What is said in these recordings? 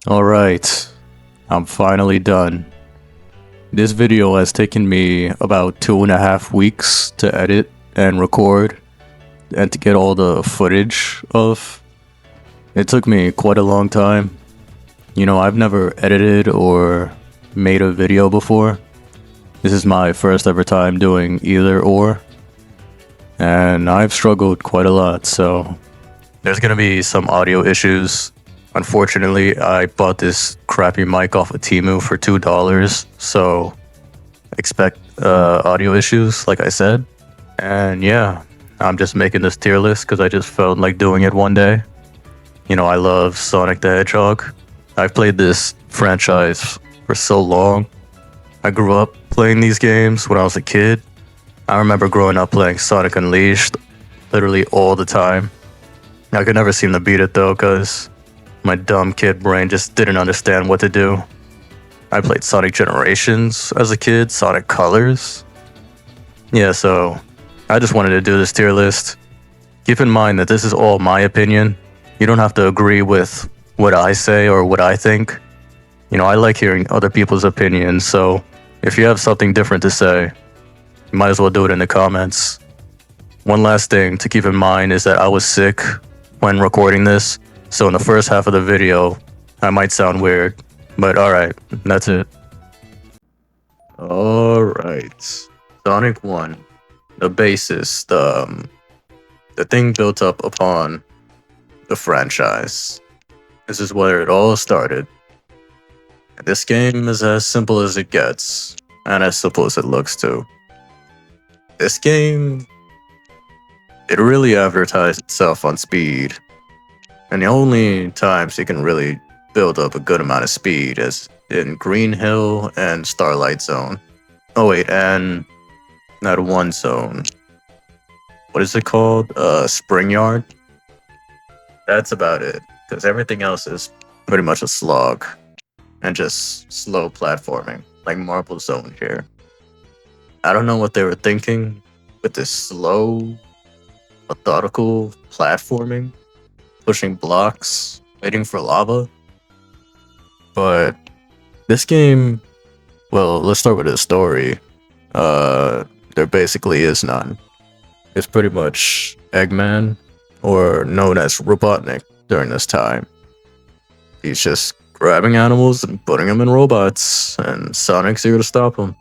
Alright, I'm finally done. This video has taken me about 2.5 weeks to edit and record and to get all the footage of. It took me quite a long time. You know, I've never edited or made a video before. This is my first ever time doing either or. And I've struggled quite a lot, so there's gonna be some audio issues. Unfortunately, I bought this crappy mic off of Temu for $2, so expect audio issues, like I said. And yeah, I'm just making this tier list because I just felt like doing it one day. You know, I love Sonic the Hedgehog. I've played this franchise for so long. I grew up playing these games when I was a kid. I remember growing up playing Sonic Unleashed literally all the time. I could never seem to beat it though, because my dumb kid brain just didn't understand what to do. I played Sonic Generations as a kid, Sonic Colors. Yeah, so I just wanted to do this tier list. Keep in mind that this is all my opinion. You don't have to agree with what I say or what I think. You know, I like hearing other people's opinions, so if you have something different to say, you might as well do it in the comments. One last thing to keep in mind is that I was sick when recording this, so in the first half of the video, I might sound weird, but alright, that's it. Alright, Sonic 1, the basis, the thing built up upon the franchise. This is where it all started. This game is as simple as it gets, and as simple as it looks too. This game, it really advertised itself on speed. And the only times you can really build up a good amount of speed is in Green Hill and Starlight Zone. Oh wait, and that one zone. What is it called? Spring Yard? That's about it, because everything else is pretty much a slog. And just slow platforming, like Marble Zone here. I don't know what they were thinking with this slow, methodical platforming. Pushing blocks, waiting for lava. But this game, well, let's start with the story. There basically is none. It's pretty much Eggman, or known as Robotnik during this time. He's just grabbing animals and putting them in robots, and Sonic's here to stop him.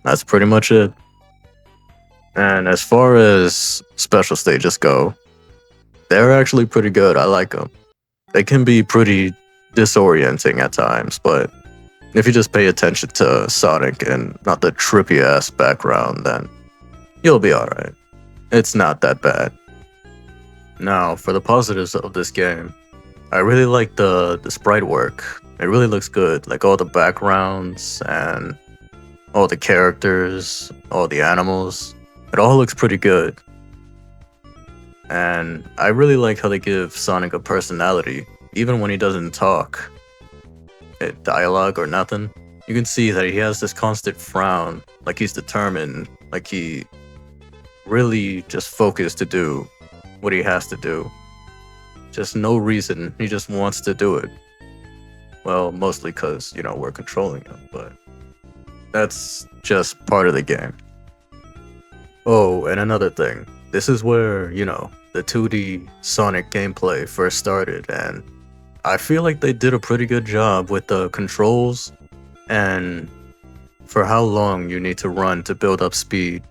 That's pretty much it. And as far as special stages go, they're actually pretty good. I like them. They can be pretty disorienting at times, but if you just pay attention to Sonic and not the trippy ass background, then you'll be alright. It's not that bad. Now, for the positives of this game, I really like the sprite work. It really looks good, like all the backgrounds and all the characters, all the animals. It all looks pretty good. And I really like how they give Sonic a personality, even when he doesn't talk. Dialogue or nothing. You can see that he has this constant frown, like he's determined, like he really just focused to do what he has to do. Just no reason, he just wants to do it. Well, mostly because, you know, we're controlling him, but that's just part of the game. Oh, and another thing. This is where, you know, the 2D Sonic gameplay first started, and I feel like they did a pretty good job with the controls and for how long you need to run to build up speed.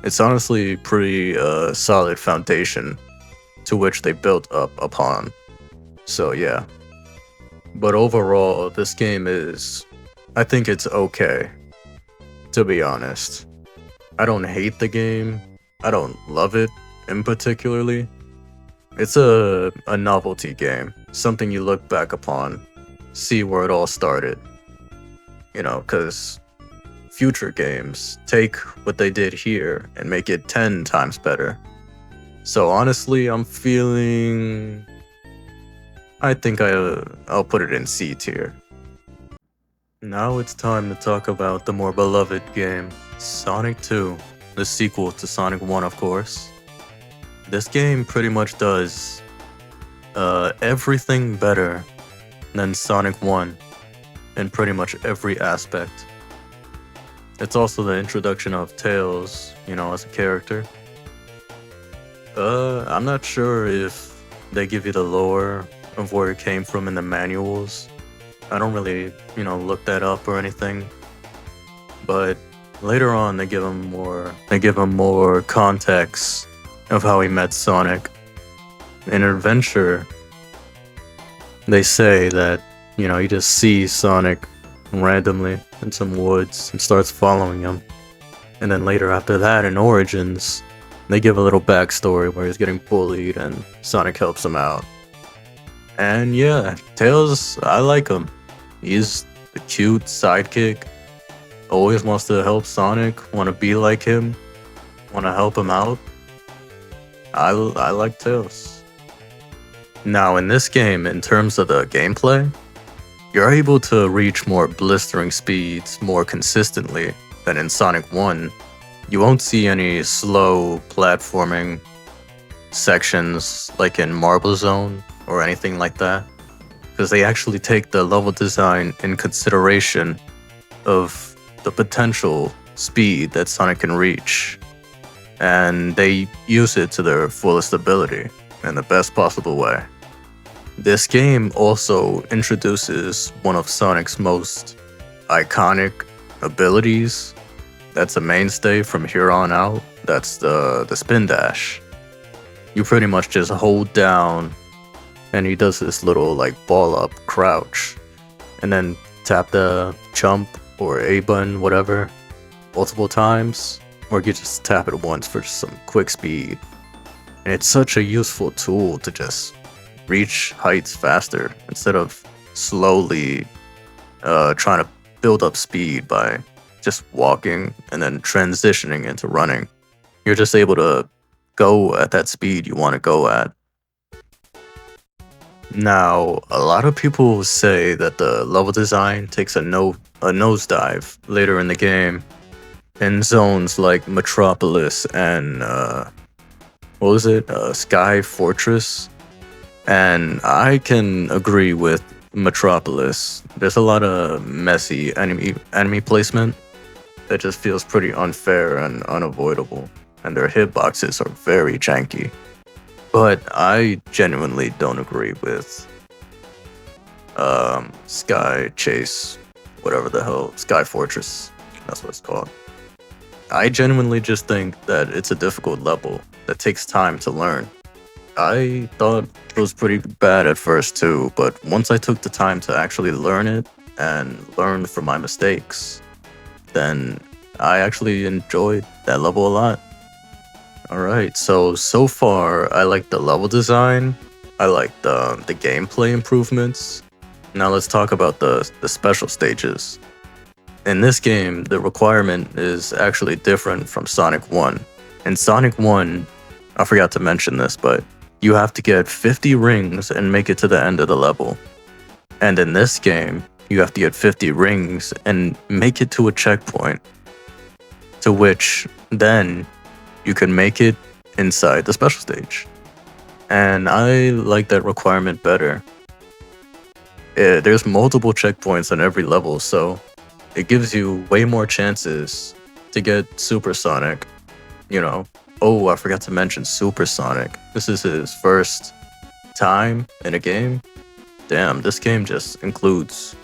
It's honestly pretty solid foundation to which they built up upon. So yeah. But overall, this game is, I think it's okay, to be honest. I don't hate the game. I don't love it in particularly. It's a novelty game, something you look back upon, see where it all started. You know, because future games take what they did here and make it 10 times better. So honestly, I'm feeling, I think I'll put it in C tier. Now it's time to talk about the more beloved game, Sonic 2, the sequel to Sonic 1, of course. This game pretty much does everything better than Sonic 1 in pretty much every aspect. It's also the introduction of Tails, as a character. I'm not sure if they give you the lore of where it came from in the manuals. I don't really, look that up or anything. But later on, they give him more context of how he met Sonic. In Adventure, they say that, he just sees Sonic randomly in some woods and starts following him. And then later after that, in Origins, they give a little backstory where he's getting bullied and Sonic helps him out. And yeah, Tails, I like him. He's the cute sidekick. Always wants to help Sonic, want to be like him, want to help him out. I like Tails. Now in this game, in terms of the gameplay, you're able to reach more blistering speeds more consistently than in Sonic 1. You won't see any slow platforming sections like in Marble Zone or anything like that, because they actually take the level design in consideration of the potential speed that Sonic can reach, and they use it to their fullest ability in the best possible way. This game also introduces one of Sonic's most iconic abilities that's a mainstay from here on out. That's the spin dash. You pretty much just hold down and he does this little like ball up crouch and then tap the jump or A button, whatever, multiple times, or you just tap it once for some quick speed. And it's such a useful tool to just reach heights faster instead of slowly trying to build up speed by just walking and then transitioning into running. You're just able to go at that speed you want to go at. Now, a lot of people say that the level design takes a nosedive later in the game in zones like Metropolis and Sky Fortress. And I can agree with Metropolis. There's a lot of messy enemy placement that just feels pretty unfair and unavoidable, and their hitboxes are very janky. But I genuinely don't agree with Sky Chase, whatever the hell, Sky Fortress, that's what it's called. I genuinely just think that it's a difficult level that takes time to learn. I thought it was pretty bad at first too, but once I took the time to actually learn it and learn from my mistakes, then I actually enjoyed that level a lot. Alright, so far I like the level design, I like the gameplay improvements. Now let's talk about the special stages. In this game, the requirement is actually different from Sonic 1. In Sonic 1, I forgot to mention this, but you have to get 50 rings and make it to the end of the level. And in this game, you have to get 50 rings and make it to a checkpoint, to which then you can make it inside the special stage. And I like that requirement better. There's multiple checkpoints on every level, so it gives you way more chances to get Supersonic. Oh, I forgot to mention Supersonic. This is his first time in a game. Damn, this game just includes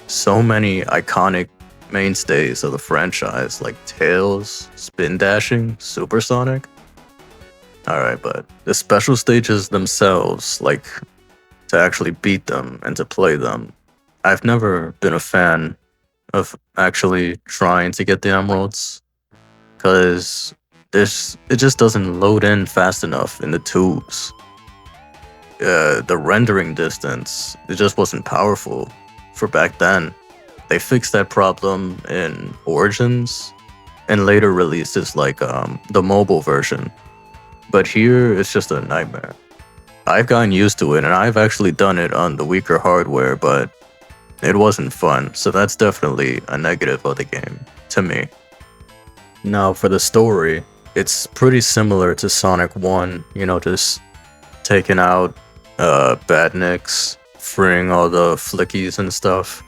so many iconic mainstays of the franchise, like Tails, spin dashing, Supersonic. Alright, but the special stages themselves, like to actually beat them and to play them, I've never been a fan of actually trying to get the emeralds, because it just doesn't load in fast enough in the tubes. The rendering distance, it just wasn't powerful for back then. They fixed that problem in Origins and later releases like the mobile version. But here, it's just a nightmare. I've gotten used to it, and I've actually done it on the weaker hardware, but it wasn't fun, so that's definitely a negative of the game, to me. Now, for the story, it's pretty similar to Sonic 1, just taking out badniks, freeing all the flickies and stuff.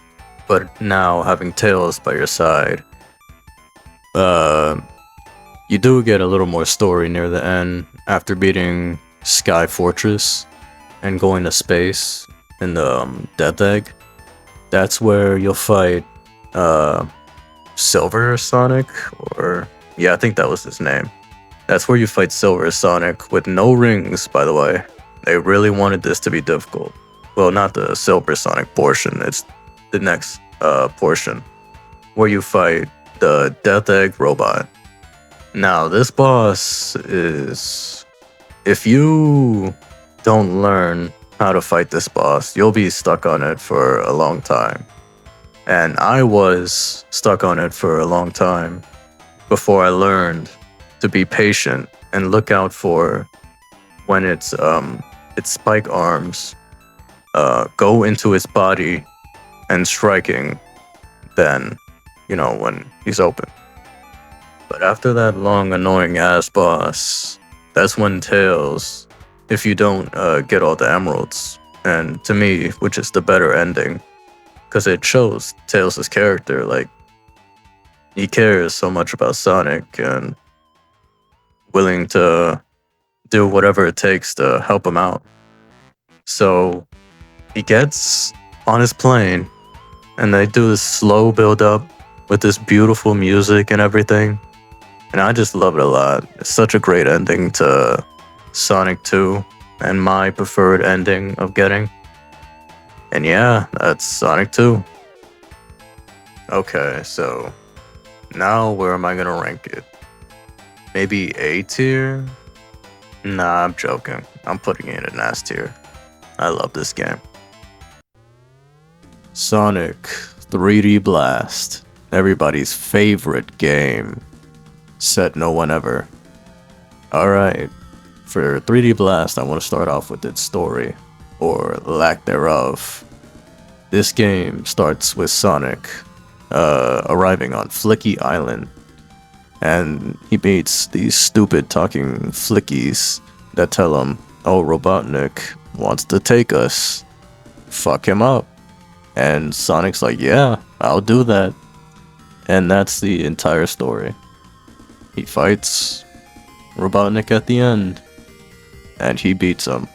But now having Tails by your side, uh, you do get a little more story near the end after beating Sky Fortress and going to space in the Death Egg. That's where you'll fight Silver Sonic, or yeah, I think that was his name. That's where you fight Silver Sonic with no rings, by the way. They really wanted this to be difficult. Well, not the Silver Sonic portion, it's the next portion where you fight the Death Egg robot. Now, this boss is... if you don't learn how to fight this boss, you'll be stuck on it for a long time. And I was stuck on it for a long time before I learned to be patient and look out for when its spike arms go into its body and striking, then, you know, when he's open. But after that long, annoying ass boss, that's when Tails, if you don't get all the emeralds, and to me, which is the better ending, because it shows Tails' character, like, he cares so much about Sonic and willing to do whatever it takes to help him out. So he gets on his plane and they do this slow build up with this beautiful music and everything. And I just love it a lot. It's such a great ending to Sonic 2 and my preferred ending of getting. And yeah, that's Sonic 2. Okay, so now where am I gonna rank it? Maybe A tier? Nah, I'm joking. I'm putting it in S tier. I love this game. Sonic 3D Blast. Everybody's favorite game. Said no one ever. Alright, for 3D Blast, I want to start off with its story, or lack thereof. This game starts with Sonic arriving on Flicky Island, and he meets these stupid talking flickies that tell him, oh, Robotnik wants to take us. Fuck him up. And Sonic's like, yeah, I'll do that. And that's the entire story. He fights Robotnik at the end, and he beats him.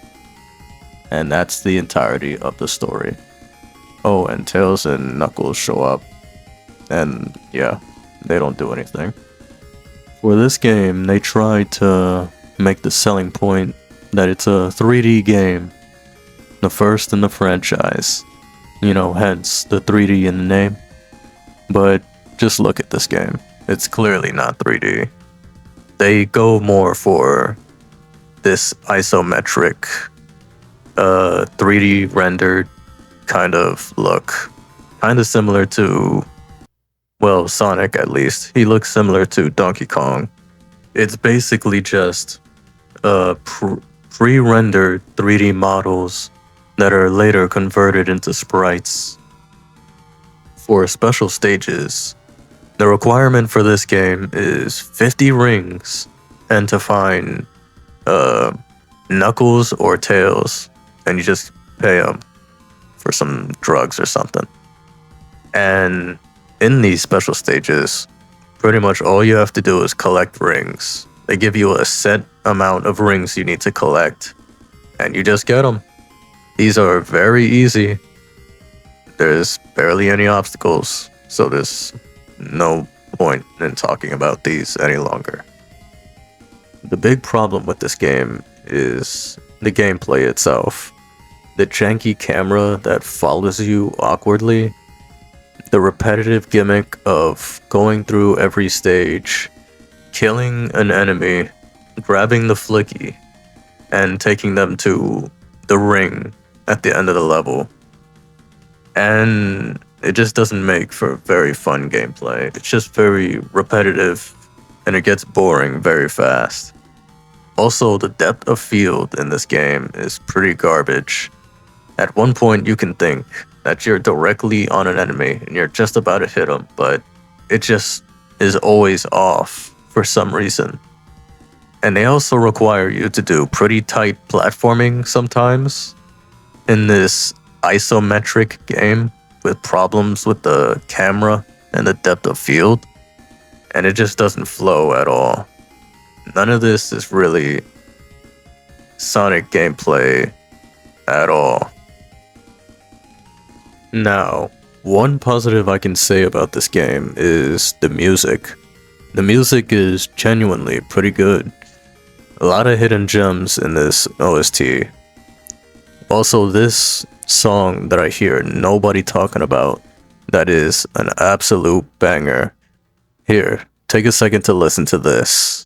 And that's the entirety of the story. Oh, and Tails and Knuckles show up, and yeah, they don't do anything. For this game, they tried to make the selling point that it's a 3D game, the first in the franchise, you know, hence the 3D in the name. But just look at this game. It's clearly not 3D. They go more for this isometric, 3D rendered kind of look. Kind of similar to, well, Sonic at least. He looks similar to Donkey Kong. It's basically just pre-rendered 3D models that are later converted into sprites. For special stages, the requirement for this game is 50 rings and to find Knuckles or Tails, and you just pay them for some drugs or something. And in these special stages, pretty much all you have to do is collect rings. They give you a set amount of rings you need to collect, and you just get them. These are very easy. There's barely any obstacles, so there's no point in talking about these any longer. The big problem with this game is the gameplay itself. The janky camera that follows you awkwardly, the repetitive gimmick of going through every stage, killing an enemy, grabbing the flicky, and taking them to the ring at the end of the level. And it just doesn't make for very fun gameplay. It's just very repetitive, and it gets boring very fast. Also, the depth of field in this game is pretty garbage. At one point, you can think that you're directly on an enemy and you're just about to hit them, but it just is always off for some reason. And they also require you to do pretty tight platforming sometimes in this isometric game with problems with the camera and the depth of field, and it just doesn't flow at all. None of this is really Sonic gameplay at all. Now, one positive I can say about this game is the music. The music is genuinely pretty good. A lot of hidden gems in this OST. Also, this song that I hear nobody talking about, that is an absolute banger. Here, take a second to listen to this.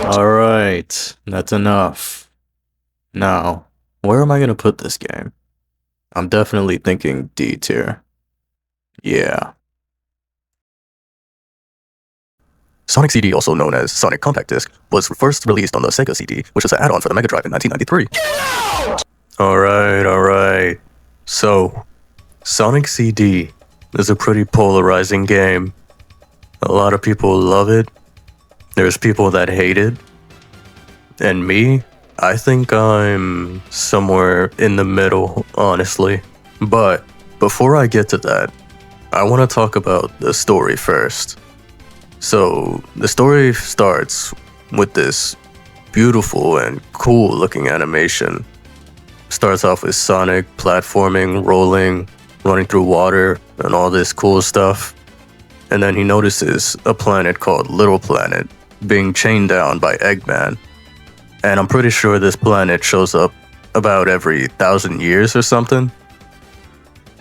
Alright, that's enough. Now, where am I gonna put this game? I'm definitely thinking D tier. Yeah. Sonic CD, also known as Sonic Compact Disc, was first released on the Sega CD, which was an add-on for the Mega Drive in 1993. Alright. So, Sonic CD is a pretty polarizing game. A lot of people love it. There's people that hate it. And me, I think I'm somewhere in the middle, honestly. But before I get to that, I want to talk about the story first. So, the story starts with this beautiful and cool looking animation. Starts off with Sonic platforming, rolling, running through water, and all this cool stuff. And then he notices a planet called Little Planet being chained down by Eggman. And I'm pretty sure this planet shows up about every 1,000 years or something.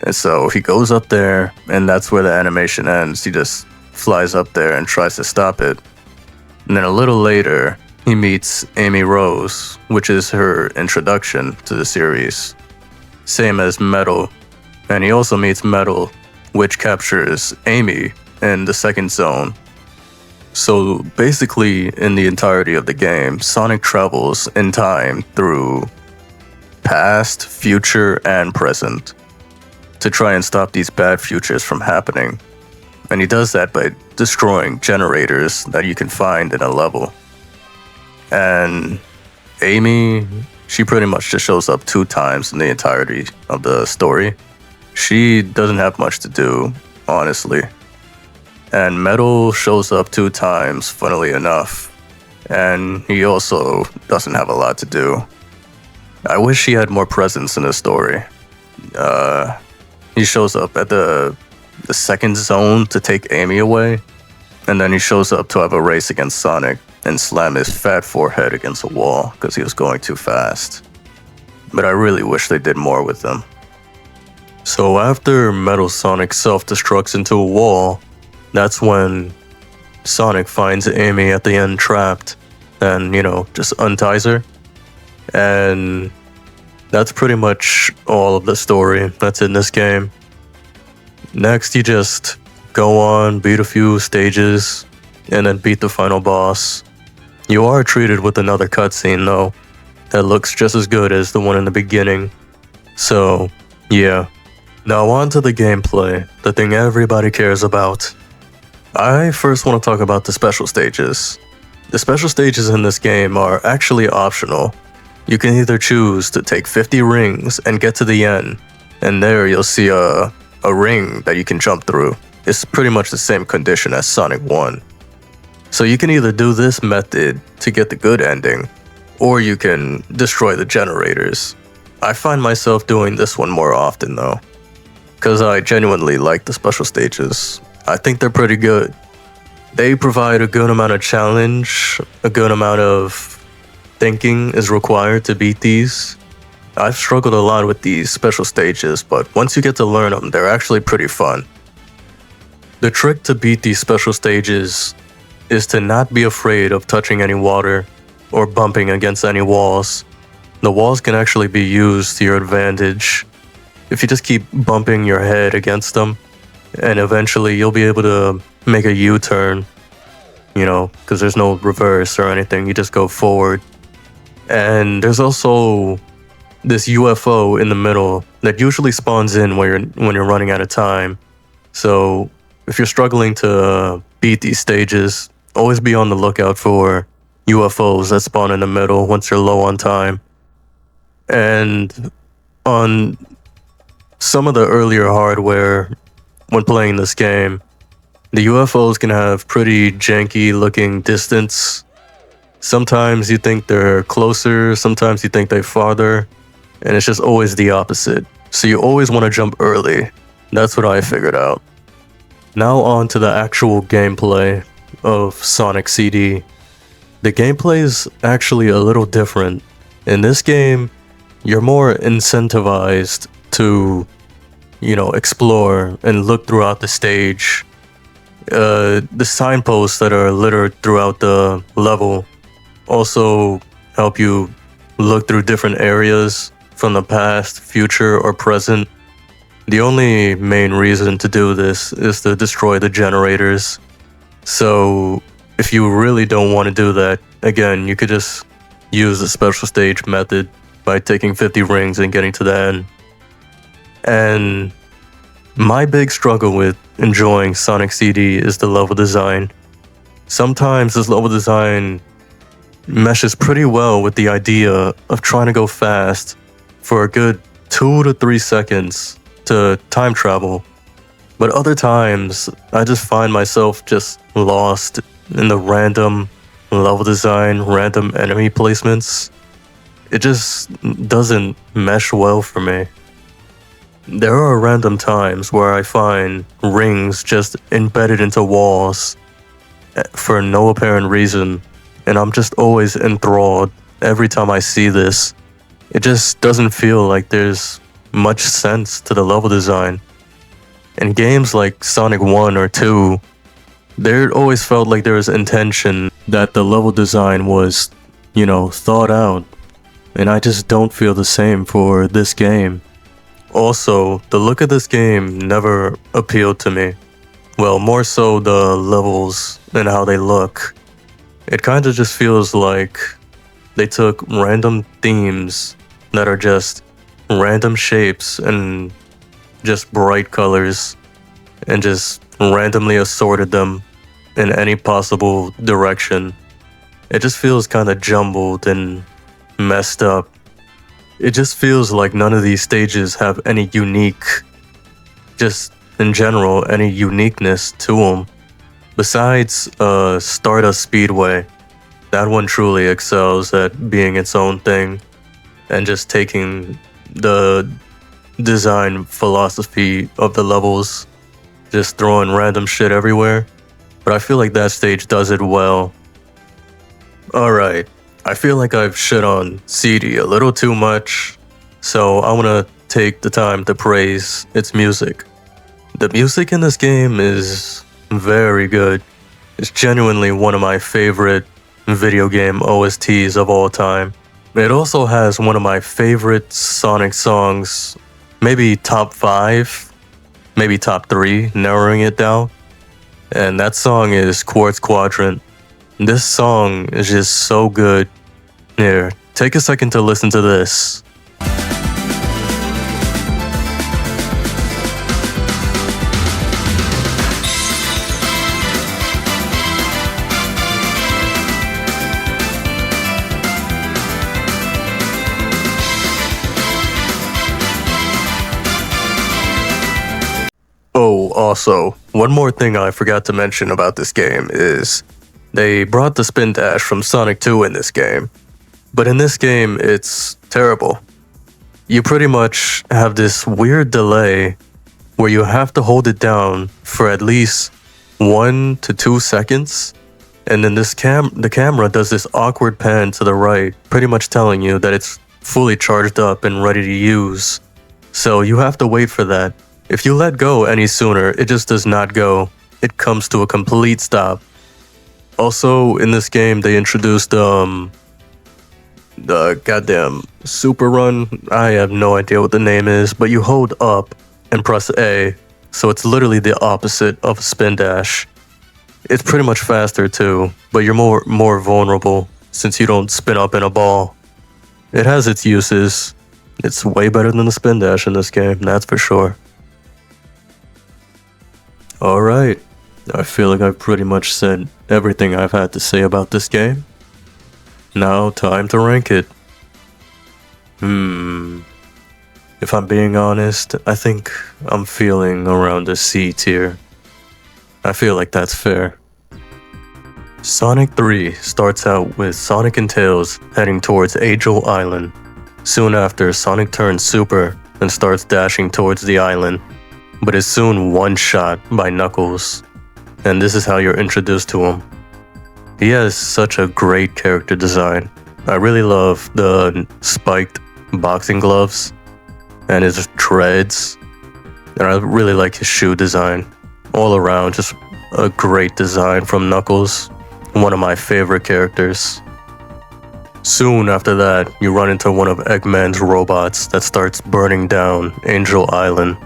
And so he goes up there, and that's where the animation ends. He just flies up there and tries to stop it. And then a little later, he meets Amy Rose, which is her introduction to the series. Same as Metal. And he also meets Metal, which captures Amy in the second zone. So basically, in the entirety of the game, Sonic travels in time through past, future, and present to try and stop these bad futures from happening. And he does that by destroying generators that you can find in a level. And Amy, she pretty much just shows up 2 times in the entirety of the story. She doesn't have much to do, honestly. And Metal shows up 2 times, funnily enough. And he also doesn't have a lot to do. I wish he had more presence in the story. He shows up at the second zone to take Amy away. And then he shows up to have a race against Sonic and slam his fat forehead against a wall because he was going too fast. But I really wish they did more with him. So after Metal Sonic self-destructs into a wall, that's when Sonic finds Amy at the end trapped and, just unties her. And that's pretty much all of the story that's in this game. Next, you just go on, beat a few stages, and then beat the final boss. You are treated with another cutscene, though, that looks just as good as the one in the beginning. So, yeah. Now on to the gameplay, the thing everybody cares about. I first want to talk about the special stages. The special stages in this game are actually optional. You can either choose to take 50 rings and get to the end, and there you'll see a ring that you can jump through. It's pretty much the same condition as Sonic 1. So you can either do this method to get the good ending, or you can destroy the generators. I find myself doing this one more often though, because I genuinely like the special stages. I think they're pretty good. They provide a good amount of challenge, a good amount of thinking is required to beat these. I've struggled a lot with these special stages, but once you get to learn them, they're actually pretty fun. The trick to beat these special stages is to not be afraid of touching any water or bumping against any walls. the walls can actually be used to your advantage if you just keep bumping your head against them, and eventually you'll be able to make a U-turn, because there's no reverse or anything, you just go forward. And there's also this UFO in the middle that usually spawns in when you're running out of time. So if you're struggling to beat these stages, always be on the lookout for UFOs that spawn in the middle once you're low on time. And on some of the earlier hardware, when playing this game, the UFOs can have pretty janky looking distance. Sometimes you think they're closer, sometimes you think they're farther, and it's just always the opposite. So you always want to jump early. That's what I figured out. Now on to the actual gameplay of Sonic CD. The gameplay is actually a little different. In this game, you're more incentivized to, explore and look throughout the stage. The signposts that are littered throughout the level also help you look through different areas from the past, future, or present. The only main reason to do this is to destroy the generators. So if you really don't want to do that, again, you could just use the special stage method by taking 50 rings and getting to the end. And my big struggle with enjoying Sonic CD is the level design. Sometimes this level design meshes pretty well with the idea of trying to go fast for a good 2 to 3 seconds to time travel. But other times, I just find myself just lost in the random level design, random enemy placements. It just doesn't mesh well for me. There are random times where I find rings just embedded into walls for no apparent reason, and I'm just always enthralled every time I see this. It just doesn't feel like there's much sense to the level design. In games like Sonic 1 or 2, there always felt like there was intention, that the level design was, thought out. And I just don't feel the same for this game. Also, the look of this game never appealed to me. Well, more so the levels and how they look. It kind of just feels like they took random themes that are just random shapes and just bright colors and just randomly assorted them in any possible direction. It just feels kind of jumbled and messed up. It just feels like none of these stages have any just in general, any uniqueness to them. Besides Stardust Speedway, that one truly excels at being its own thing and just taking the design philosophy of the levels, just throwing random shit everywhere. But I feel like that stage does it well. Alright, I feel like I've shit on CD a little too much, so I want to take the time to praise its music. The music in this game is very good. It's genuinely one of my favorite video game OSTs of all time. It also has one of my favorite Sonic songs, maybe top 5, maybe top 3, narrowing it down. And that song is Quartz Quadrant. This song is just so good. Here, take a second to listen to this. Oh, also, one more thing I forgot to mention about this game is they brought the spin dash from Sonic 2 in this game. But in this game, it's terrible. You pretty much have this weird delay where you have to hold it down for at least 1 to 2 seconds. And then the camera does this awkward pan to the right, pretty much telling you that it's fully charged up and ready to use. So you have to wait for that. If you let go any sooner, it just does not go. It comes to a complete stop. Also, in this game, they introduced the goddamn super run. I have no idea what the name is, but you hold up and press A, so it's literally the opposite of a spin dash. It's pretty much faster too, but you're more vulnerable since you don't spin up in a ball. It has its uses. It's way better than the spin dash in this game, that's for sure. Alright, I feel like I've pretty much said everything I've had to say about this game. Now, time to rank it. If I'm being honest, I think I'm feeling around a C tier. I feel like that's fair. Sonic 3 starts out with Sonic and Tails heading towards Angel Island. Soon after, Sonic turns super and starts dashing towards the island, but is soon one-shot by Knuckles. And this is how you're introduced to him. He has such a great character design. I really love the spiked boxing gloves and his treads. And I really like his shoe design. All around, just a great design from Knuckles. One of my favorite characters. Soon after that, you run into one of Eggman's robots that starts burning down Angel Island.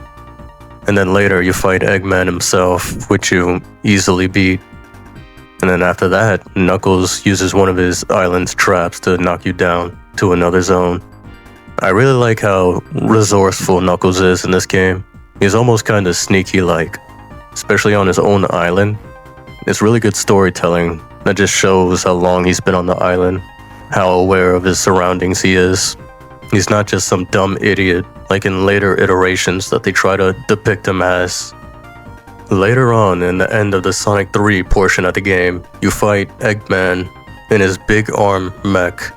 And then later you fight Eggman himself, which you easily beat. And then after that, Knuckles uses one of his island's traps to knock you down to another zone. I really like how resourceful Knuckles is in this game. He's almost kinda sneaky-like, especially on his own island. It's really good storytelling that just shows how long he's been on the island, how aware of his surroundings he is. He's not just some dumb idiot like in later iterations that they try to depict him as. Later on, in the end of the Sonic 3 portion of the game, you fight Eggman in his big arm mech.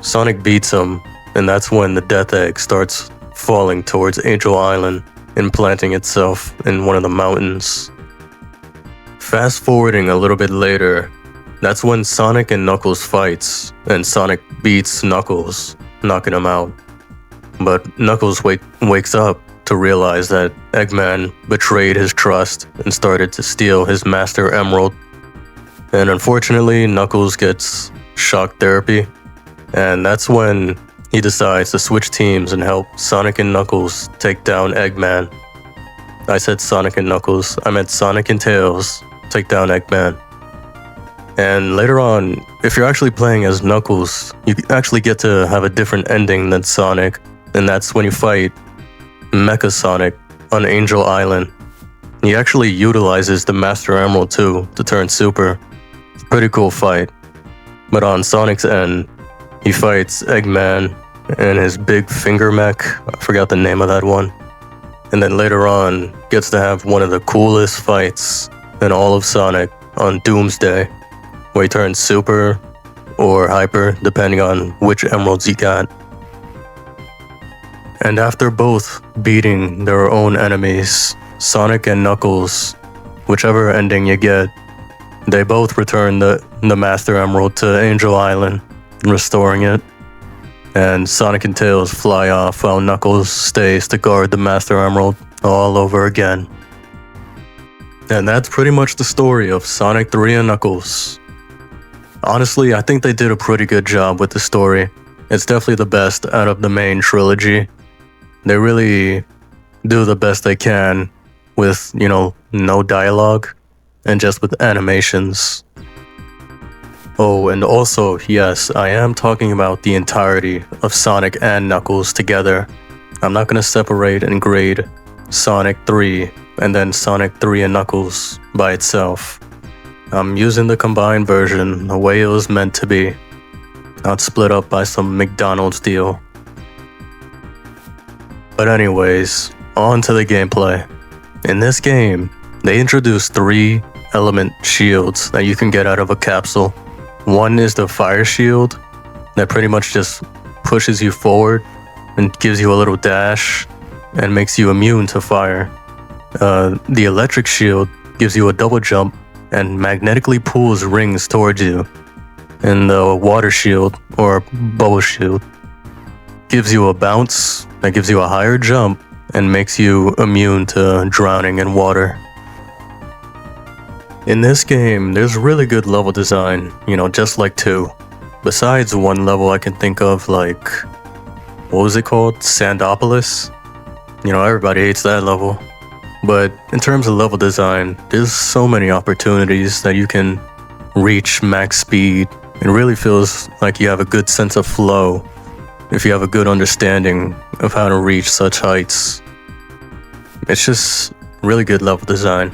Sonic beats him, and that's when the Death Egg starts falling towards Angel Island, implanting itself in one of the mountains. Fast forwarding a little bit later, that's when Sonic and Knuckles fights, and Sonic beats Knuckles, knocking him out. But Knuckles wakes up to realize that Eggman betrayed his trust and started to steal his Master Emerald. And unfortunately, Knuckles gets shock therapy, and that's when he decides to switch teams and help Sonic and Knuckles take down Eggman. I said Sonic and Knuckles, I meant Sonic and Tails take down Eggman. And later on, if you're actually playing as Knuckles, you actually get to have a different ending than Sonic, and that's when you fight Mecha Sonic on Angel Island. He actually utilizes the Master Emerald too to turn super. It's a pretty cool fight. But on Sonic's end, he fights Eggman and his big finger mech. I forgot the name of that one. And then later on, gets to have one of the coolest fights in all of Sonic on Doomsday, where he turns super or hyper depending on which emeralds you got. And after both beating their own enemies, Sonic and Knuckles, whichever ending you get, they both return the Master Emerald to Angel Island, restoring it. And Sonic and Tails fly off while Knuckles stays to guard the Master Emerald all over again. And that's pretty much the story of Sonic 3 and Knuckles. Honestly, I think they did a pretty good job with the story. It's definitely the best out of the main trilogy. They really do the best they can with, no dialogue and just with animations. Oh, and also, yes, I am talking about the entirety of Sonic and Knuckles together. I'm not going to separate and grade Sonic 3 and then Sonic 3 and Knuckles by itself. I'm using the combined version the way it was meant to be, not split up by some McDonald's deal. But anyways, on to the gameplay. In this game, they introduced 3 element shields that you can get out of a capsule. One is the fire shield that pretty much just pushes you forward and gives you a little dash and makes you immune to fire. The electric shield gives you a double jump and magnetically pulls rings towards you. And the water shield, or bubble shield, gives you a bounce that gives you a higher jump and makes you immune to drowning in water. In this game, there's really good level design, just like 2. Besides one level I can think of, like, what was it called? Sandopolis? You know, everybody hates that level. But in terms of level design, there's so many opportunities that you can reach max speed. It really feels like you have a good sense of flow if you have a good understanding of how to reach such heights. It's just really good level design.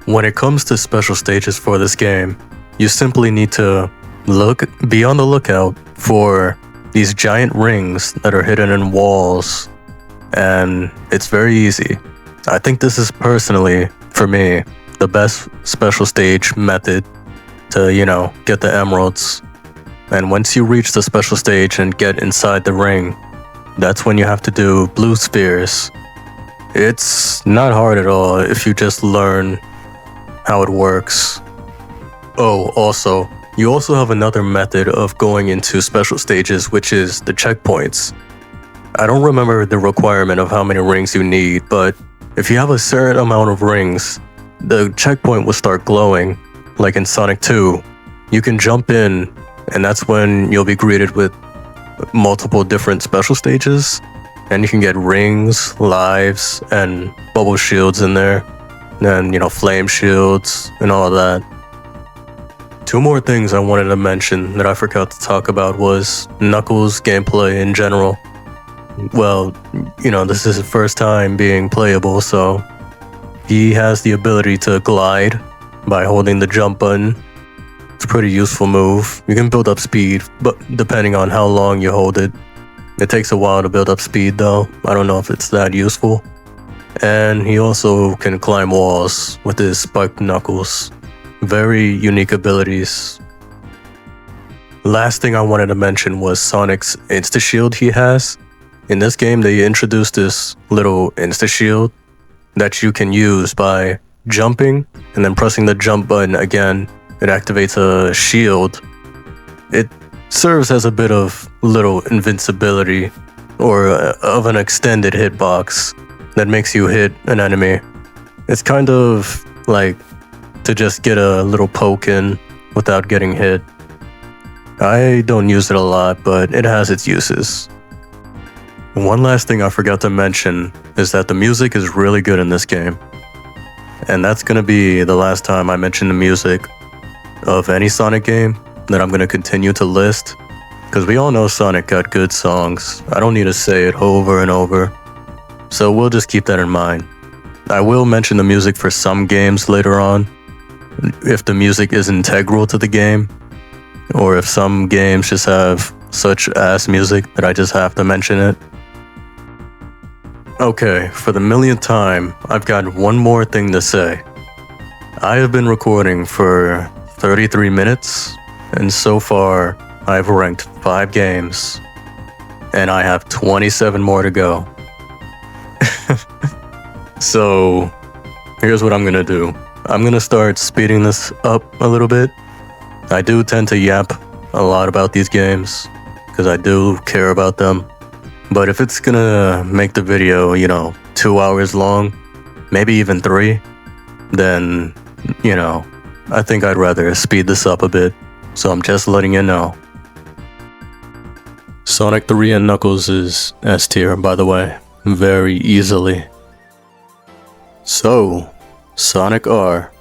When it comes to special stages for this game, you simply need to be on the lookout for these giant rings that are hidden in walls, and it's very easy. I think this is personally, for me, the best special stage method to, you know, get the emeralds. And once you reach the special stage and get inside the ring, that's when you have to do blue spheres. It's not hard at all if you just learn how it works. Oh, also, you also have another method of going into special stages, which is the checkpoints. I don't remember the requirement of how many rings you need, but if you have a certain amount of rings, the checkpoint will start glowing, like in Sonic 2. You can jump in, and that's when you'll be greeted with multiple different special stages, and you can get rings, lives, and bubble shields in there, and, you know, flame shields, and all of that. Two more things I wanted to mention that I forgot to talk about was Knuckles' gameplay in general. Well, you know, this is his first time being playable, so he has the ability to glide by holding the jump button. It's a pretty useful move. You can build up speed, but depending on how long you hold it. It takes a while to build up speed though. I don't know if it's that useful. And he also can climb walls with his spiked knuckles. Very unique abilities. Last thing I wanted to mention was Sonic's insta-shield he has. In this game, they introduced this little insta-shield that you can use by jumping and then pressing the jump button again. It activates a shield. It serves as a bit of little invincibility or of an extended hitbox that makes you hit an enemy. It's kind of like to just get a little poke in without getting hit. I don't use it a lot, but it has its uses. One last thing I forgot to mention is that the music is really good in this game. And that's going to be the last time I mention the music of any Sonic game that I'm going to continue to list, because we all know Sonic got good songs. I don't need to say it over and over, so we'll just keep that in mind. I will mention the music for some games later on, if the music is integral to the game, or if some games just have such ass music that I just have to mention it. Okay, for the millionth time, I've got one more thing to say. I have been recording for 33 minutes, and so far, I've ranked 5 games, and I have 27 more to go. So, here's what I'm gonna do. I'm gonna start speeding this up a little bit. I do tend to yap a lot about these games, because I do care about them. But if it's gonna make the video, you know, 2 hours long, maybe even 3, then, you know, I think I'd rather speed this up a bit. So I'm just letting you know. Sonic 3 and Knuckles is S tier, by the way, very easily. So, Sonic R.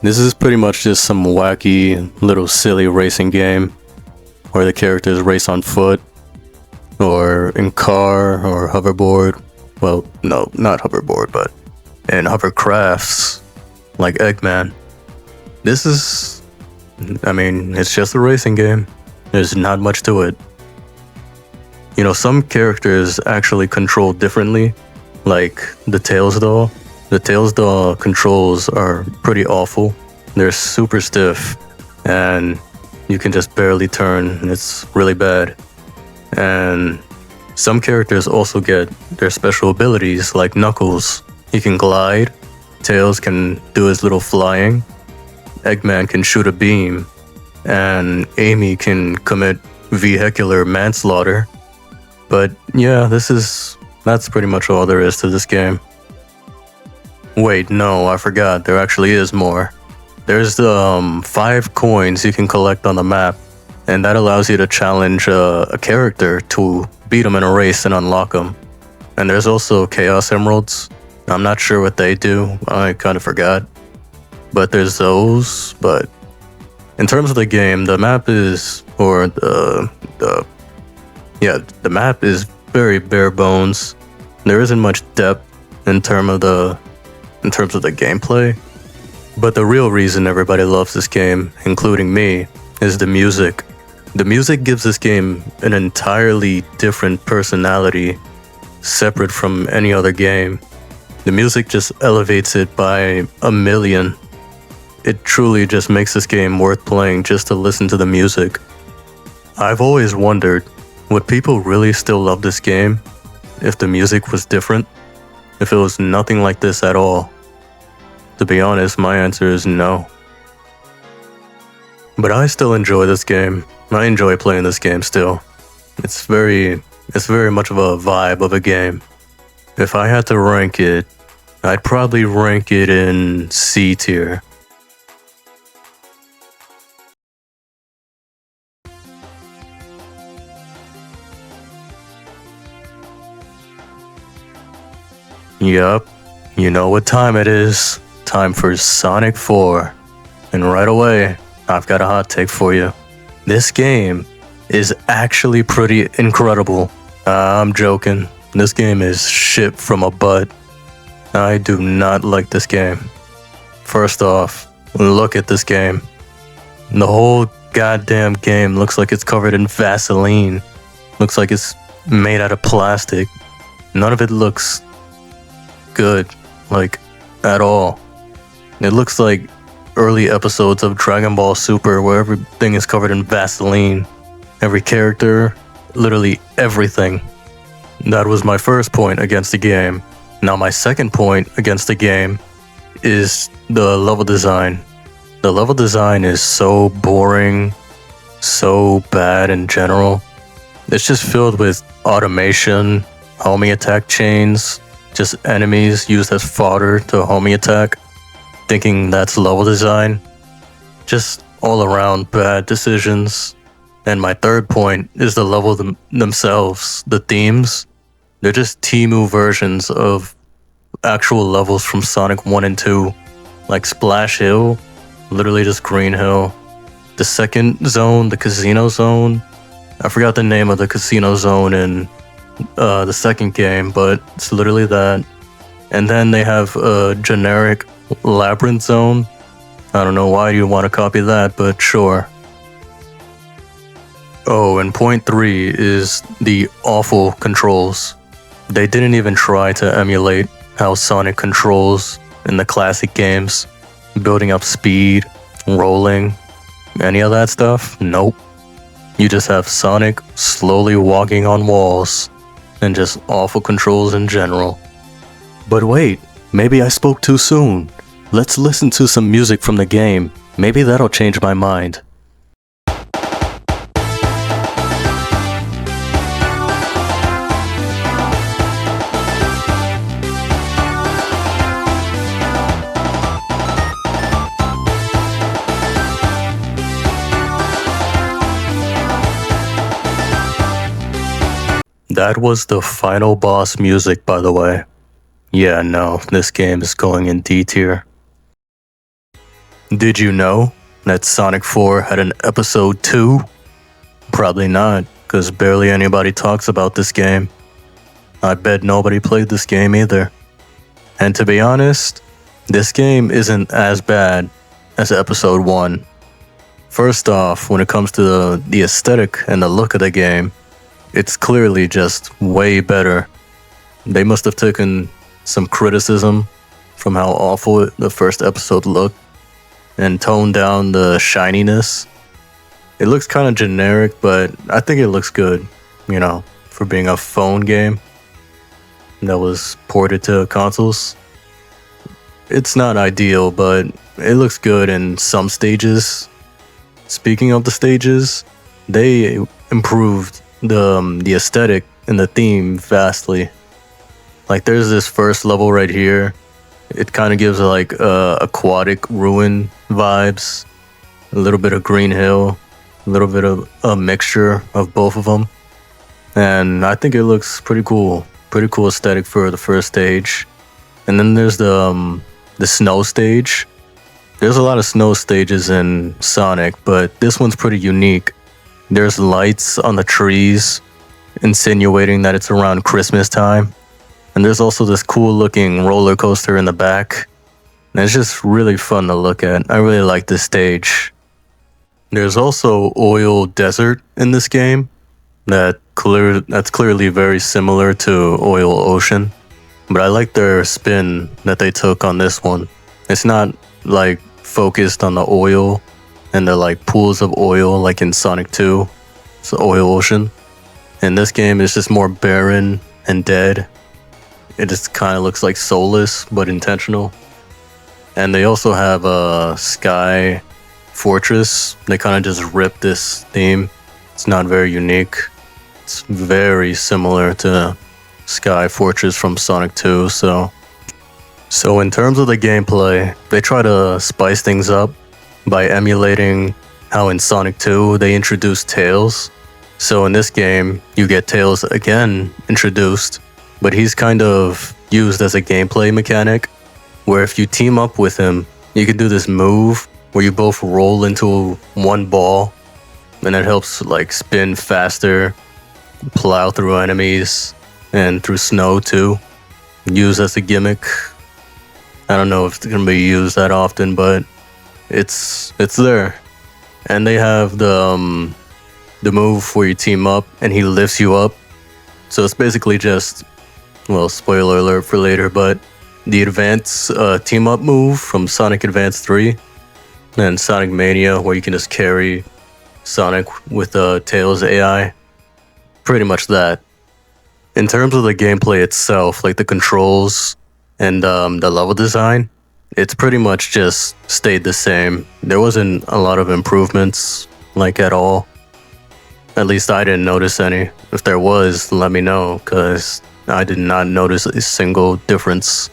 This is pretty much just some wacky, little silly racing game where the characters race on foot, or in car, or hoverboard. Well, no, not hoverboard, but in hovercrafts, like Eggman. This is, I mean, it's just a racing game. There's not much to it. You know, some characters actually control differently, like the Tails doll. The Tails doll controls are pretty awful. They're super stiff, and you can just barely turn, and it's really bad. And some characters also get their special abilities, like Knuckles. He can glide, Tails can do his little flying, Eggman can shoot a beam, and Amy can commit vehicular manslaughter. But yeah, that's pretty much all there is to this game. Wait, no, I forgot, there actually is more. There's 5 coins you can collect on the map, and that allows you to challenge a character to beat them in a race and unlock them. And there's also Chaos Emeralds. I'm not sure what they do. I kind of forgot. But there's those. But in terms of the game, the map is, or the map is very bare bones. There isn't much depth in terms of the gameplay. But the real reason everybody loves this game, including me, is the music. The music gives this game an entirely different personality, separate from any other game. The music just elevates it by a million. It truly just makes this game worth playing just to listen to the music. I've always wondered, would people really still love this game if the music was different? If it was nothing like this at all? To be honest, my answer is no. But I still enjoy this game. I enjoy playing this game still. It's very much of a vibe of a game. If I had to rank it, I'd probably rank it in C tier. Yup, you know what time it is. Time for Sonic 4. And right away, I've got a hot take for you. This game is actually pretty incredible. I'm joking. This game is shit from a butt. I do not like this game. First off, look at this game. The whole goddamn game looks like it's covered in Vaseline. Looks like it's made out of plastic. None of it looks good, like, at all. It looks like early episodes of Dragon Ball Super where everything is covered in Vaseline. Every character, literally everything. That was my first point against the game. Now my second point against the game is the level design. The level design is so boring, so bad in general. It's just filled with automation, homing attack chains, just enemies used as fodder to homing attack, thinking that's level design. Just all around bad decisions. And my third point is the level themselves, the themes. They're just Temu versions of actual levels from Sonic 1 and 2. Like Splash Hill, literally just Green Hill. The second zone, the casino zone. I forgot the name of the casino zone in the second game, but it's literally that. And then they have a generic labyrinth zone. I don't know why you want to copy that, but sure. Oh, and point 3 is the awful controls. They didn't even try to emulate how Sonic controls in the classic games. Building up speed, rolling, any of that stuff? Nope. You just have Sonic slowly walking on walls, and just awful controls in general. But wait, maybe I spoke too soon. Let's listen to some music from the game. Maybe that'll change my mind. That was the final boss music, by the way. Yeah, no, this game is going in D tier. Did you know that Sonic 4 had an episode 2? Probably not, because barely anybody talks about this game. I bet nobody played this game either. And to be honest, this game isn't as bad as episode 1. First off, when it comes to the aesthetic and the look of the game, it's clearly just way better. They must have taken some criticism from how awful the first episode looked and toned down the shininess. It looks kind of generic, but I think it looks good, you know, for being a phone game that was ported to consoles. It's not ideal, but it looks good in some stages. Speaking of the stages, they improved the aesthetic and the theme vastly. Like there's this first level right here It kind of gives like aquatic ruin vibes, a little bit of Green Hill, a little bit of a mixture of both of them. And I think it looks pretty cool. Pretty cool aesthetic for the first stage. And then there's the snow stage. There's a lot of snow stages in Sonic, but this one's pretty unique. There's lights on the trees, insinuating that it's around Christmas time. And there's also this cool looking roller coaster in the back. And it's just really fun to look at. I really like this stage. There's also Oil Desert in this game that's clearly very similar to Oil Ocean. But I like their spin that they took on this one. It's not like focused on the oil and the like pools of oil like in Sonic 2. It's Oil Ocean. In this game, it's just more barren and dead. It just kind of looks like soulless, but intentional. And they also have a Sky Fortress. They kind of just ripped this theme. It's not very unique. It's very similar to Sky Fortress from Sonic 2, so in terms of the gameplay, they try to spice things up by emulating how in Sonic 2 they introduced Tails. So in this game, you get Tails again introduced, but he's kind of used as a gameplay mechanic, where if you team up with him, you can do this move where you both roll into one ball, and it helps like spin faster, plow through enemies, and through snow too. Used as a gimmick. I don't know if it's gonna be used that often, but it's there. And they have the move where you team up and he lifts you up. So it's basically just, well, spoiler alert for later, but the Advance team up move from Sonic Advance 3 and Sonic Mania, where you can just carry Sonic with Tails AI. Pretty much that. In terms of the gameplay itself, like the controls and the level design, it's pretty much just stayed the same. There wasn't a lot of improvements, like at all. At least I didn't notice any. If there was, let me know, because I did not notice a single difference.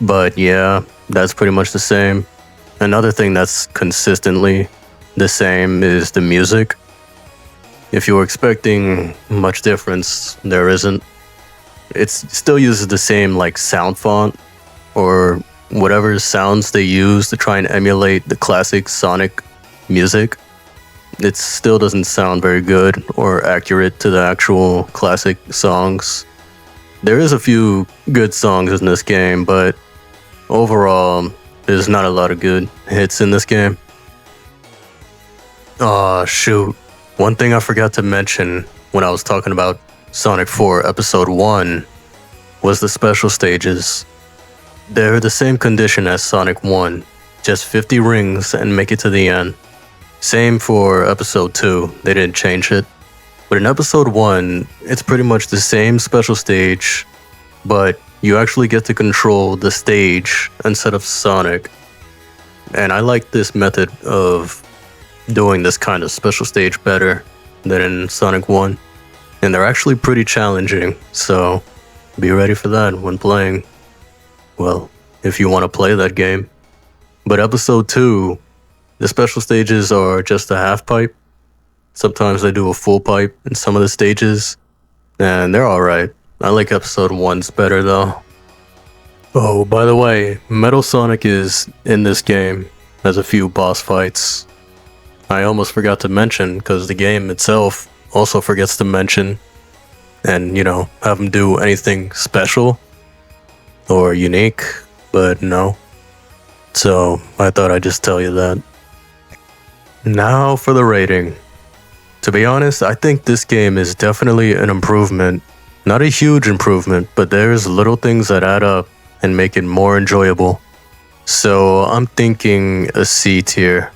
But yeah, that's pretty much the same. Another thing that's consistently the same is the music. If you were expecting much difference, there isn't. It still uses the same like sound font or whatever sounds they use to try and emulate the classic Sonic music. It still doesn't sound very good or accurate to the actual classic songs. There is a few good songs in this game, but overall, there's not a lot of good hits in this game. Aw, shoot. One thing I forgot to mention when I was talking about Sonic 4 Episode 1 was the special stages. They're the same condition as Sonic 1, just 50 rings and make it to the end. Same for Episode 2, they didn't change it. But in Episode 1, it's pretty much the same special stage, but you actually get to control the stage instead of Sonic. And I like this method of doing this kind of special stage better than in Sonic 1. And they're actually pretty challenging, so be ready for that when playing. Well, if you want to play that game. But Episode 2, the special stages are just a half pipe. Sometimes they do a full pipe in some of the stages, and they're alright. I like Episode 1's better though. Oh, by the way, Metal Sonic is in this game. Has a few boss fights. I almost forgot to mention, because the game itself also forgets to mention and, have them do anything special or unique, but no. So I thought I'd just tell you that. Now for the rating. To be honest, I think this game is definitely an improvement. Not a huge improvement, but there's little things that add up and make it more enjoyable. So I'm thinking a C tier.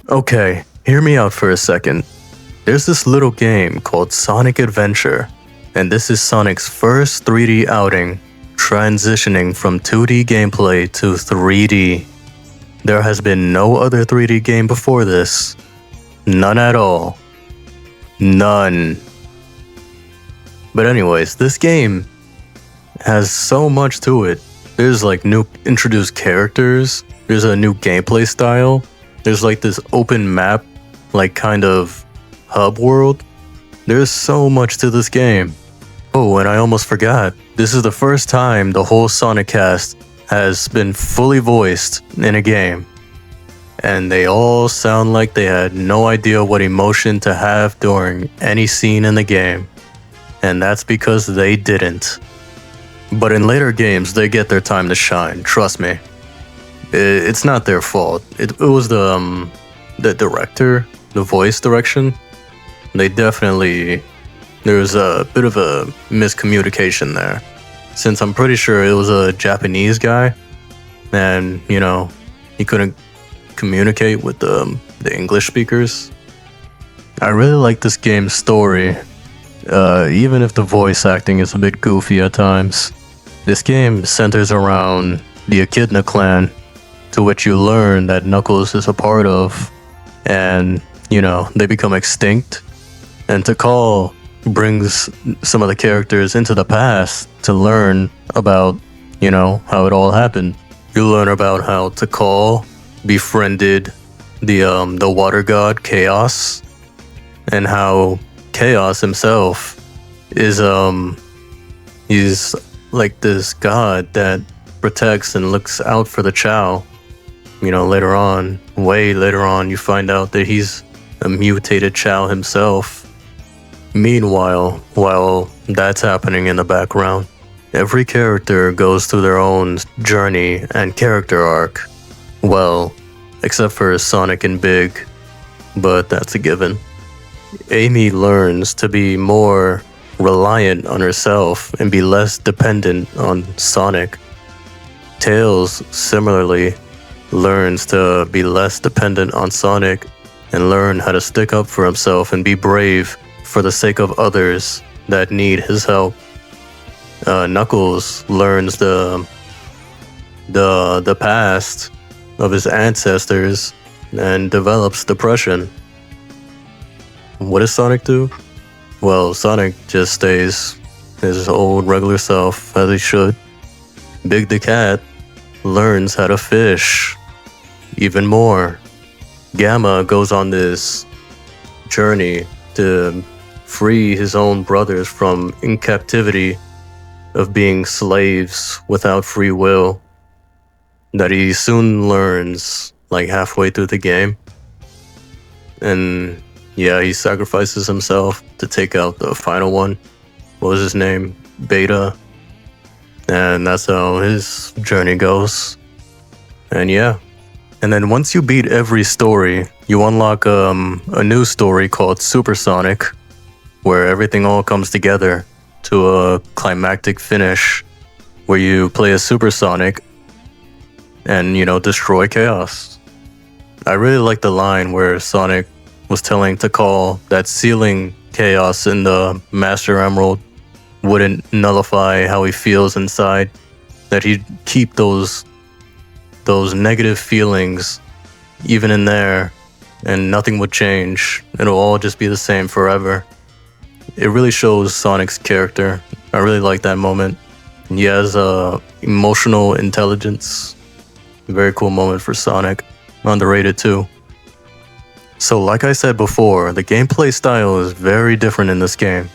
Okay, hear me out for a second. There's this little game called Sonic Adventure, and this is Sonic's first 3D outing, transitioning from 2D gameplay to 3D. There has been no other 3D game before this. None at all. None. But anyways, this game has so much to it. There's like new introduced characters. There's a new gameplay style. There's like this open map, like kind of hub world. There's so much to this game. Oh, and I almost forgot. This is the first time the whole Sonic cast has been fully voiced in a game. And they all sound like they had no idea what emotion to have during any scene in the game. And that's because they didn't. But in later games, they get their time to shine, trust me. It's not their fault. It was the director, the voice direction. They definitely... There was a bit of a miscommunication there. Since I'm pretty sure it was a Japanese guy. And, you know, he couldn't communicate with the English speakers. I really like this game's story. Even if the voice acting is a bit goofy at times. This game centers around the Echidna clan, to which you learn that Knuckles is a part of, and, you know, they become extinct. And Tikal brings some of the characters into the past to learn about, you know, how it all happened. You learn about how Tikal befriended the water god Chaos, and how Chaos himself is he's like this god that protects and looks out for the Chow. You know, later on, way later on, you find out that he's a mutated Chow himself. Meanwhile, while that's happening in the background, every character goes through their own journey and character arc. Well, except for Sonic and Big, but that's a given. Amy learns to be more reliant on herself and be less dependent on Sonic. Tails, similarly, learns to be less dependent on Sonic and learn how to stick up for himself and be brave for the sake of others that need his help. Knuckles learns the past of his ancestors and develops depression. What does Sonic do? Well, Sonic just stays his old regular self as he should. Big the Cat learns how to fish even more. Gamma goes on this journey to free his own brothers from in captivity of being slaves without free will, that he soon learns like halfway through the game. And yeah, he sacrifices himself to take out the final one. What was his name? Beta. And that's how his journey goes. And yeah. And then once you beat every story, you unlock a new story called Super Sonic, where everything all comes together to a climactic finish, where you play as Super Sonic and, you know, destroy Chaos. I really like the line where Sonic was telling Tikal that sealing Chaos in the Master Emerald wouldn't nullify how he feels inside, that he'd keep those negative feelings even in there, and nothing would change. It'll all just be the same forever. It really shows Sonic's character. I really like that moment. He has emotional intelligence. Very cool moment for Sonic. Underrated too. So like I said before, the gameplay style is very different in this game.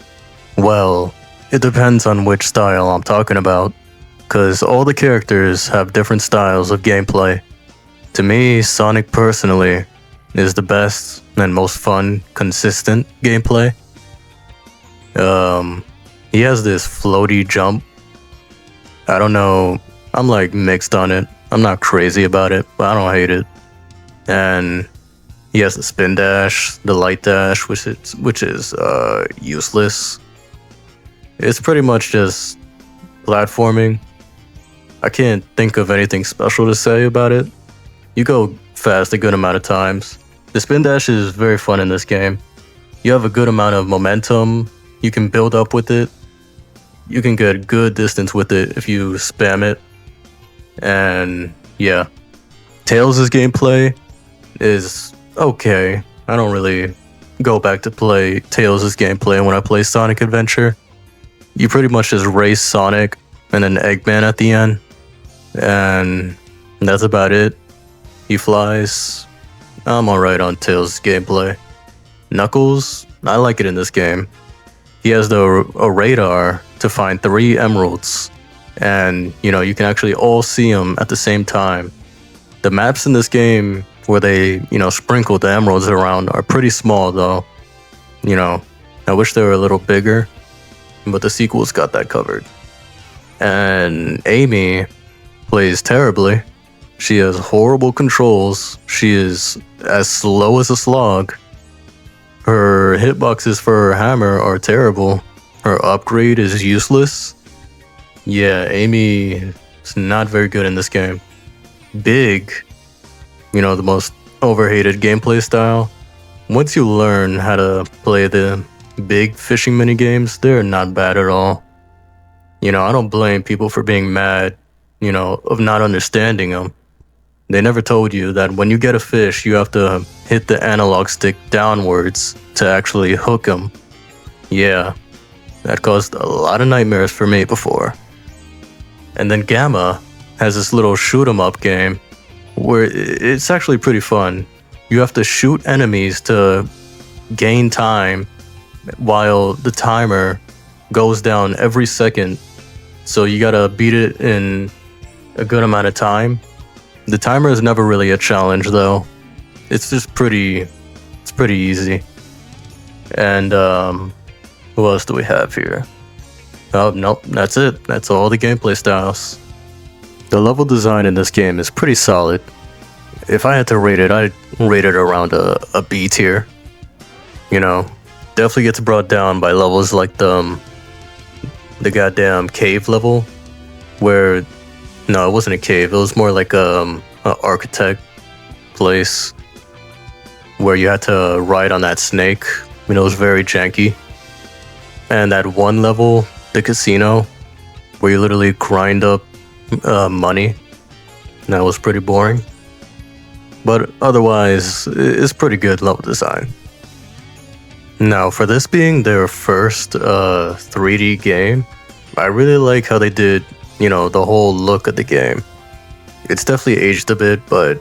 Well, it depends on which style I'm talking about, because all the characters have different styles of gameplay. To me, Sonic personally is the best and most fun, consistent gameplay. He has this floaty jump. I don't know, I'm like mixed on it. I'm not crazy about it, but I don't hate it. And he has the spin dash, the light dash, which is useless. It's pretty much just platforming. I can't think of anything special to say about it. You go fast a good amount of times. The spin dash is very fun in this game. You have a good amount of momentum. You can build up with it. You can get good distance with it if you spam it. And yeah, Tails' gameplay is okay. I don't really go back to play Tails' gameplay when I play Sonic Adventure. You pretty much just race Sonic and then Eggman at the end. and that's about it. He flies. I'm alright on Tails' gameplay. Knuckles, I like it in this game. He has a radar to find 3 emeralds, and you can actually all see them at the same time. The maps in this game where they sprinkle the emeralds around are pretty small though. I wish they were a little bigger, but the sequel's got that covered. And Amy plays terribly. She has horrible controls. She is as slow as a slog. Her hitboxes for her hammer are terrible. Her upgrade is useless. Yeah, Amy is not very good in this game. Big, the most overhated gameplay style. Once you learn how to play the big fishing minigames, they're not bad at all. I don't blame people for being mad, of not understanding them. They never told you that when you get a fish, you have to hit the analog stick downwards to actually hook them. Yeah, that caused a lot of nightmares for me before. And then Gamma has this little shoot 'em up game where it's actually pretty fun. You have to shoot enemies to gain time while the timer goes down every second. So you gotta beat it in a good amount of time. The timer is never really a challenge though. It's just pretty easy. And who else do we have here? Oh, nope, that's it. That's all the gameplay styles. The level design in this game is pretty solid. If I had to rate it, I'd rate it around a B tier. Definitely gets brought down by levels like the goddamn cave level, where no, it wasn't a cave. It was more like a architect place where you had to ride on that snake. It was very janky. And that one level, the casino, where you literally grind up money. That was pretty boring. But otherwise, it's pretty good level design. Now, for this being their first 3D game, I really like how they did, the whole look of the game. It's definitely aged a bit, but,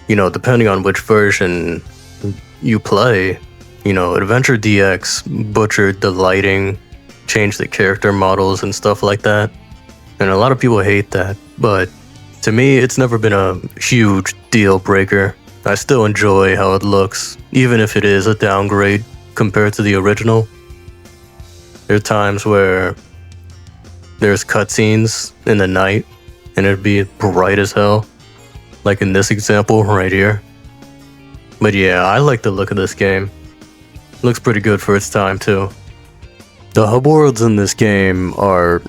depending on which version you play, Adventure DX butchered the lighting, changed the character models and stuff like that. And a lot of people hate that, but to me, it's never been a huge deal breaker. I still enjoy how it looks, even if it is a downgrade compared to the original. There are times where there's cutscenes in the night and it'd be bright as hell, like in this example right here. But yeah, I like the look of this game. Looks pretty good for its time too. The hub worlds in this game are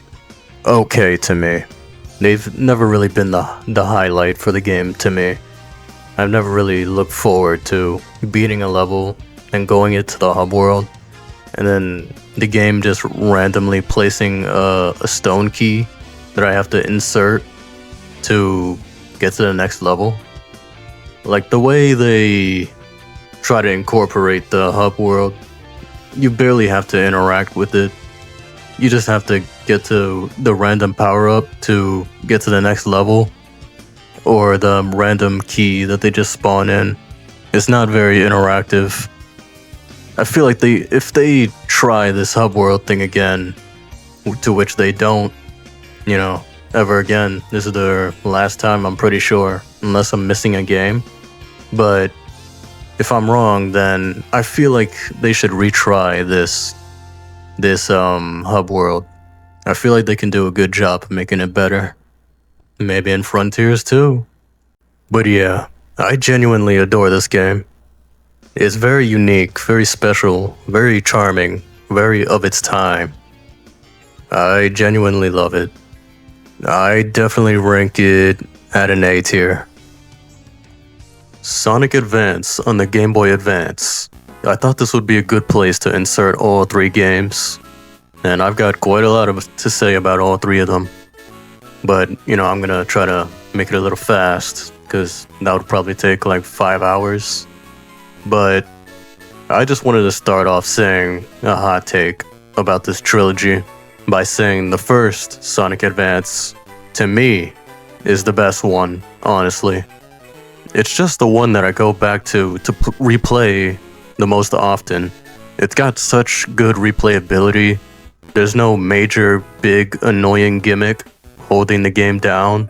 okay to me. They've never really been the highlight for the game to me. I've never really looked forward to beating a level and going into the hub world, and then the game just randomly placing a stone key that I have to insert to get to the next level. Like the way they try to incorporate the hub world, you barely have to interact with it. You just have to get to the random power-up to get to the next level, or the random key that they just spawn in. It's not very interactive. I feel like if they try this hub world thing again, to which they don't, ever again, this is their last time, I'm pretty sure, unless I'm missing a game. But if I'm wrong, then I feel like they should retry this hub world. I feel like they can do a good job of making it better. Maybe in Frontiers too. But yeah, I genuinely adore this game. It's very unique, very special, very charming, very of its time. I genuinely love it. I definitely rank it at an A tier. Sonic Advance on the Game Boy Advance. I thought this would be a good place to insert all 3 games, and I've got quite a lot to say about all 3 of them. But, I'm gonna try to make it a little fast, because that would probably take like 5 hours. But I just wanted to start off saying a hot take about this trilogy by saying the first Sonic Advance, to me, is the best one, honestly. It's just the one that I go back to replay the most often. It's got such good replayability. There's no major, big, annoying gimmick holding the game down.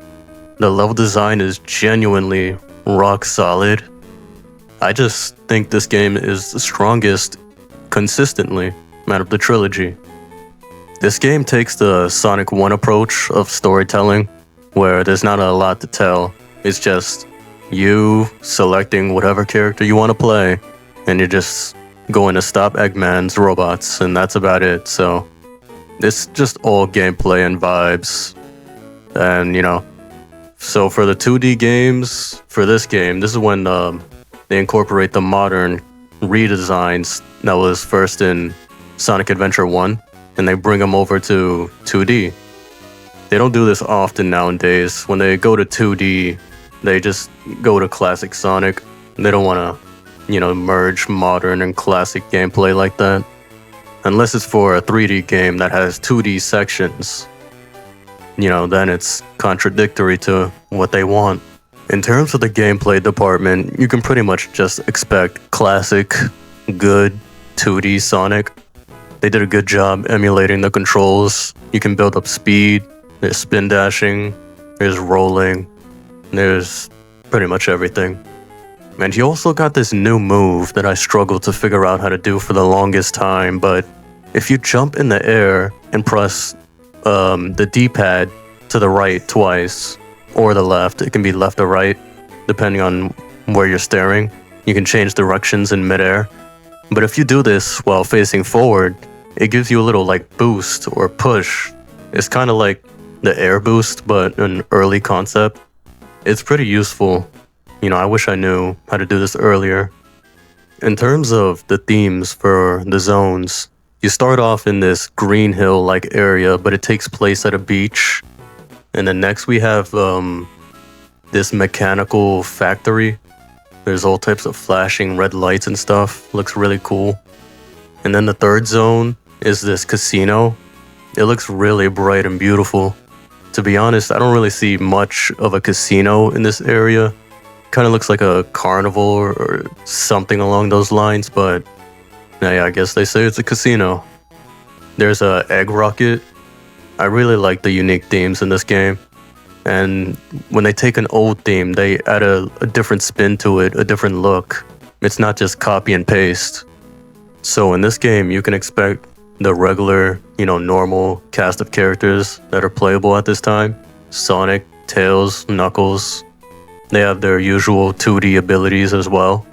The level design is genuinely rock solid. I just think this game is the strongest consistently out of the trilogy. This game takes the Sonic 1 approach of storytelling, where there's not a lot to tell. It's just you selecting whatever character you want to play, and you're just going to stop Eggman's robots, and that's about it. So it's just all gameplay and vibes. And, so for the 2D games, for this game, this is when they incorporate the modern redesigns that was first in Sonic Adventure 1, and they bring them over to 2D. They don't do this often nowadays. When they go to 2D, they just go to classic Sonic. They don't want to, merge modern and classic gameplay like that. Unless it's for a 3D game that has 2D sections. Then it's contradictory to what they want. In terms of the gameplay department, you can pretty much just expect classic, good 2D Sonic. They did a good job emulating the controls. You can build up speed, there's spin dashing, there's rolling, there's pretty much everything. And you also got this new move that I struggled to figure out how to do for the longest time, but if you jump in the air and press the D-pad to the right twice, or the left, it can be left or right, depending on where you're staring. You can change directions in midair. But if you do this while facing forward, it gives you a little boost or push. It's kind of like the air boost, but an early concept. It's pretty useful. I wish I knew how to do this earlier. In terms of the themes for the zones, you start off in this green hill-like area, but it takes place at a beach. And then next we have this mechanical factory. There's all types of flashing red lights and stuff. Looks really cool. And then the third zone is this casino. It looks really bright and beautiful. To be honest, I don't really see much of a casino in this area. Kind of looks like a carnival or something along those lines, but yeah, I guess they say it's a casino. There's a egg rocket. I really like the unique themes in this game. And when they take an old theme, they add a different spin to it, a different look. It's not just copy and paste. So in this game, you can expect the regular, normal cast of characters that are playable at this time. Sonic, Tails, Knuckles. They have their usual 2D abilities as well.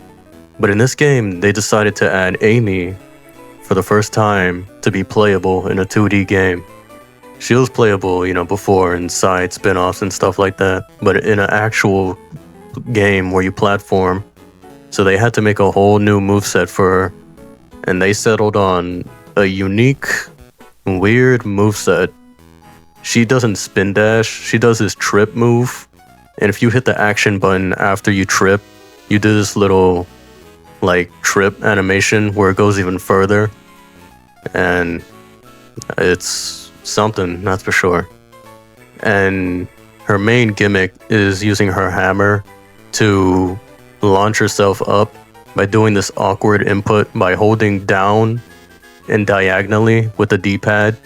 But in this game, they decided to add Amy for the first time to be playable in a 2D game. She was playable, before in side spin-offs and stuff like that, but in an actual game where you platform. So they had to make a whole new moveset for her, and they settled on a unique, weird moveset. She doesn't spin dash, she does this trip move, and if you hit the action button after you trip, you do this little, trip animation where it goes even further, and it's something, that's for sure. And her main gimmick is using her hammer to launch herself up by doing this awkward input by holding down and diagonally with the D-pad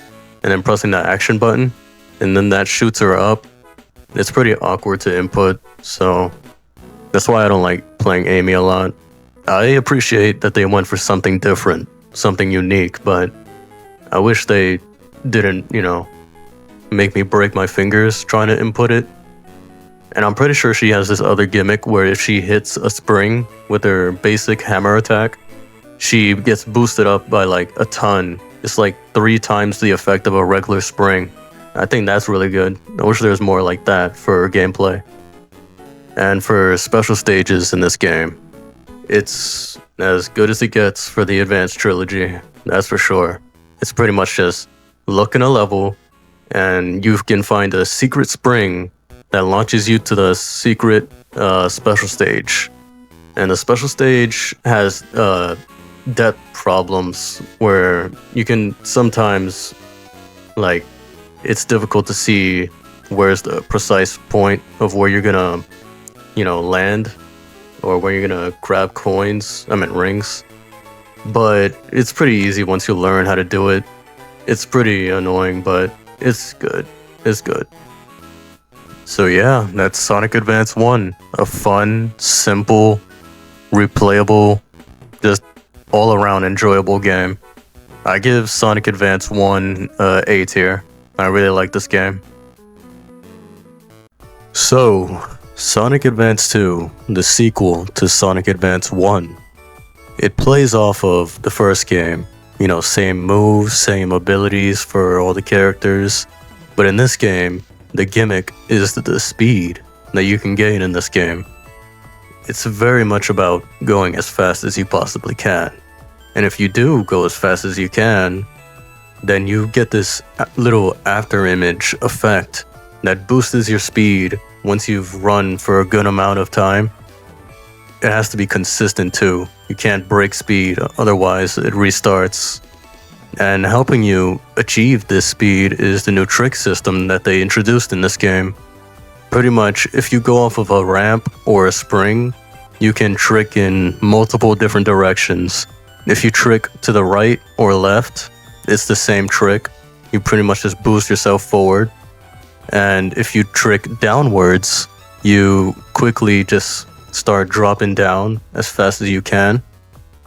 and then pressing the action button, and then that shoots her up. It's pretty awkward to input, so that's why I don't like playing Amy a lot. I appreciate that they went for something different, something unique, but I wish they didn't, make me break my fingers trying to input it. And I'm pretty sure she has this other gimmick where if she hits a spring with her basic hammer attack, she gets boosted up by a ton. It's 3 times the effect of a regular spring. I think that's really good. I wish there was more like that for gameplay. And for special stages in this game, it's as good as it gets for the Advanced Trilogy, that's for sure. It's pretty much just look in a level, and you can find a secret spring that launches you to the secret special stage. And the special stage has depth problems where you can sometimes, it's difficult to see where's the precise point of where you're gonna, land, or where you're gonna grab coins, rings. But it's pretty easy once you learn how to do it. It's pretty annoying, but it's good. It's good. So yeah, that's Sonic Advance 1. A fun, simple, replayable, just all-around enjoyable game. I give Sonic Advance 1 A tier. I really like this game. So, Sonic Advance 2, the sequel to Sonic Advance 1. It plays off of the first game. Same moves, same abilities for all the characters. But in this game, the gimmick is the speed that you can gain in this game. It's very much about going as fast as you possibly can. And if you do go as fast as you can, then you get this little after image effect that boosts your speed once you've run for a good amount of time. It has to be consistent too. You can't break speed, otherwise it restarts. And helping you achieve this speed is the new trick system that they introduced in this game. Pretty much, if you go off of a ramp or a spring, you can trick in multiple different directions. If you trick to the right or left, it's the same trick. You pretty much just boost yourself forward. And if you trick downwards, you quickly just start dropping down as fast as you can.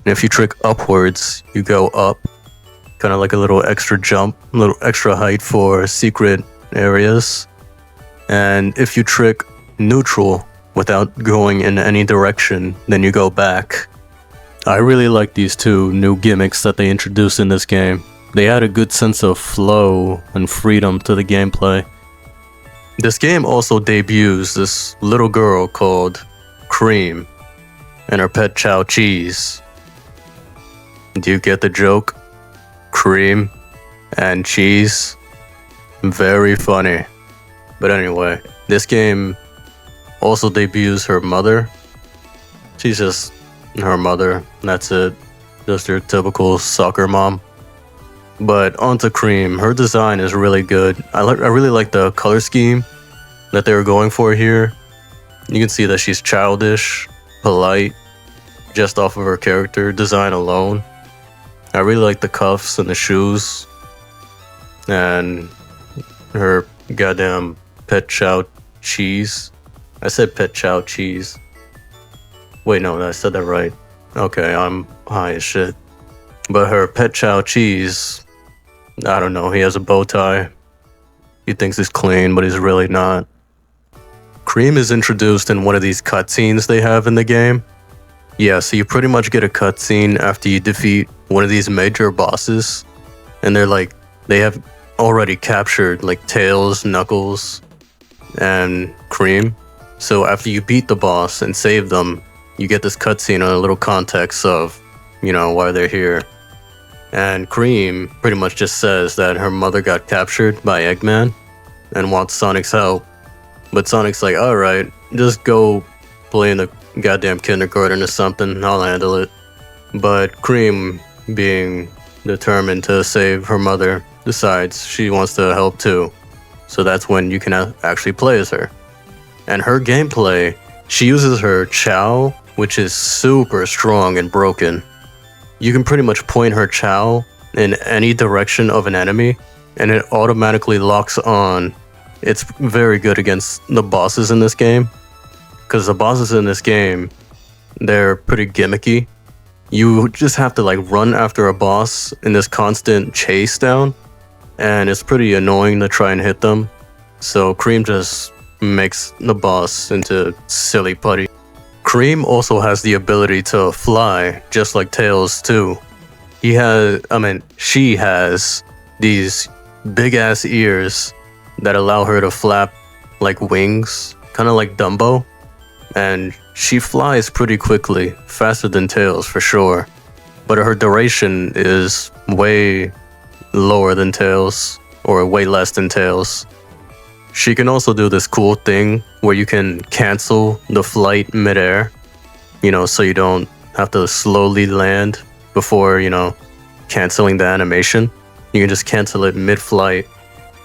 And if you trick upwards, you go up, kind of like a little extra jump, a little extra height for secret areas. And if you trick neutral without going in any direction, then you go back. I really like these two new gimmicks that they introduced in this game. They add a good sense of flow and freedom to the gameplay. This game also debuts this little girl called Cream and her pet chow Cheese. Do you get the joke? Cream and cheese. Very funny. But anyway, this game also debuts her mother. She's just her mother. That's it. Just your typical soccer mom. But onto Cream. Her design is really good. I really like the color scheme that they were going for here. You can see that she's childish, polite, just off of her character design alone. I really like the cuffs and the shoes. And her goddamn pet chow cheese. I said pet chow cheese. Wait, no, I said that right. Okay, I'm high as shit. But her pet chow cheese, I don't know, he has a bow tie. He thinks he's clean, but he's really not. Cream is introduced in one of these cutscenes they have in the game. Yeah, so you pretty much get a cutscene after you defeat one of these major bosses. And they have already captured Tails, Knuckles, and Cream. So after you beat the boss and save them, you get this cutscene on a little context of, why they're here. And Cream pretty much just says that her mother got captured by Eggman and wants Sonic's help. But Sonic's like, alright, just go play in the goddamn kindergarten or something, I'll handle it. But Cream, being determined to save her mother, decides she wants to help too. So that's when you can actually play as her. And her gameplay, she uses her Chow, which is super strong and broken. You can pretty much point her Chow in any direction of an enemy, and it automatically locks on. It's very good against the bosses in this game, because the bosses in this game, they're pretty gimmicky. You just have to run after a boss in this constant chase down, and it's pretty annoying to try and hit them. So Cream just makes the boss into silly putty. Cream also has the ability to fly, just like Tails too. She has these big ass ears that allow her to flap like wings, kind of like Dumbo. And she flies pretty quickly, faster than Tails for sure. But her duration is way lower than Tails, or way less than Tails. She can also do this cool thing where you can cancel the flight midair, so you don't have to slowly land before, canceling the animation. You can just cancel it mid-flight.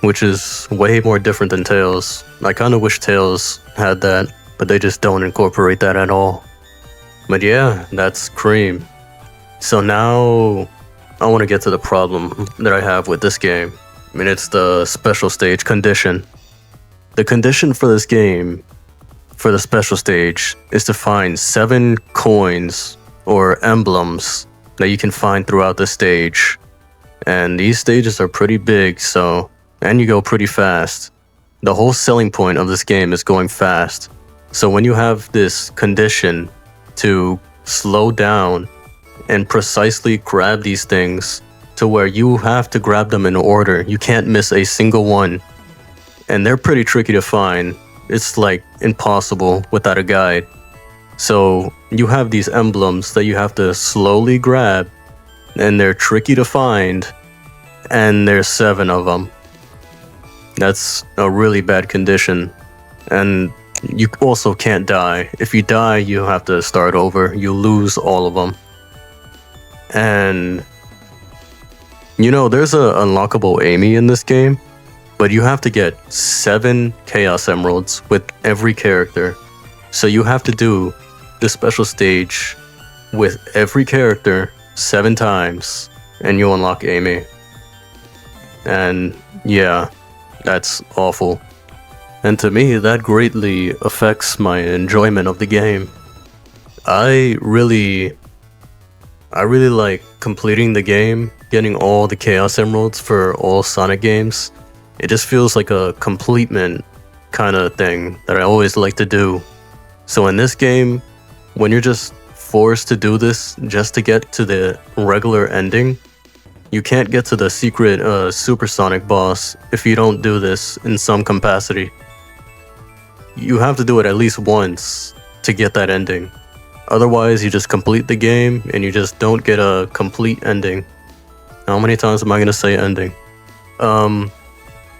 which is way more different than Tails. I kind of wish Tails had that, but they just don't incorporate that at all. But yeah, that's Cream. So now I want to get to the problem that I have with this game. I mean, it's the special stage condition. The condition for this game, for the special stage, is to find 7 coins or emblems that you can find throughout the stage. And these stages are pretty big, and you go pretty fast. The whole selling point of this game is going fast. So when you have this condition to slow down and precisely grab these things to where you have to grab them in order, you can't miss a single one. And they're pretty tricky to find. It's like impossible without a guide. So you have these emblems that you have to slowly grab, and they're tricky to find, and there's 7 of them. That's a really bad condition. And you also can't die. If you die, you have to start over. You lose all of them. And you know, there's a unlockable Amy in this game, but you have to get 7 Chaos Emeralds with every character. So you have to do the special stage with every character 7 times, and you unlock Amy. And yeah, that's awful. And to me, that greatly affects my enjoyment of the game. I really like completing the game, getting all the Chaos Emeralds for all Sonic games. It just feels like a completement kind of thing that I always like to do. So in this game, when you're just forced to do this just to get to the regular ending, you can't get to the secret Supersonic boss if you don't do this in some capacity. You have to do it at least once to get that ending. Otherwise, you just complete the game and you just don't get a complete ending. How many times am I gonna say ending?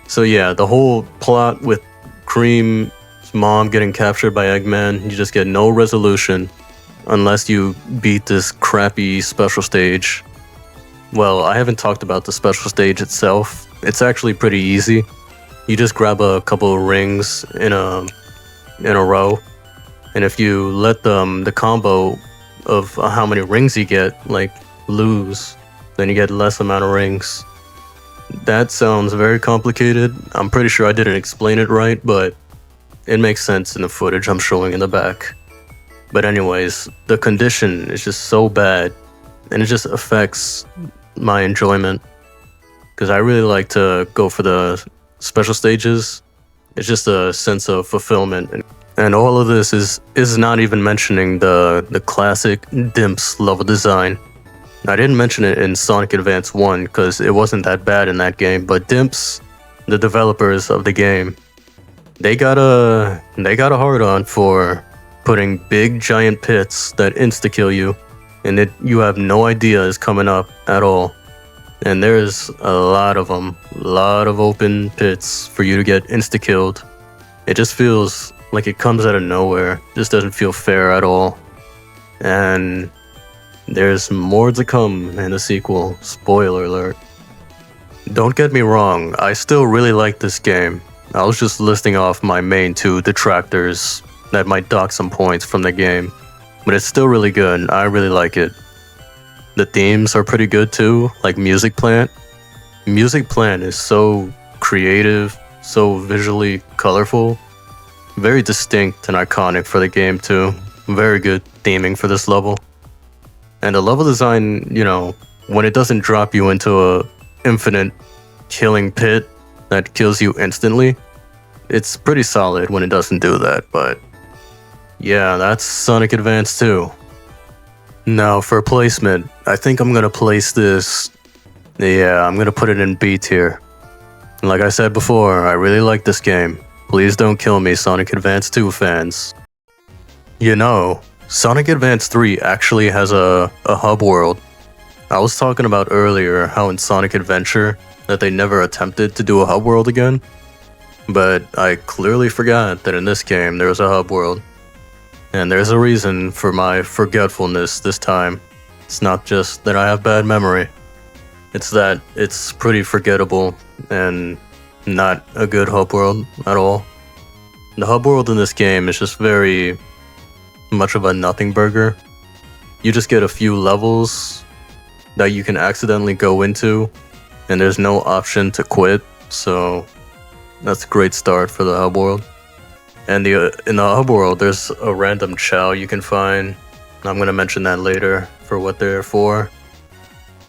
So yeah, the whole plot with Cream's mom getting captured by Eggman, you just get no resolution unless you beat this crappy special stage. Well, I haven't talked about the special stage itself. It's actually pretty easy. You just grab a couple of rings in a row, and if you let the combo of how many rings you get, like, lose, then you get less amount of rings. That sounds very complicated. I'm pretty sure I didn't explain it right, but it makes sense in the footage I'm showing in the back. But anyways, the condition is just so bad, and it just affects my enjoyment, because I really like to go for the special stages. It's just a sense of fulfillment. And all of this is not even mentioning the classic Dimps level design. I didn't mention it in Sonic Advance 1 because it wasn't that bad in that game, but Dimps, the developers of the game, they got a hard on for putting big giant pits that insta-kill you, and you have no idea is coming up at all. And there's a lot of them, a lot of open pits for you to get insta-killed. It just feels like it comes out of nowhere. It just doesn't feel fair at all. And there's more to come in the sequel. Spoiler alert. Don't get me wrong, I still really like this game. I was just listing off my main 2 detractors that might dock some points from the game, but it's still really good. I really like it. The themes are pretty good too, like Music Plant. Music Plant is so creative, so visually colorful, very distinct and iconic for the game too. Very good theming for this level. And the level design, you know, when it doesn't drop you into a infinite killing pit that kills you instantly, it's pretty solid when it doesn't do that. But yeah, that's Sonic Advance 2. Now for placement, I think I'm gonna place this, I'm gonna put it in B tier. Like I said before, I really like this game. Please don't kill me, Sonic Advance 2 fans. You know, Sonic Advance 3 actually has a hub world. I was talking about earlier how in Sonic Adventure that they never attempted to do a hub world again, but I clearly forgot that in this game there was a hub world. And there's a reason for my forgetfulness this time. It's not just that I have bad memory. It's that it's pretty forgettable, and not a good hub world at all. The hub world in this game is just very much of a nothing burger. You just get a few levels that you can accidentally go into, and there's no option to quit, so that's a great start for the hub world. And in the hub world, there's a random chow you can find. I'm gonna mention that later for what they're for.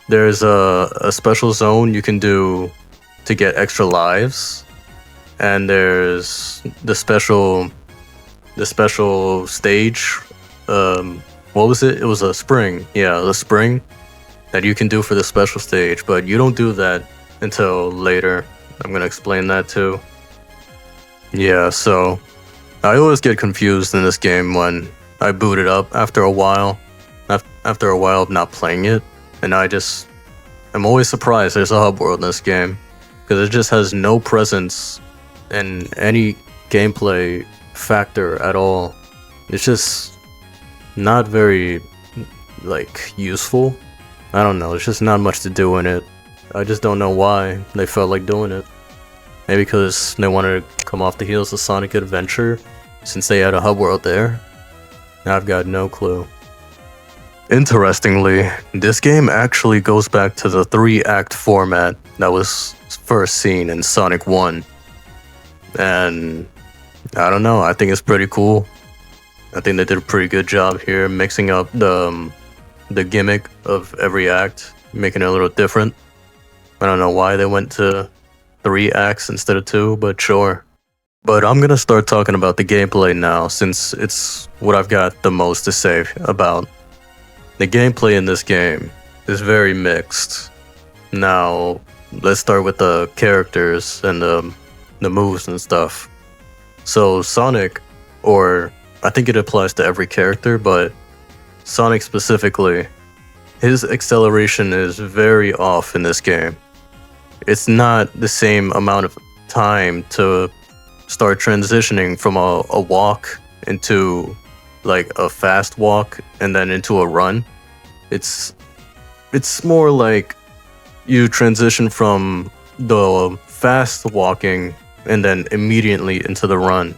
There's a special zone you can do to get extra lives, and there's the special stage. What was it? It was a spring. Yeah, the spring that you can do for the special stage, but you don't do that until later. I'm gonna explain that too. Yeah, so I always get confused in this game when I boot it up after a while. After a while of not playing it, and I'm always surprised there's a hub world in this game, because it just has no presence in any gameplay factor at all. It's just not very, like, useful. I don't know, there's just not much to do in it. I just don't know why they felt like doing it. Maybe because they wanted to come off the heels of Sonic Adventure, since they had a hub world there. I've got no clue. Interestingly, this game actually goes back to the 3-act format that was first seen in Sonic 1. And I don't know, I think it's pretty cool. I think they did a pretty good job here mixing up the gimmick of every act, making it a little different. I don't know why they went to 3 acts instead of 2, but sure. But I'm gonna start talking about the gameplay now, since it's what I've got the most to say about. The gameplay in this game is very mixed. Now, let's start with the characters and the moves and stuff. So Sonic, or I think it applies to every character, but Sonic specifically, his acceleration is very off in this game. It's not the same amount of time to start transitioning from a walk into like a fast walk and then into a run. It's more like you transition from the fast walking and then immediately into the run.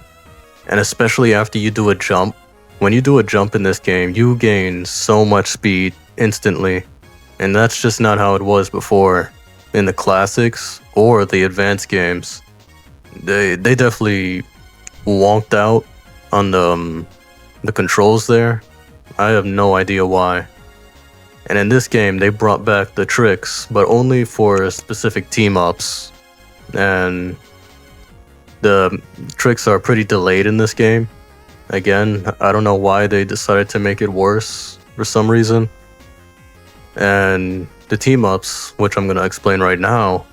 And especially after you do a jump, when you do a jump in this game, you gain so much speed instantly. And that's just not how it was before in the classics or the advanced games. They definitely wonked out on the controls there. I have no idea why. And in this game, they brought back the tricks, but only for specific team-ups. And the tricks are pretty delayed in this game. Again, I don't know why they decided to make it worse for some reason. And the team-ups, which I'm going to explain right now,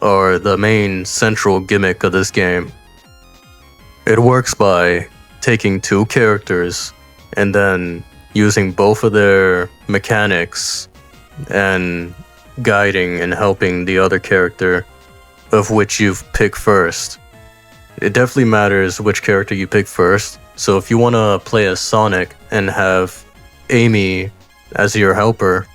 are the main central gimmick of this game. It works by taking 2 characters and then using both of their mechanics and guiding and helping the other character of which you've picked first. It definitely matters which character you pick first. So if you want to play as Sonic and have Amy as your helper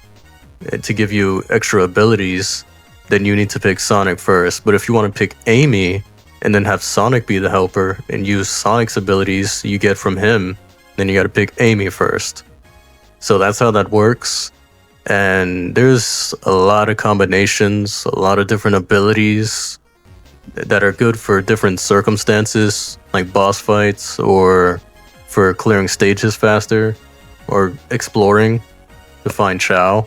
to give you extra abilities, then you need to pick Sonic first. But if you want to pick Amy and then have Sonic be the helper and use Sonic's abilities you get from him, then you got to pick Amy first. So that's how that works. And there's a lot of combinations, a lot of different abilities that are good for different circumstances, like boss fights or for clearing stages faster or exploring to find Chow.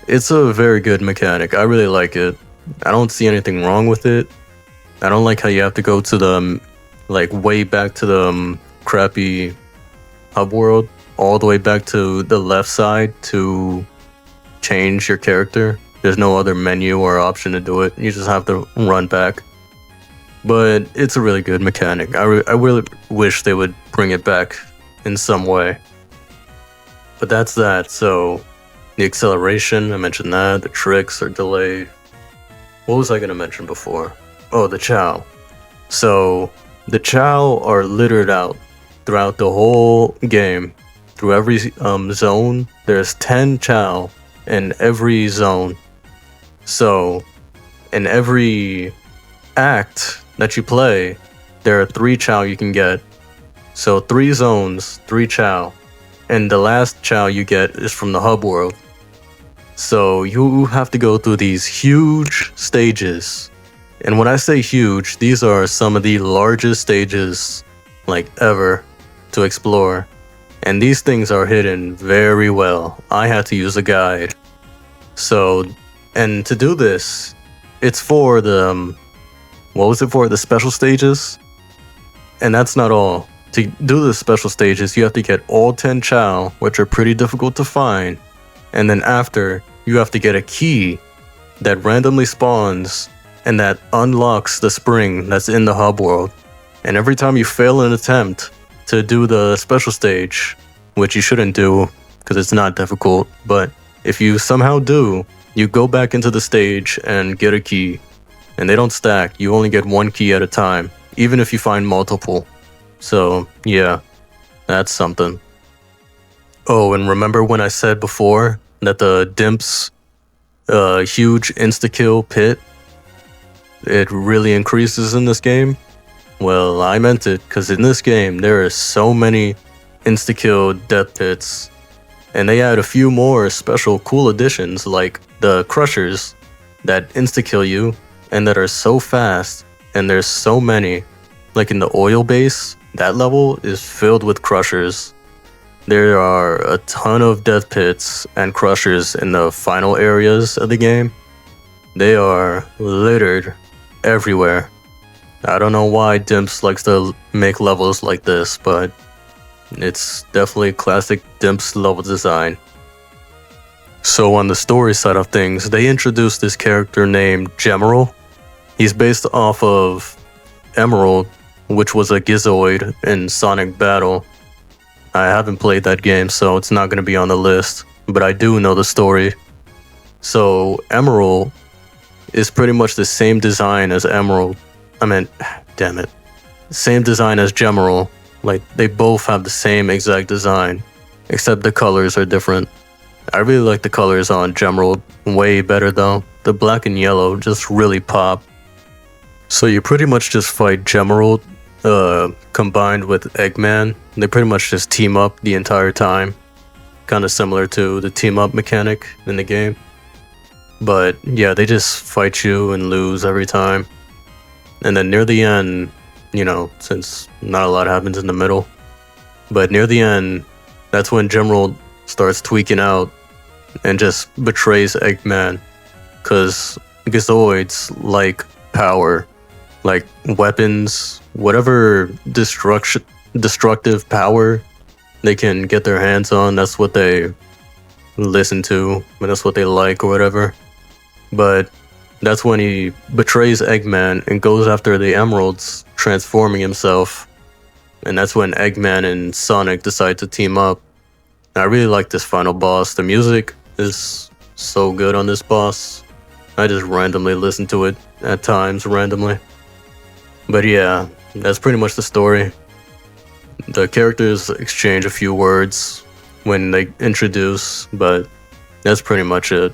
It's a very good mechanic. I really like it. I don't see anything wrong with it. I don't like how you have to go to the, like, way back to the crappy hub world, all the way back to the left side to change your character. There's no other menu or option to do it. You just have to run back. But it's a really good mechanic. I really wish they would bring it back in some way. But that's that. So the acceleration, I mentioned that. The tricks are delayed. What was I going to mention before? Oh, the Chow. So the Chow are littered out throughout the whole game. Through every zone, there's 10 Chow in every zone. So in every act that you play, there are 3 Chow you can get. So 3 zones, 3 Chow. And the last Chow you get is from the hub world. So you have to go through these huge stages. And when I say huge, these are some of the largest stages like ever to explore. And these things are hidden very well. I had to use a guide. So, and to do this, it's for the, what was it for? The special stages? And that's not all. To do the special stages, you have to get all 10 Chow, which are pretty difficult to find. And then after, you have to get a key that randomly spawns and that unlocks the spring that's in the hub world. And every time you fail an attempt to do the special stage, which you shouldn't do because it's not difficult, but if you somehow do, you go back into the stage and get a key. And they don't stack, you only get 1 key at a time, even if you find multiple. So, yeah, that's something. Oh, and remember when I said before that the Dimp's huge insta-kill pit, it really increases in this game? Well, I meant it, because in this game, there are so many insta-kill death pits, and they add a few more special cool additions, like the Crushers, that insta-kill you, and that are so fast, and there's so many. Like in the oil base, that level is filled with Crushers. There are a ton of death pits and Crushers in the final areas of the game. They are littered everywhere. I don't know why Dimps likes to make levels like this, but it's definitely classic Dimps level design. So on the story side of things, they introduced this character named Gemerald. He's based off of Emerald, which was a Gizoid in Sonic Battle. I haven't played that game, so it's not going to be on the list, but I do know the story. So Emerald is pretty much the same design as Emerald. Same design as Gemerald. Like, they both have the same exact design, except the colors are different. I really like the colors on Gemerald way better though. The black and yellow just really pop. So you pretty much just fight Gemerald combined with Eggman. They pretty much just team up the entire time. Kind of similar to the team up mechanic in the game. But yeah, they just fight you and lose every time. And then near the end, you know, since not a lot happens in the middle, but near the end, that's when Gemerald starts tweaking out and just betrays Eggman. Because Gizoids like power, like weapons, whatever destructive power they can get their hands on, that's what they listen to, and that's what they like or whatever. But that's when he betrays Eggman and goes after the emeralds, transforming himself. And that's when Eggman and Sonic decide to team up. And I really like this final boss. The music is so good on this boss. I just randomly listen to it at times, randomly. But yeah, that's pretty much the story. The characters exchange a few words when they introduce, but that's pretty much it.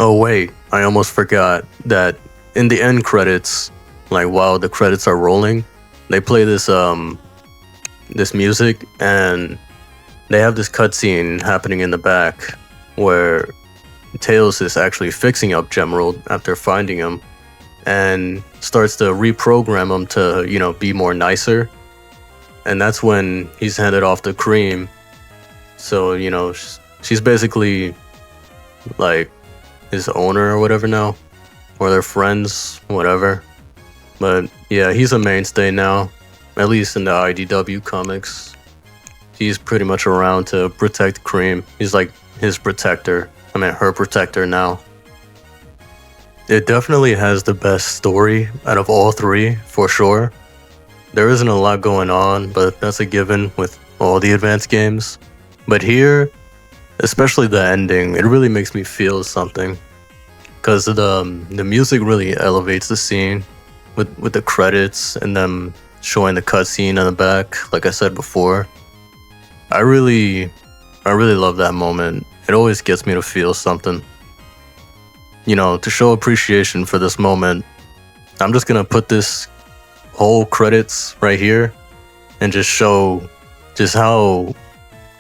Oh wait, I almost forgot that in the end credits, like while the credits are rolling, they play this this music, and they have this cutscene happening in the back where Tails is actually fixing up Gemerald after finding him and starts to reprogram him to, you know, be more nicer. And that's when he's handed off to Cream. So, you know, she's basically like his owner or whatever now, or they're friends, whatever. But yeah, he's a mainstay now, at least in the IDW comics. He's pretty much around to protect Cream. He's like his protector. Her protector now. It definitely has the best story out of all three, for sure. There isn't a lot going on, but that's a given with all the advanced games. But here, especially the ending, it really makes me feel something. Because the music really elevates the scene with the credits and them showing the cutscene on the back, like I said before. I really love that moment. It always gets me to feel something. to show appreciation for this moment, I'm just gonna put this whole credits right here and just show just how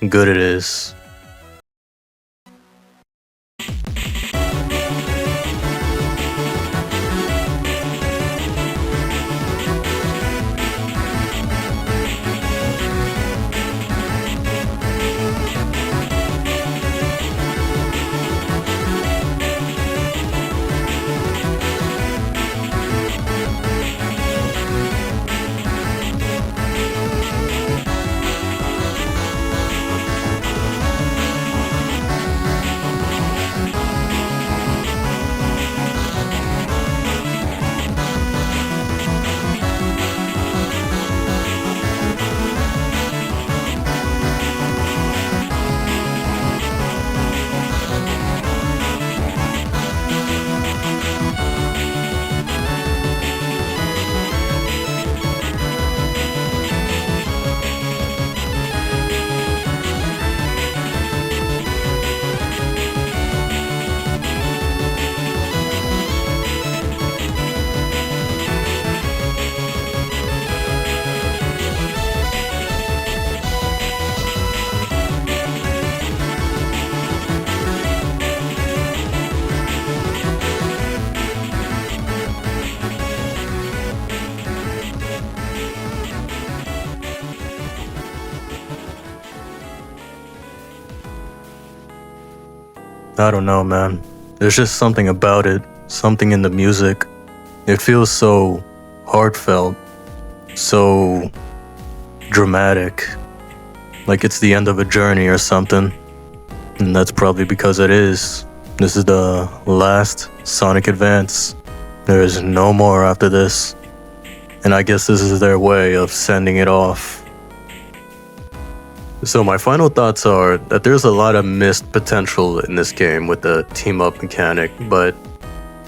good it is. I don't know, man. There's just something about it, something in the music. It feels so heartfelt, so dramatic, like it's the end of a journey or something. And that's probably because it is. This is the last Sonic Advance. There is no more after this. And I guess this is their way of sending it off. So my final thoughts are that there's a lot of missed potential in this game with the team-up mechanic, but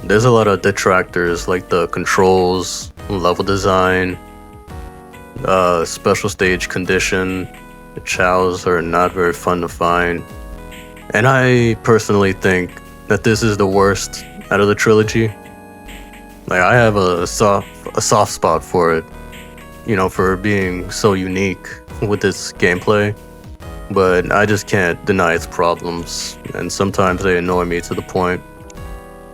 there's a lot of detractors like the controls, level design, special stage condition. The chows are not very fun to find. And I personally think that this is the worst out of the trilogy. Like, I have a soft spot for it, for being so unique with its gameplay, but I just can't deny its problems, and sometimes they annoy me to the point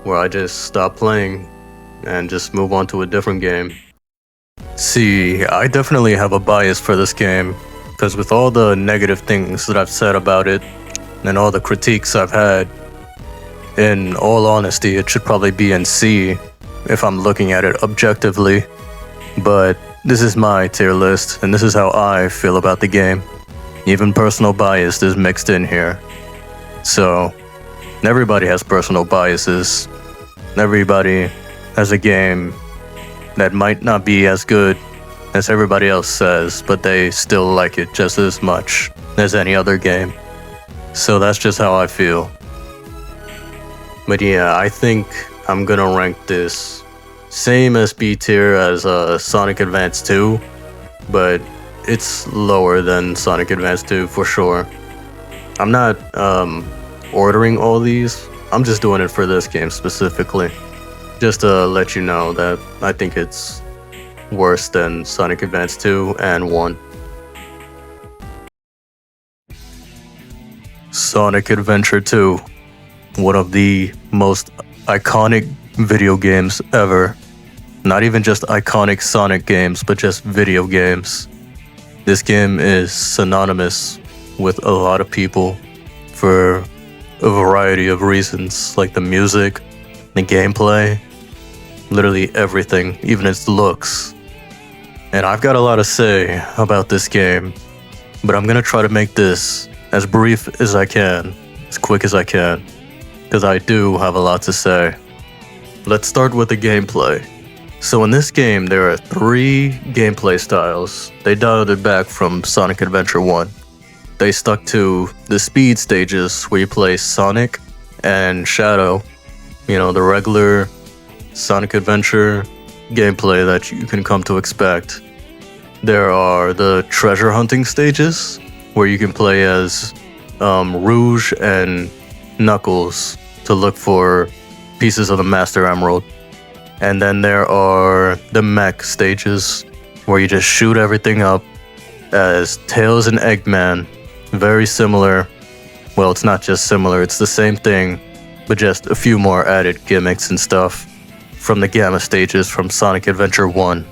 where I just stop playing and just move on to a different game. See, I definitely have a bias for this game, because with all the negative things that I've said about it, and all the critiques I've had, in all honesty, it should probably be in C if I'm looking at it objectively, but this is my tier list, and this is how I feel about the game. Even personal bias is mixed in here. So, everybody has personal biases. Everybody has a game that might not be as good as everybody else says, but they still like it just as much as any other game. So that's just how I feel. But yeah, I think I'm gonna rank this same as B tier as Sonic Advance 2, but it's lower than Sonic Advance 2 for sure. I'm not ordering all these, I'm just doing it for this game specifically. Just to let you know that I think it's worse than Sonic Advance 2 and 1. Sonic Adventure 2, one of the most iconic video games ever. Not even just iconic Sonic games, but just video games. This game is synonymous with a lot of people for a variety of reasons, like the music, the gameplay, literally everything, even its looks. And I've got a lot to say about this game, but I'm gonna try to make this as brief as I can, as quick as I can, because I do have a lot to say. Let's start with the gameplay. So in this game, there are 3 gameplay styles. They dialed it back from Sonic Adventure 1. They stuck to the speed stages where you play Sonic and Shadow, the regular Sonic Adventure gameplay that you can come to expect. There are the treasure hunting stages where you can play as Rouge and Knuckles to look for pieces of the Master Emerald. And then there are the mech stages, where you just shoot everything up as Tails and Eggman. Very similar. Well, it's not just similar, it's the same thing, but just a few more added gimmicks and stuff from the Gamma stages from Sonic Adventure 1.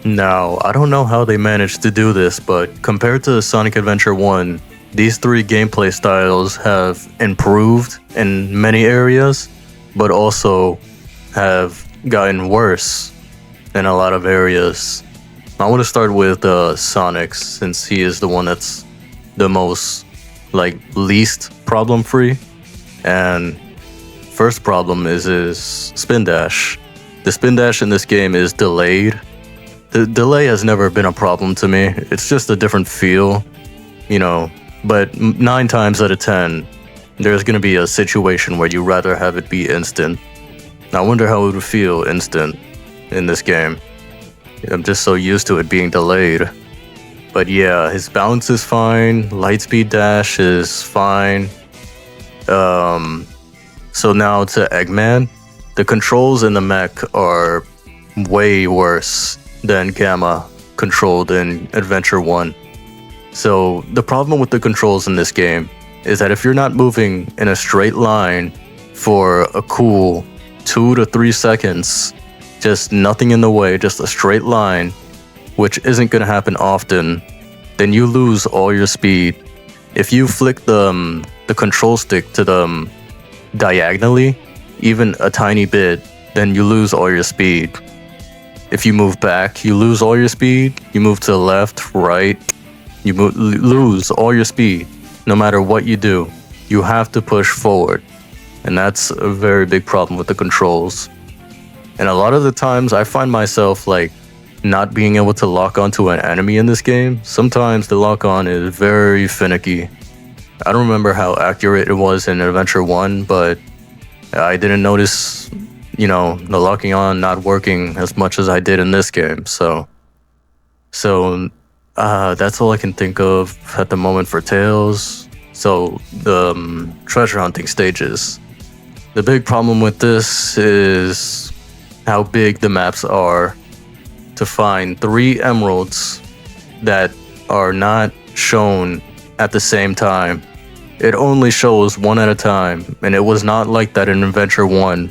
Now, I don't know how they managed to do this, but compared to Sonic Adventure 1, these three gameplay styles have improved in many areas, but also have gotten worse in a lot of areas. I want to start with Sonic, since he is the one that's the most, least problem-free. And first problem is his spin dash. The spin dash in this game is delayed. The delay has never been a problem to me. It's just a different feel, but 9 times out of 10, there's going to be a situation where you'd rather have it be instant. I wonder how it would feel instant in this game. I'm just so used to it being delayed. But yeah, his bounce is fine, lightspeed dash is fine. So now to Eggman. The controls in the mech are way worse than Gamma controlled in Adventure 1. So the problem with the controls in this game is that if you're not moving in a straight line for a cool 2 to 3 seconds, just nothing in the way, just a straight line, which isn't going to happen often, then you lose all your speed. If you flick the control stick to the diagonally, even a tiny bit, then you lose all your speed. If you move back, you lose all your speed. You move to the left, right, you lose all your speed. No matter what you do, you have to push forward. And that's a very big problem with the controls. And a lot of the times I find myself not being able to lock onto an enemy in this game. Sometimes the lock on is very finicky. I don't remember how accurate it was in Adventure 1, but I didn't notice, the locking on not working as much as I did in this game. So that's all I can think of at the moment for Tails. So the treasure hunting stages. The big problem with this is how big the maps are. To find 3 emeralds that are not shown at the same time. It only shows one at a time, and it was not like that in Adventure 1.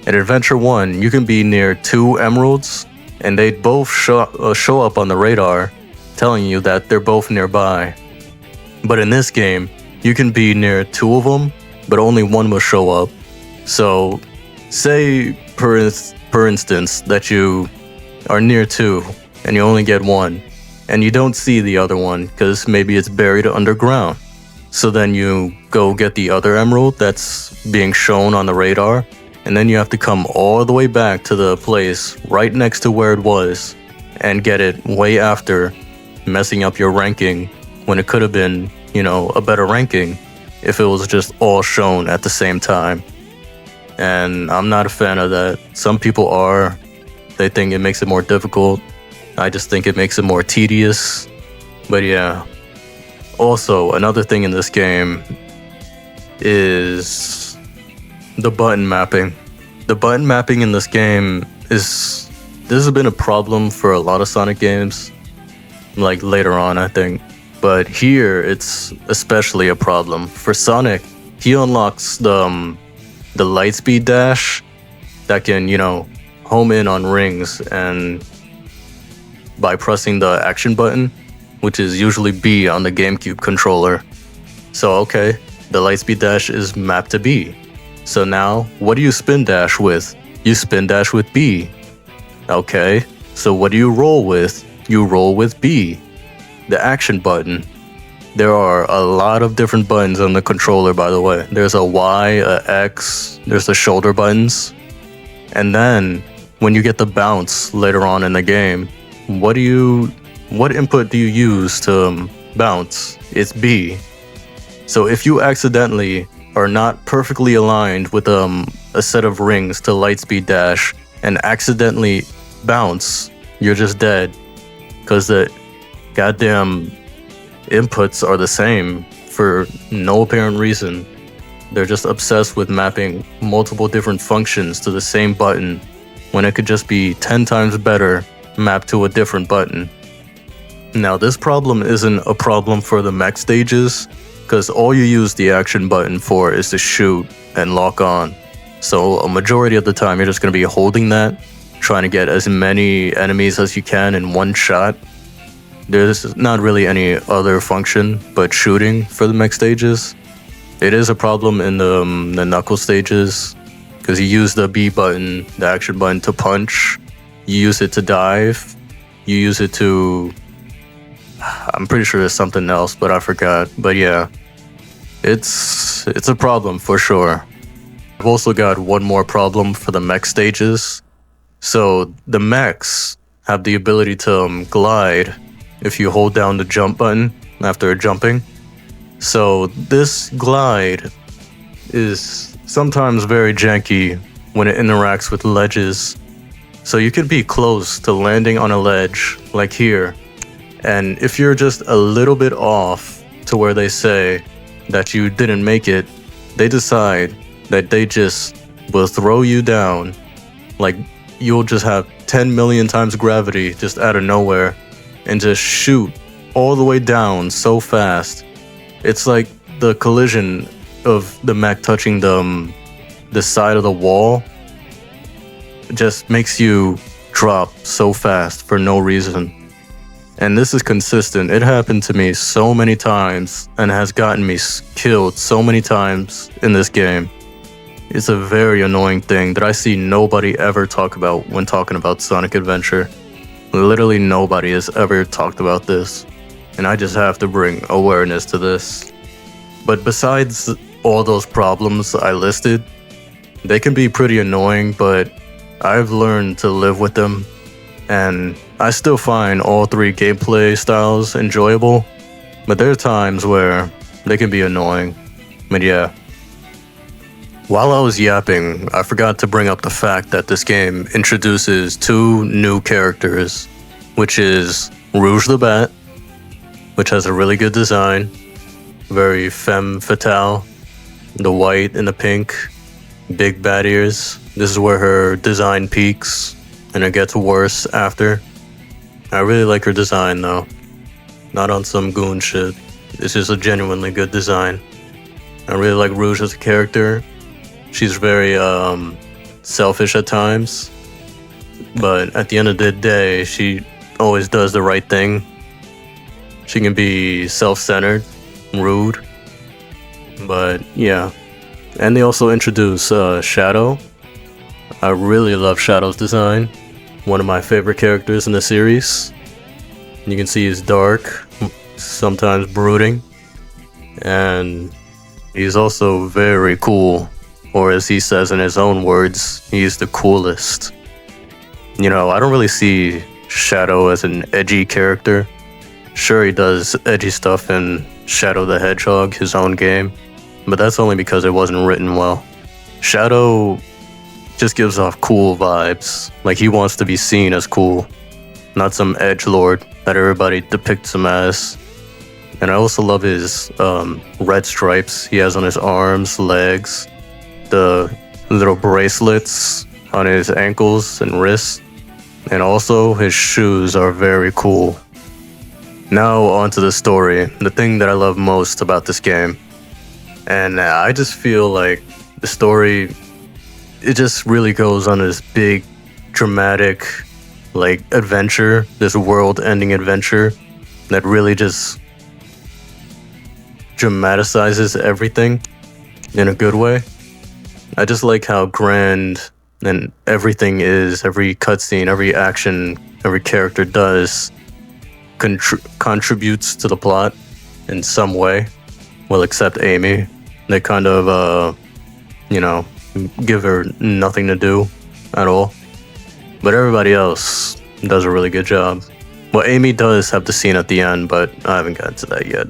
In Adventure 1, you can be near 2 emeralds, and they both show up on the radar, telling you that they're both nearby. But in this game, you can be near 2 of them, but only one will show up. So, say, per instance, that you are near 2, and you only get 1, and you don't see the other one, because maybe it's buried underground. So then you go get the other emerald that's being shown on the radar, and then you have to come all the way back to the place right next to where it was, and get it way after, messing up your ranking, when it could have been, a better ranking, if it was just all shown at the same time. And I'm not a fan of that. Some people are. They think it makes it more difficult. I just think it makes it more tedious. But yeah. Also, another thing in this game is the button mapping. The button mapping in this game this has been a problem for a lot of Sonic games. Later on, I think. But here, it's especially a problem. For Sonic, he unlocks the lightspeed dash that can, home in on rings, and by pressing the action button, which is usually B on the GameCube controller. So okay, the lightspeed dash is mapped to B. So now, what do you spin dash with? You spin dash with B. Okay, so what do you roll with? You roll with B. The action button. There are a lot of different buttons on the controller, by the way. There's a Y, a X, there's the shoulder buttons. And then, when you get the bounce later on in the game, what input do you use to bounce? It's B. So if you accidentally are not perfectly aligned with a set of rings to lightspeed dash and accidentally bounce, you're just dead. Because the goddamn inputs are the same for no apparent reason. They're just obsessed with mapping multiple different functions to the same button when it could just be 10 times better mapped to a different button. Now, this problem isn't a problem for the mech stages, because all you use the action button for is to shoot and lock on. So a majority of the time you're just going to be holding that, trying to get as many enemies as you can in one shot. There's not really any other function but shooting for the mech stages. It is a problem in the knuckle stages, because you use the B button, the action button, to punch. You use it to dive. You use it to... I'm pretty sure there's something else, but I forgot. But yeah, it's a problem for sure. I've also got one more problem for the mech stages. So the mechs have the ability to glide if you hold down the jump button after jumping. So this glide is sometimes very janky when it interacts with ledges. So you could be close to landing on a ledge, like here, and if you're just a little bit off to where they say that you didn't make it, they decide that they just will throw you down. Like, you'll just have 10 million times gravity just out of nowhere and just shoot all the way down so fast. It's like the collision of the mech touching the side of the wall just makes you drop so fast for no reason. And this is consistent. It happened to me so many times and has gotten me killed so many times in this game. It's a very annoying thing that I see nobody ever talk about when talking about Sonic Adventure. Literally nobody has ever talked about this, and I just have to bring awareness to this. But besides all those problems I listed, they can be pretty annoying, but I've learned to live with them, and I still find all three gameplay styles enjoyable, but there are times where they can be annoying. But yeah. While I was yapping, I forgot to bring up the fact that this game introduces two new characters, which is Rouge the Bat, which has a really good design, very femme fatale, the white and the pink, big bat ears. This is where her design peaks, and it gets worse after. I really like her design though, not on some goon shit. It's just a genuinely good design. I really like Rouge as a character. She's very selfish at times, but at the end of the day, she always does the right thing. She can be self-centered, rude, but yeah. And they also introduce Shadow. I really love Shadow's design. One of my favorite characters in the series. You can see he's dark, sometimes brooding, and he's also very cool. Or as he says in his own words, he's the coolest. You know, I don't really see Shadow as an edgy character. Sure, he does edgy stuff in Shadow the Hedgehog, his own game, but that's only because it wasn't written well. Shadow just gives off cool vibes, like he wants to be seen as cool, not some edgelord that everybody depicts him as. And I also love his red stripes he has on his arms, legs, the little bracelets on his ankles and wrists, and also his shoes are very cool. Now onto the story, the thing that I love most about this game. And I just feel like the story, it just really goes on this big, dramatic, like, adventure, this world-ending adventure that really just dramatizes everything in a good way. I just like how grand and everything is, every cutscene, every action, every character does contributes to the plot in some way. Well, except Amy. They kind of, give her nothing to do at all. But everybody else does a really good job. Well, Amy does have the scene at the end, but I haven't gotten to that yet.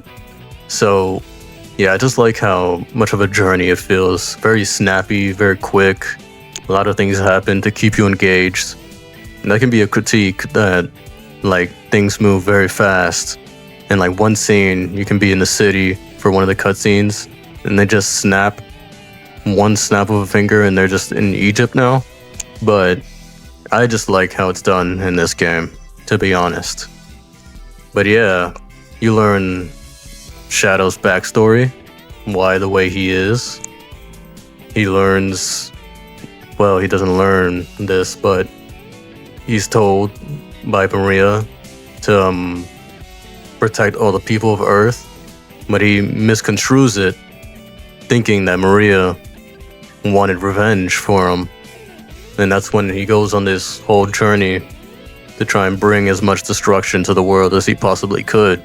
So, yeah, I just like how much of a journey it feels. Very snappy, very quick. A lot of things happen to keep you engaged. And that can be a critique that, like, things move very fast. And, like, one scene, you can be in the city for one of the cutscenes, and they just snap one snap of a finger and they're just in Egypt now. But I just like how it's done in this game, to be honest. But yeah, you learn Shadow's backstory, why the way he is. He learns, well, he doesn't learn this, but he's told by Maria to protect all the people of Earth, but he misconstrues it, thinking that Maria wanted revenge for him. And that's when he goes on this whole journey to try and bring as much destruction to the world as he possibly could,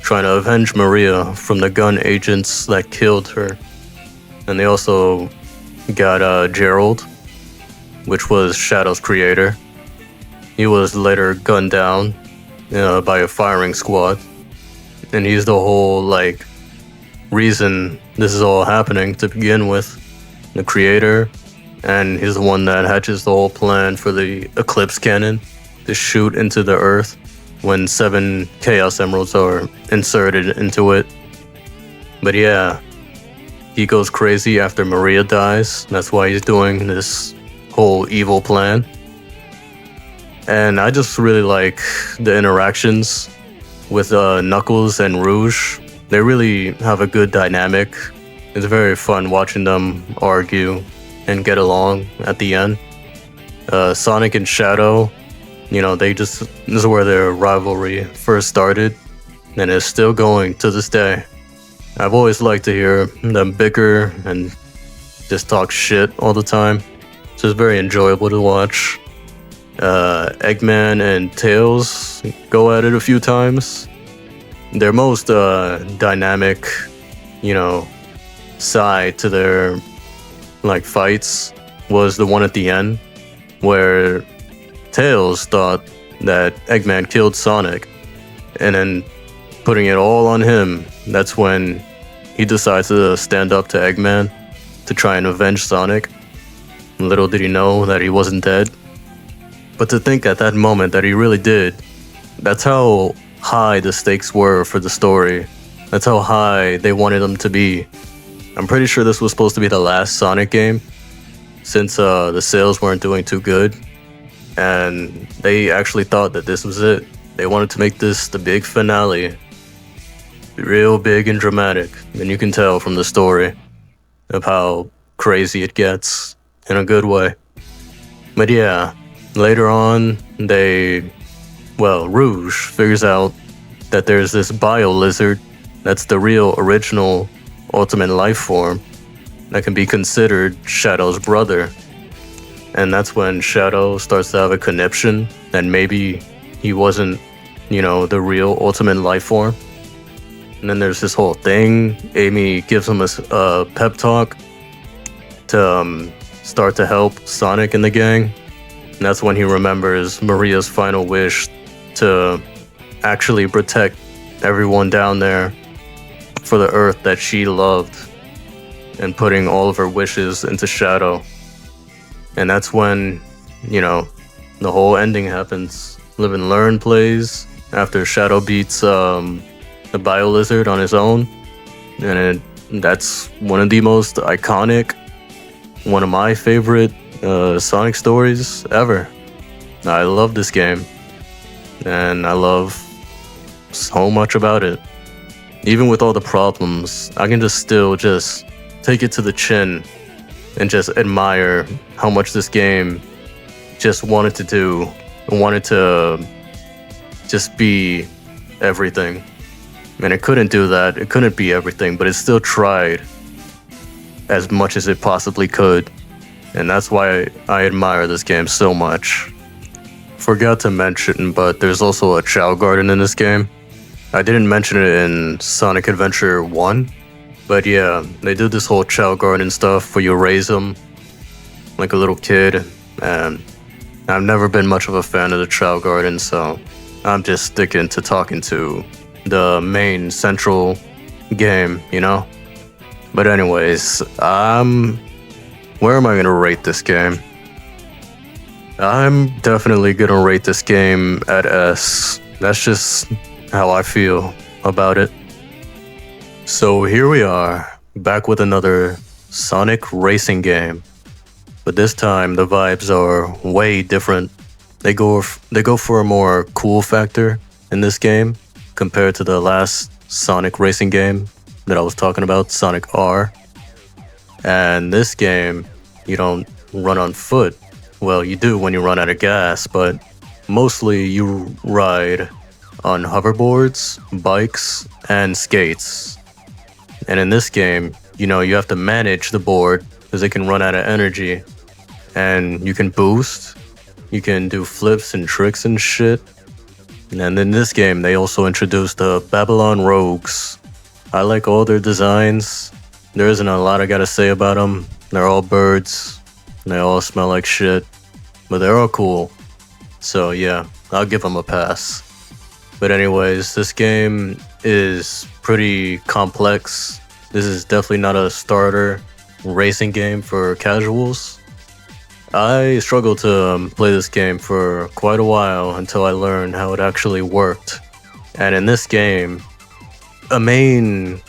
trying to avenge Maria from the gun agents that killed her. And they also got Gerald, which was Shadow's creator. He was later gunned down by a firing squad, and he's the whole reason this is all happening to begin with. The creator, and he's the one that hatches the whole plan for the Eclipse Cannon to shoot into the Earth when 7 Chaos Emeralds are inserted into it. But yeah, he goes crazy after Maria dies. That's why he's doing this whole evil plan. And I just really like the interactions with Knuckles and Rouge. They really have a good dynamic. It's very fun watching them argue and get along at the end. Sonic and Shadow, this is where their rivalry first started, and it's still going to this day. I've always liked to hear them bicker and just talk shit all the time. So it's very enjoyable to watch. Eggman and Tails go at it a few times. Their most dynamic, side to their fights was the one at the end where Tails thought that Eggman killed Sonic, and then putting it all on him, that's when he decides to stand up to Eggman to try and avenge Sonic. Little did he know that he wasn't dead. But to think at that moment that he really did, that's how high the stakes were for the story. That's how high they wanted them to be. I'm pretty sure this was supposed to be the last Sonic game, since the sales weren't doing too good. And they actually thought that this was it. They wanted to make this the big finale. Real big and dramatic. And you can tell from the story of how crazy it gets in a good way. But yeah, later on, Rouge figures out that there's this bio lizard that's the real original ultimate life form that can be considered Shadow's brother. And that's when Shadow starts to have a conniption that maybe he wasn't, the real ultimate life form. And then there's this whole thing. Amy gives him a pep talk to start to help Sonic and the gang. And that's when he remembers Maria's final wish to actually protect everyone down there for the Earth that she loved, and putting all of her wishes into Shadow. And that's when, the whole ending happens. Live and Learn plays after Shadow beats the Bio Lizard on his own. And that's one of the most iconic, one of my favorite Sonic stories ever. I love this game. And I love so much about it. Even with all the problems, I can still take it to the chin and just admire how much this game just wanted to do, and wanted to just be everything. And it couldn't do that, it couldn't be everything, but it still tried as much as it possibly could. And that's why I admire this game so much. Forgot to mention, but there's also a Chow Garden in this game. I didn't mention it in Sonic Adventure 1, but yeah, they did this whole Chow Garden stuff where you raise them like a little kid, and I've never been much of a fan of the Chow Garden, so I'm just sticking to talking to the main central game, But anyways, where am I gonna rate this game? I'm definitely gonna rate this game at S. That's just how I feel about it. So here we are, back with another Sonic racing game. But this time the vibes are way different. They go for a more cool factor in this game compared to the last Sonic racing game that I was talking about, Sonic R. And this game, you don't run on foot. Well, you do when you run out of gas, but mostly you ride on hoverboards, bikes, and skates. And in this game, you have to manage the board because it can run out of energy. And you can boost, you can do flips and tricks and shit. And in this game, they also introduced the Babylon Rogues. I like all their designs. There isn't a lot I gotta say about them. They're all birds. They all smell like shit. But they're all cool. So yeah, I'll give them a pass. But anyways, this game is pretty complex. This is definitely not a starter racing game for casuals. I struggled to play this game for quite a while until I learned how it actually worked. And in this game, a main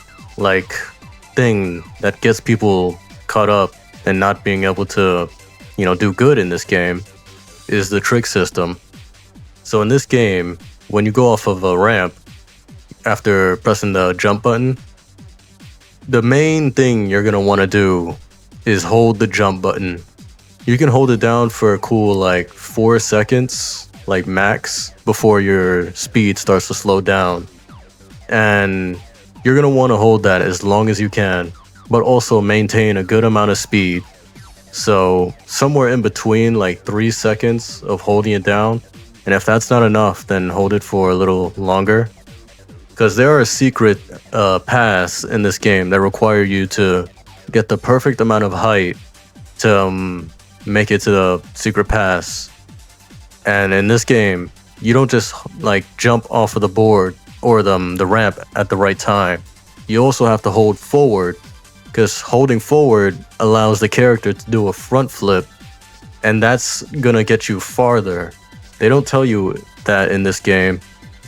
thing that gets people caught up and not being able to, do good in this game is the trick system. So in this game, when you go off of a ramp after pressing the jump button, the main thing you're gonna want to do is hold the jump button. You can hold it down for a cool 4 seconds, max, before your speed starts to slow down. And you're gonna want to hold that as long as you can, but also maintain a good amount of speed. So somewhere in between 3 seconds of holding it down, and if that's not enough, then hold it for a little longer. Because there are secret paths in this game that require you to get the perfect amount of height to make it to the secret pass. And in this game, you don't just jump off of the board or the ramp at the right time. You also have to hold forward, because holding forward allows the character to do a front flip, and that's gonna get you farther. They don't tell you that in this game,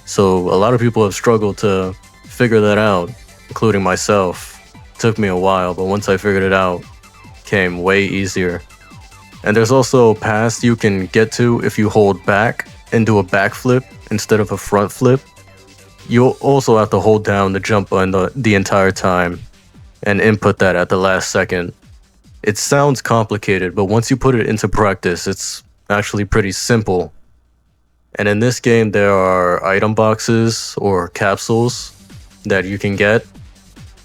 so a lot of people have struggled to figure that out, including myself. It took me a while, but once I figured it out, it came way easier. And there's also paths you can get to if you hold back and do a backflip instead of a front flip. You'll also have to hold down the jump button the entire time and input that at the last second. It sounds complicated, but once you put it into practice, it's actually pretty simple. And in this game, there are item boxes or capsules that you can get.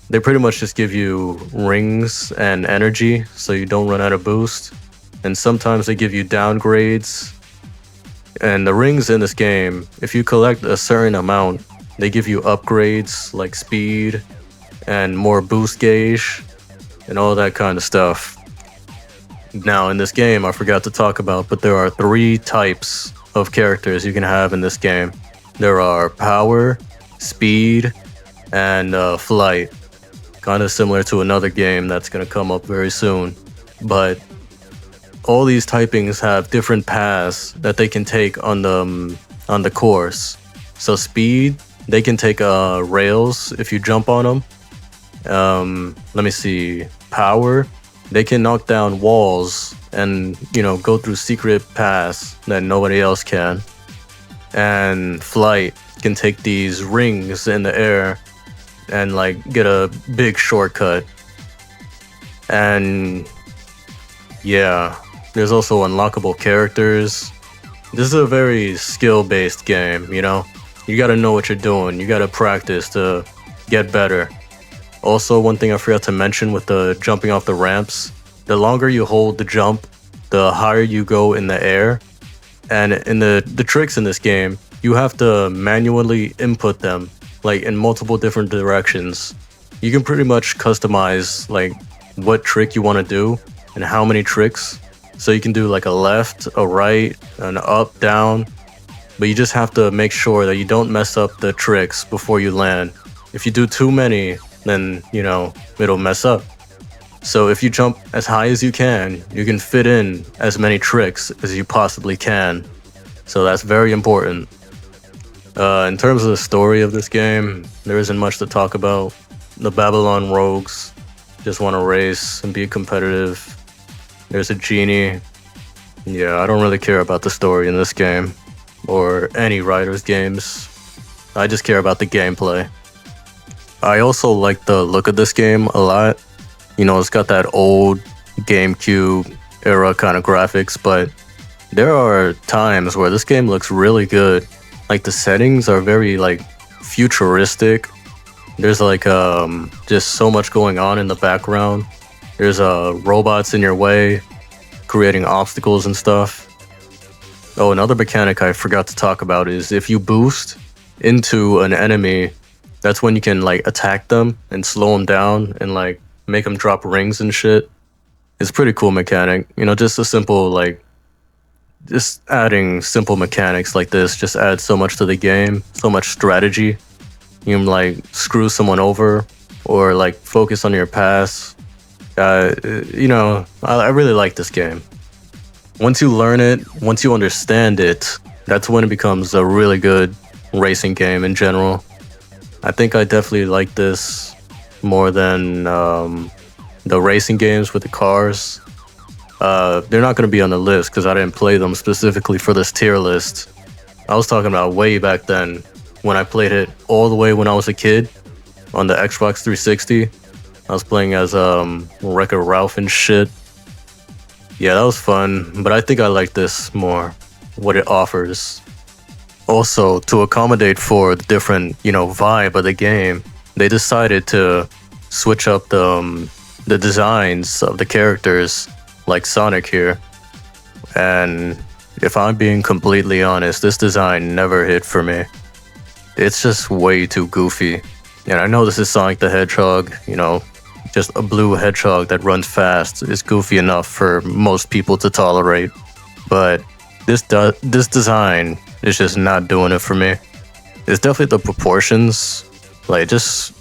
They pretty much just give you rings and energy so you don't run out of boost. And sometimes they give you downgrades. And the rings in this game, if you collect a certain amount, they give you upgrades like speed and more boost gauge and all that kind of stuff. Now in this game, I forgot to talk about, but there are 3 types of characters you can have in this game. There are power, speed, and flight. Kind of similar to another game that's going to come up very soon. But all these typings have different paths that they can take on the course. So speed, they can take rails if you jump on them. Let me see. Power, they can knock down walls and go through secret paths that nobody else can. And flight can take these rings in the air and get a big shortcut. And yeah, there's also unlockable characters. This is a very skill-based game, You gotta know what you're doing. You gotta practice to get better. Also, one thing I forgot to mention with the jumping off the ramps, the longer you hold the jump, the higher you go in the air. And in the tricks in this game, you have to manually input them, in multiple different directions. You can pretty much customize, what trick you want to do and how many tricks. So you can do a left, a right, an up, down. But you just have to make sure that you don't mess up the tricks before you land. If you do too many, then, it'll mess up. So if you jump as high as you can fit in as many tricks as you possibly can. So that's very important. In terms of the story of this game, there isn't much to talk about. The Babylon Rogues, just want to race and be competitive. There's a genie. Yeah, I don't really care about the story in this game or any Riders games. I just care about the gameplay. I also like the look of this game a lot. You know, it's got that old GameCube era kind of graphics, but there are times where this game looks really good. Like the settings are very like futuristic. There's like just so much going on in the background. There's robots in your way, creating obstacles and stuff. Oh, another mechanic I forgot to talk about is if you boost into an enemy, that's when you can like attack them and slow them down and like make them drop rings and shit. It's a pretty cool mechanic. You know, just a simple like just adding simple mechanics like this just adds so much to the game, so much strategy. You can like screw someone over or like focus on your pass. You know, I really like this game. Once you learn it, once you understand it, that's when it becomes a really good racing game in general. I think I definitely like this more than the racing games with the cars. They're not going to be on the list because I didn't play them specifically for this tier list. I was talking about way back then when I played it all the way when I was a kid on the Xbox 360. I was playing as Wreck-It Ralph and shit. Yeah, that was fun, but I think I like this more, what it offers. Also, to accommodate for the different, you know, vibe of the game, they decided to switch up the designs of the characters, like Sonic here. And if I'm being completely honest, this design never hit for me. It's just way too goofy. And I know this is Sonic the Hedgehog, you know, just a blue hedgehog that runs fast is goofy enough for most people to tolerate. But this design is just not doing it for me. It's definitely the proportions. Like, it just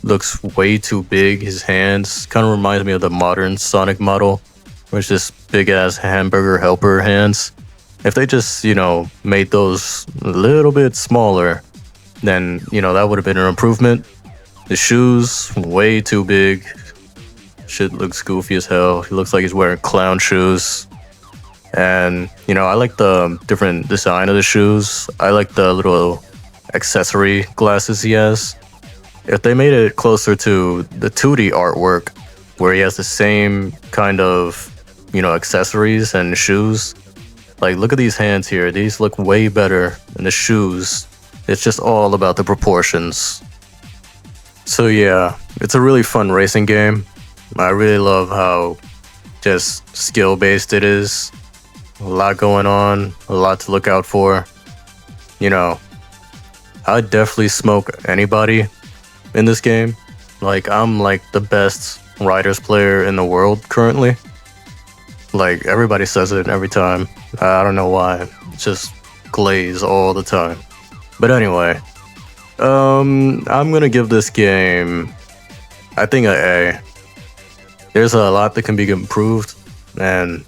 looks way too big. His hands kind of reminds me of the modern Sonic model, where it's just big-ass hamburger helper hands. If they just, you know, made those a little bit smaller, then, you know, that would have been an improvement. The shoes, way too big. Shit looks goofy as hell. He looks like he's wearing clown shoes. And, you know, I like the different design of the shoes. I like the little accessory glasses he has. If they made it closer to the 2D artwork, where he has the same kind of, you know, accessories and shoes. Like, look at these hands here. These look way better than the shoes. It's just all about the proportions. So yeah, it's a really fun racing game. I really love how just skill-based it is. A lot going on, a lot to look out for. You know, I'd definitely smoke anybody in this game. Like, I'm like the best Riders player in the world currently. Like, everybody says it every time. I don't know why. It's just glaze all the time. But anyway, I'm gonna give this game, I think, an A. There's a lot that can be improved, and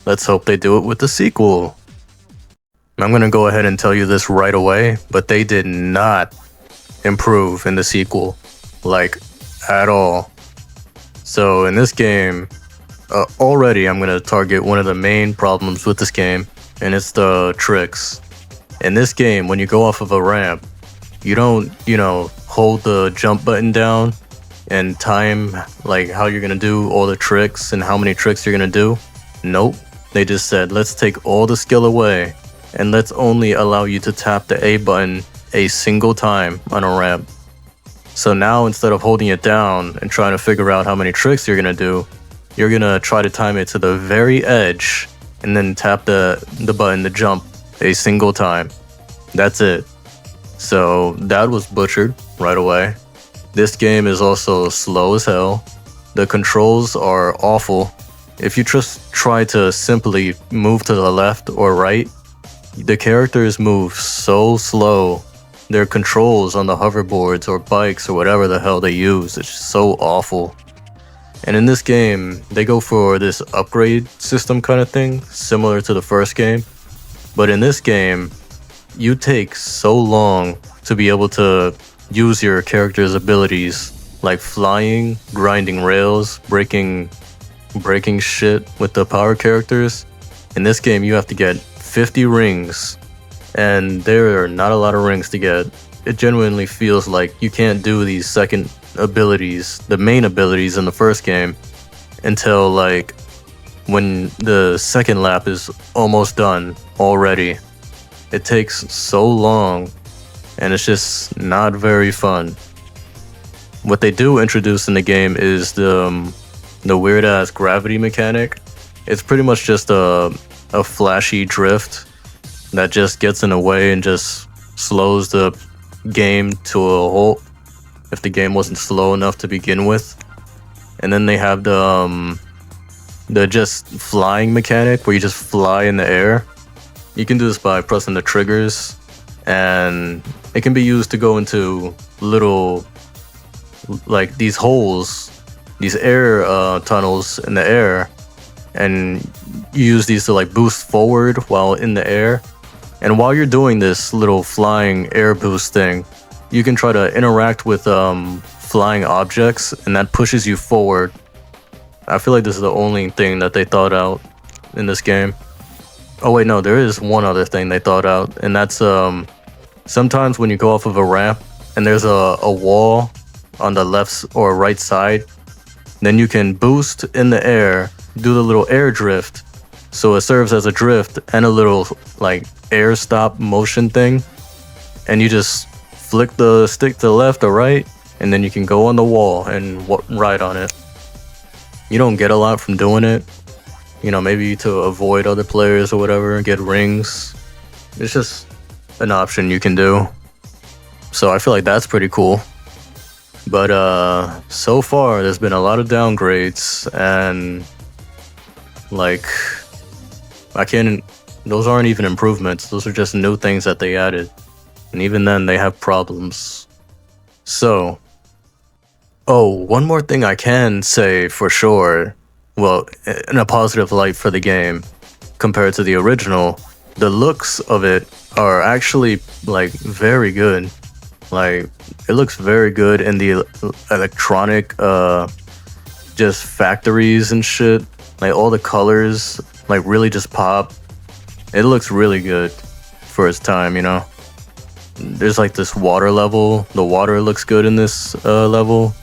let's hope they do it with the sequel. I'm gonna go ahead and tell you this right away, but they did not improve in the sequel, like, at all. So in this game, already I'm gonna target one of the main problems with this game, and it's the tricks. In this game, when you go off of a ramp, you don't, you know, hold the jump button down and time like how you're gonna do all the tricks and how many tricks you're gonna do. Nope. They just said, let's take all the skill away and let's only allow you to tap the A button a single time on a ramp. So now instead of holding it down and trying to figure out how many tricks you're gonna do, you're gonna try to time it to the very edge and then tap the button to jump a single time. That's it. So that was butchered right away. This game is also slow as hell. The controls are awful. If you just try to simply move to the left or right, the characters move so slow. Their controls on the hoverboards or bikes or whatever the hell they use, it's so awful. And in this game, they go for this upgrade system kind of thing, similar to the first game. But in this game, you take so long to be able to use your character's abilities. like flying, grinding rails, breaking shit with the power characters. In this game, you have to get 50 rings, and there are not a lot of rings to get. It genuinely feels like you can't do these second abilities, the main abilities in the first game, until like when the second lap is almost done already. It takes so long, and it's just not very fun. What they do introduce in the game is the weird ass gravity mechanic. It's pretty much just a flashy drift that just gets in the way and just slows the game to a halt if the game wasn't slow enough to begin with. And then they have the just flying mechanic where you just fly in the air. You can do this by pressing the triggers, and it can be used to go into little, like these holes, these air tunnels in the air, and you use these to like boost forward while in the air. And while you're doing this little flying air boost thing, you can try to interact with flying objects, and that pushes you forward. I feel like this is the only thing that they thought out in this game. Oh wait, no, there is one other thing they thought out, and that's sometimes when you go off of a ramp and there's a wall on the left or right side, then you can boost in the air, do the little air drift, so it serves as a drift and a little like air stop motion thing, and you just flick the stick to the left or right, and then you can go on the wall and ride on it. You don't get a lot from doing it, you know, maybe to avoid other players or whatever and get rings. It's just an option you can do, so I feel like that's pretty cool. But so far there's been a lot of downgrades, and like those aren't even improvements, those are just new things that they added, and even then they have problems. So, oh, one more thing I can say for sure, well, in a positive light for the game compared to the original, the looks of it are actually like very good. Like, it looks very good in the electronic just factories and shit. Like, all the colors like really just pop. It looks really good for its time, you know. There's like this water level. The water looks good in this level.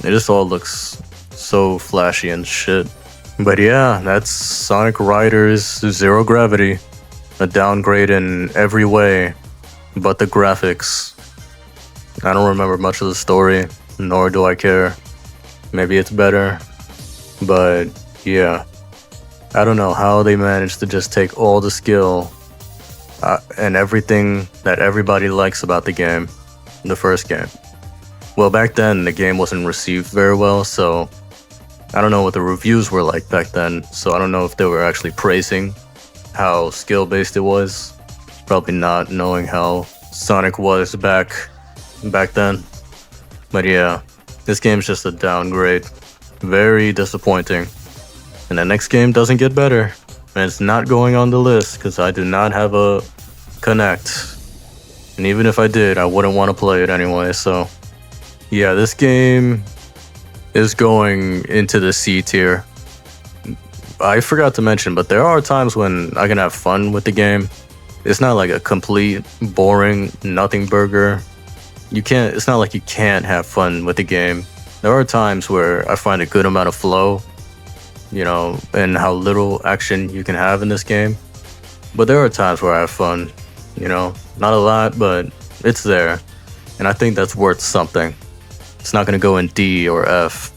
It just all looks so flashy and shit. But yeah, that's Sonic Riders Zero Gravity. A downgrade in every way but the graphics. I don't remember much of the story, nor do I care. Maybe it's better, but yeah. I don't know how they managed to just take all the skill and everything that everybody likes about the game, the first game. Well, back then, the game wasn't received very well, so I don't know what the reviews were like back then, so I don't know if they were actually praising how skill-based it was. Probably not, knowing how Sonic was back then. But yeah, this game's just a downgrade. Very disappointing. And the next game doesn't get better. And it's not going on the list because I do not have a Connect. And even if I did, I wouldn't want to play it anyway, so yeah, this game is going into the C tier. I forgot to mention, but there are times when I can have fun with the game. It's not like a complete, boring, nothing burger. It's not like you can't have fun with the game. There are times where I find a good amount of flow, you know, and how little action you can have in this game. But there are times where I have fun, you know, not a lot, but it's there. And I think that's worth something. It's not gonna go in D or F,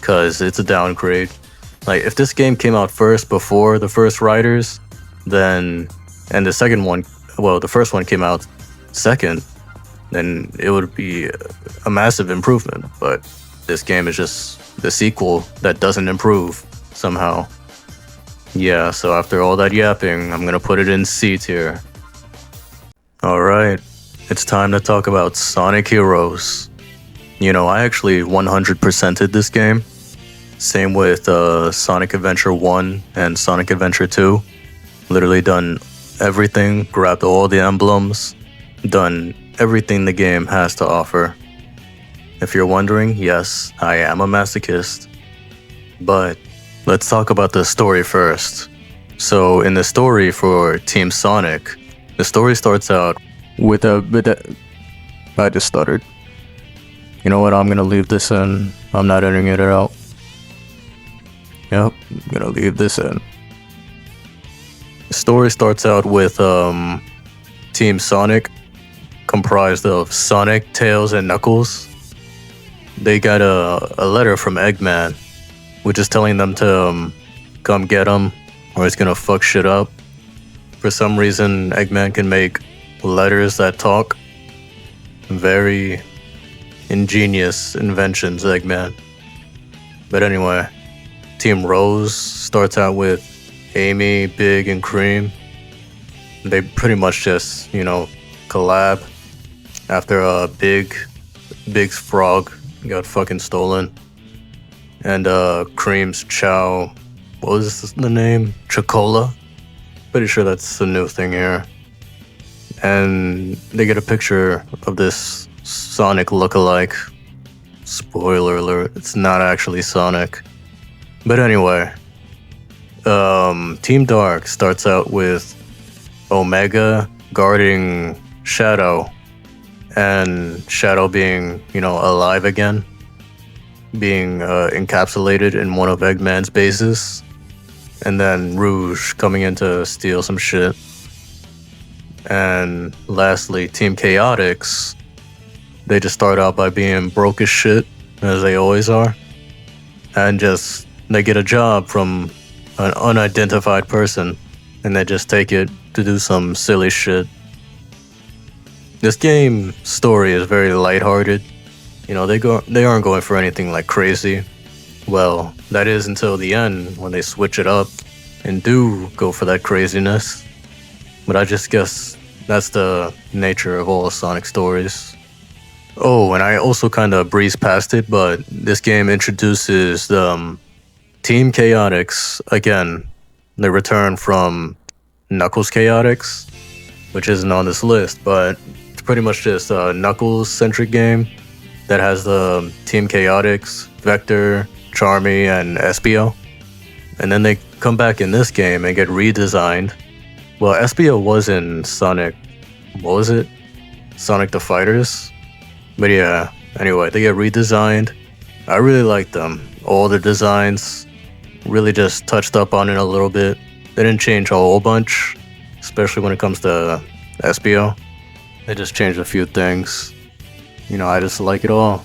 cause it's a downgrade. Like, if this game came out first before the first Riders, then, and the second one, well, the first one came out second, then it would be a massive improvement. But this game is just the sequel that doesn't improve somehow. Yeah, so after all that yapping, I'm gonna put it in C tier. Alright, it's time to talk about Sonic Heroes. You know, I actually 100%ed this game. Same with Sonic Adventure 1 and Sonic Adventure 2. Literally done everything, grabbed all the emblems, done everything the game has to offer. If you're wondering, yes, I am a masochist. But let's talk about the story first. So, in the story for Team Sonic, the story starts out with a. I just stuttered. You know what? I'm gonna leave this in. I'm not editing it out. Yep, I'm gonna leave this in. The story starts out with Team Sonic, comprised of Sonic, Tails, and Knuckles. They got a letter from Eggman, which is telling them to come get him, or it's gonna fuck shit up. For some reason, Eggman can make letters that talk. Very ingenious inventions, Eggman. But anyway, Team Rose starts out with Amy, Big, and Cream. They pretty much just, collab after Big's frog got fucking stolen. And Cream's Chow, what was the name? Chocola? Pretty sure that's the new thing here. And they get a picture of this Sonic look-alike. Spoiler alert, it's not actually Sonic. But anyway, Team Dark starts out with Omega guarding Shadow, and Shadow being, alive again, being encapsulated in one of Eggman's bases, and then Rouge coming in to steal some shit. And lastly, Team Chaotix, they just start out by being broke as shit, as they always are, and they get a job from an unidentified person, and they just take it to do some silly shit. This game story is very lighthearted. They aren't going for anything like crazy. Well, that is until the end when they switch it up and do go for that craziness. But I just guess that's the nature of all Sonic stories. Oh, and I also kind of breezed past it, but this game introduces Team Chaotix again. They return from Knuckles Chaotix, which isn't on this list, but it's pretty much just a Knuckles-centric game that has the Team Chaotix, Vector, Charmy, and Espio. And then they come back in this game and get redesigned. Well, Espio was in Sonic, what was it? Sonic the Fighters? But yeah, anyway, they get redesigned. I really like them. All the designs really just touched up on it a little bit. They didn't change a whole bunch, especially when it comes to Espio. They just changed a few things. I just like it all.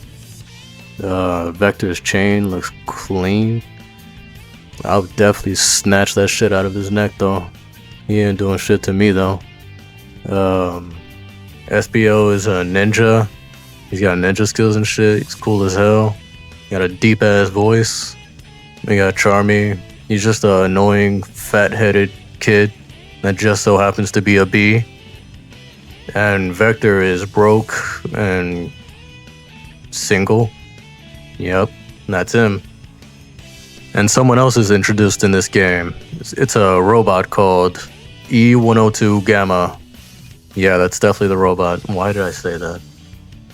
Vector's chain looks clean. I'll definitely snatch that shit out of his neck though. He ain't doing shit to me though. Espio is a ninja. He's got ninja skills and shit. He's cool as hell. Got a deep ass voice. We got Charmy. He's just an annoying, fat-headed kid that just so happens to be a bee. And Vector is broke and single. Yep, that's him. And someone else is introduced in this game. It's a robot called E102 Gamma. Yeah, that's definitely the robot. Why did I say that?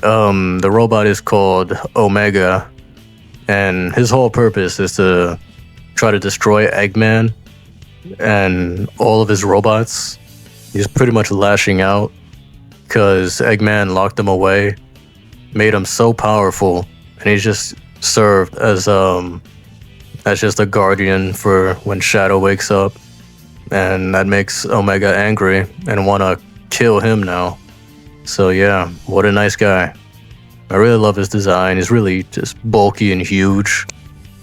The robot is called Omega, and his whole purpose is to try to destroy Eggman and all of his robots. He's pretty much lashing out because Eggman locked him away, made him so powerful, and he's just served as just a guardian for when Shadow wakes up, and that makes Omega angry and want to kill him now. So yeah, what a nice guy. I really love his design. He's really just bulky and huge.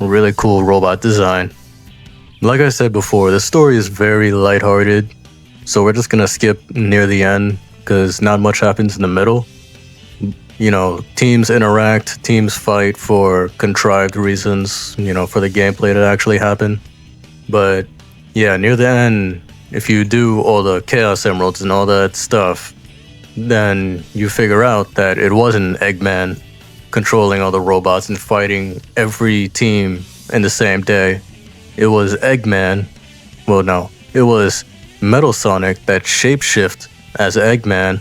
Really cool robot design. Like I said before, the story is very lighthearted, so we're just gonna skip near the end because not much happens in the middle. Teams interact, teams fight for contrived reasons, for the gameplay to actually happen. But yeah, near the end, if you do all the Chaos Emeralds and all that stuff, then you figure out that it wasn't Eggman controlling all the robots and fighting every team in the same day. It was Eggman. Well, no, it was Metal Sonic that shapeshift as Eggman,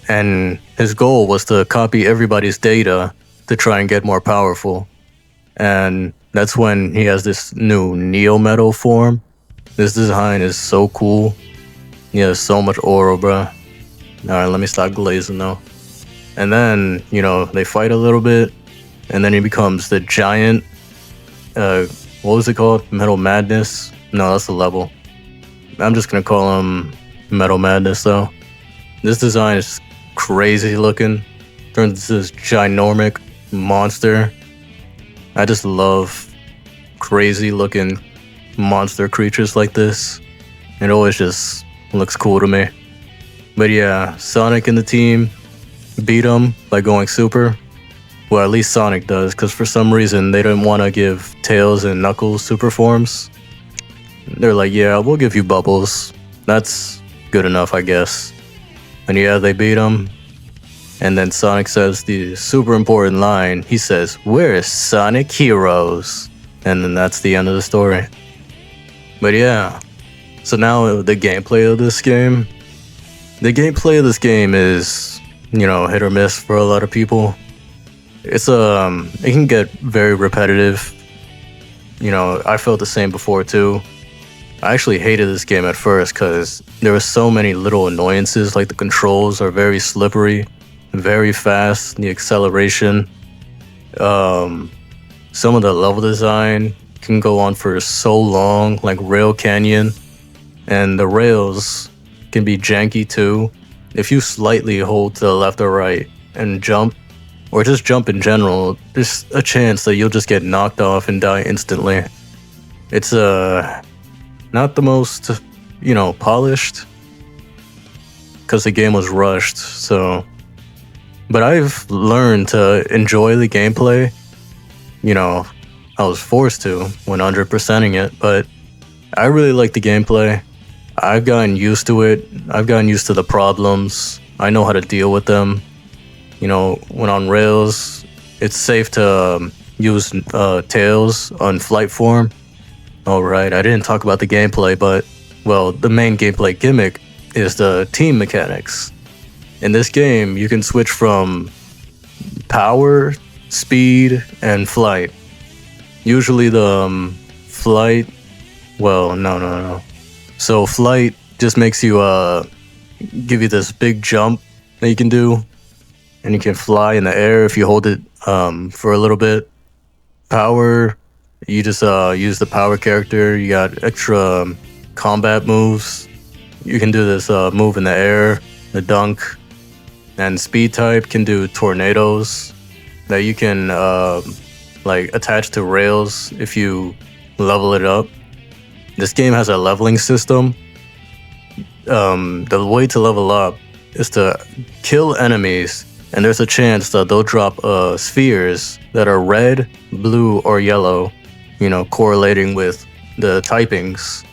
and his goal was to copy everybody's data to try and get more powerful. And that's when he has this new Neo Metal form. This design is so cool. He has so much aura, bruh. Alright, let me stop glazing though. And then, they fight a little bit, and then he becomes the giant, what was it called? Metal Madness? No, that's the level. I'm just gonna call him Metal Madness though. This design is crazy looking. Turns into this ginormic monster. I just love crazy looking monster creatures like this. It always just looks cool to me. But yeah, Sonic and the team beat him by going super. Well, at least Sonic does, because for some reason they didn't want to give Tails and Knuckles super forms. They're like, yeah, we'll give you Bubbles. That's good enough, I guess. And yeah, they beat him. And then Sonic says the super important line. He says, "We're Sonic Heroes." And then that's the end of the story. But yeah, so now the gameplay of this game. The gameplay of this game is, hit or miss for a lot of people. It's it can get very repetitive. I felt the same before too. I actually hated this game at first because there were so many little annoyances, like the controls are very slippery, very fast, the acceleration. Some of the level design can go on for so long, like Rail Canyon, and the rails can be janky too. If you slightly hold to the left or right and jump, or just jump in general, there's a chance that you'll just get knocked off and die instantly. It's not the most, polished, because the game was rushed, so. But I've learned to enjoy the gameplay. I was forced to when 100%ing it, but I really like the gameplay. I've gotten used to it. I've gotten used to the problems. I know how to deal with them. When on rails, it's safe to use Tails on flight form. Alright, I didn't talk about the gameplay, but, the main gameplay gimmick is the team mechanics. In this game, you can switch from power, speed, and flight. Usually the flight, no. So flight just makes you, give you this big jump that you can do. And you can fly in the air if you hold it for a little bit. Power, you just use the power character. You got extra combat moves. You can do this move in the air, the dunk. And speed type can do tornadoes that you can attach to rails if you level it up. This game has a leveling system. The way to level up is to kill enemies, and there's a chance that they'll drop spheres that are red, blue, or yellow, correlating with the typings.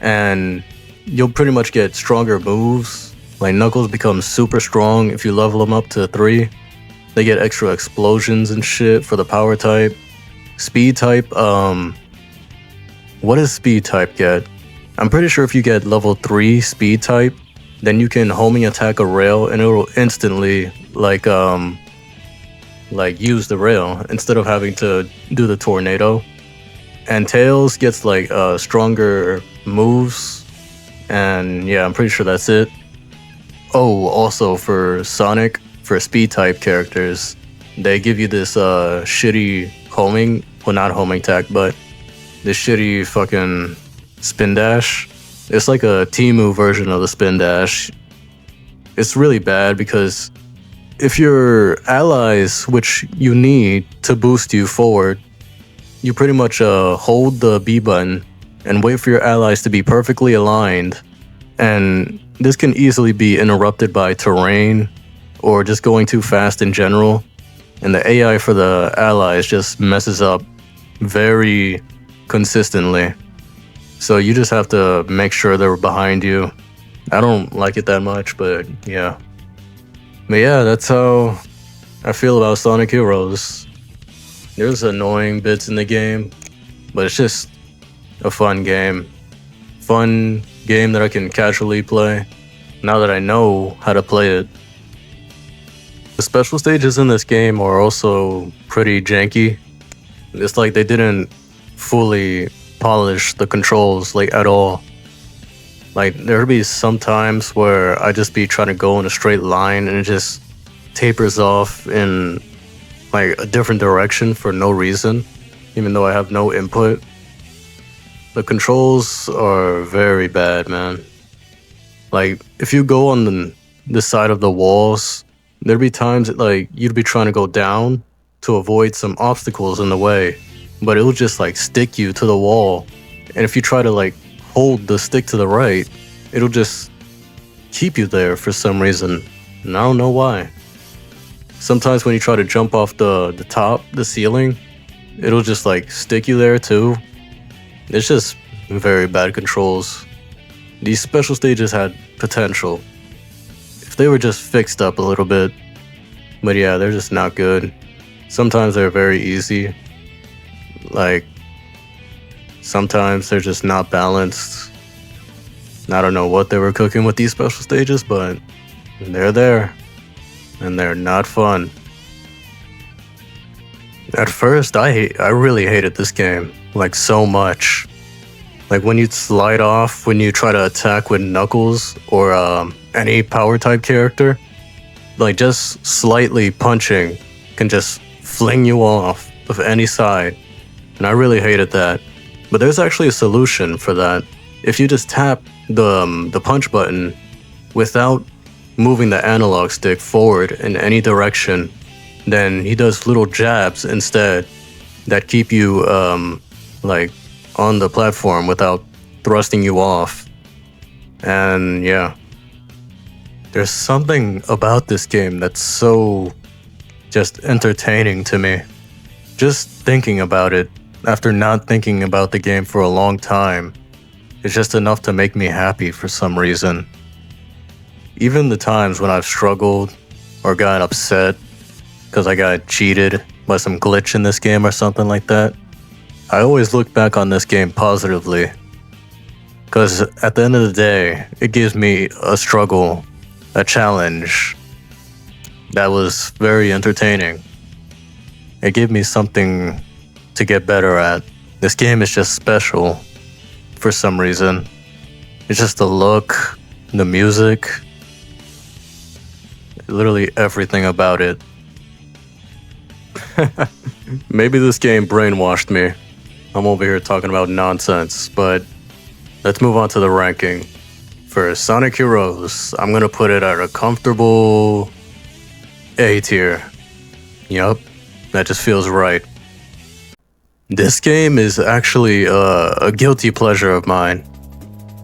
And you'll pretty much get stronger moves. Like Knuckles becomes super strong if you level them up to 3. They get extra explosions and shit for the power type. Speed type, what does speed type get? I'm pretty sure if you get level 3 speed type, then you can homing attack a rail and it'll instantly use the rail instead of having to do the tornado. And Tails gets stronger moves, and yeah, I'm pretty sure that's it. Oh, also for Sonic, for speed type characters, they give you this shitty homing, well not homing attack, but this shitty fucking spin dash. It's like a Temu version of the spin dash. It's really bad because if your allies, which you need to boost you forward, you pretty much hold the B button and wait for your allies to be perfectly aligned, and this can easily be interrupted by terrain or just going too fast in general, and the AI for the allies just messes up very consistently. So you just have to make sure they're behind you. I don't like it that much, but yeah. But yeah, that's how I feel about Sonic Heroes. There's annoying bits in the game, but it's just a fun game. Fun game that I can casually play now that I know how to play it. The special stages in this game are also pretty janky. It's like they didn't fully polish the controls like at all. Like there'd be some times where I just be trying to go in a straight line and it just tapers off in like a different direction for no reason, even though I have no input. The controls are very bad, man. Like if you go on the side of the walls, there'd be times that, like, you'd be trying to go down to avoid some obstacles in the way, but it'll just like stick you to the wall. And if you try to like hold the stick to the right, it'll just keep you there for some reason. And I don't know why. Sometimes when you try to jump off the top, the ceiling, it'll just like stick you there too. It's just very bad controls. These special stages had potential if they were just fixed up a little bit. But yeah, they're just not good. Sometimes they're very easy. Like, sometimes they're just not balanced. I don't know what they were cooking with these special stages, but they're there. And they're not fun. At first, I really hated this game. Like, so much. Like, when you slide off, when you try to attack with Knuckles or any power type character, like, just slightly punching can just fling you off of any side. And I really hated that. But there's actually a solution for that. If you just tap the punch button without moving the analog stick forward in any direction, then he does little jabs instead that keep you like on the platform without thrusting you off. And yeah, there's something about this game that's so just entertaining to me. Just thinking about it after not thinking about the game for a long time is just enough to make me happy for some reason. Even the times when I've struggled or got upset because I got cheated by some glitch in this game or something like that, I always look back on this game positively. Because at the end of the day, it gives me a struggle, a challenge that was very entertaining. It gave me something to get better at. This game is just special for some reason. It's just the look, the music, literally everything about it. Maybe this game brainwashed me. I'm over here talking about nonsense, but let's move on to the ranking. For Sonic Heroes, I'm gonna put it at a comfortable A tier. Yup, that just feels right. This game is actually a guilty pleasure of mine.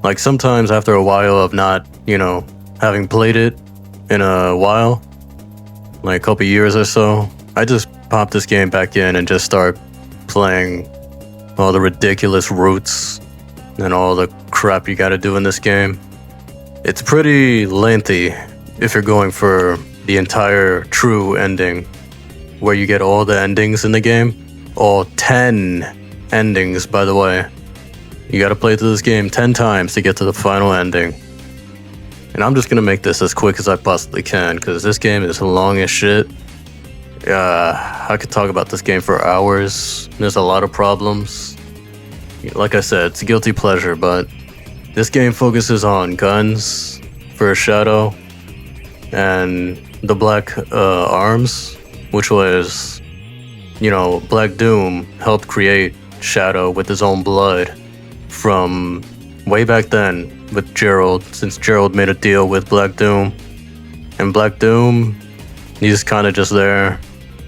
Like, sometimes after a while of not, having played it in a while, like a couple years or so, I just pop this game back in and just start playing all the ridiculous routes and all the crap you gotta do in this game. It's pretty lengthy if you're going for the entire true ending, where you get all the endings in the game. All 10 endings, by the way. You gotta play through this game 10 times to get to the final ending. And I'm just gonna make this as quick as I possibly can, because this game is long as shit. I could talk about this game for hours. There's a lot of problems. Like I said, it's a guilty pleasure, but this game focuses on guns for Shadow and the Black Arms, which was, Black Doom helped create Shadow with his own blood from way back then with Gerald, since Gerald made a deal with Black Doom. And Black Doom, he's kind of just there.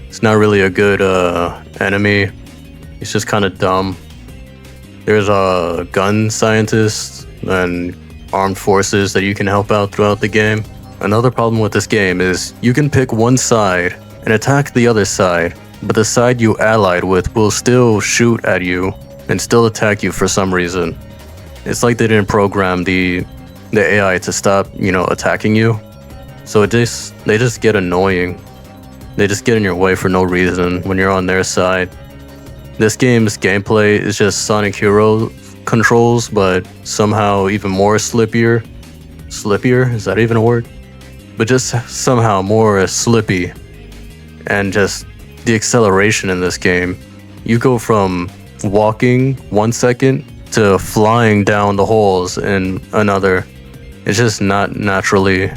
It's not really a good enemy. He's just kind of dumb. There's a gun scientist and armed forces that you can help out throughout the game. Another problem with this game is you can pick one side and attack the other side, but the side you allied with will still shoot at you and still attack you for some reason. It's like they didn't program the AI to stop, attacking you. So they just get annoying. They just get in your way for no reason when you're on their side. This game's gameplay is just Sonic Hero controls, but somehow even more slippier. Slippier? Is that even a word? but just somehow more slippy. And just the acceleration in this game. You go from walking 1 second to flying down the holes in another. It's just not naturally,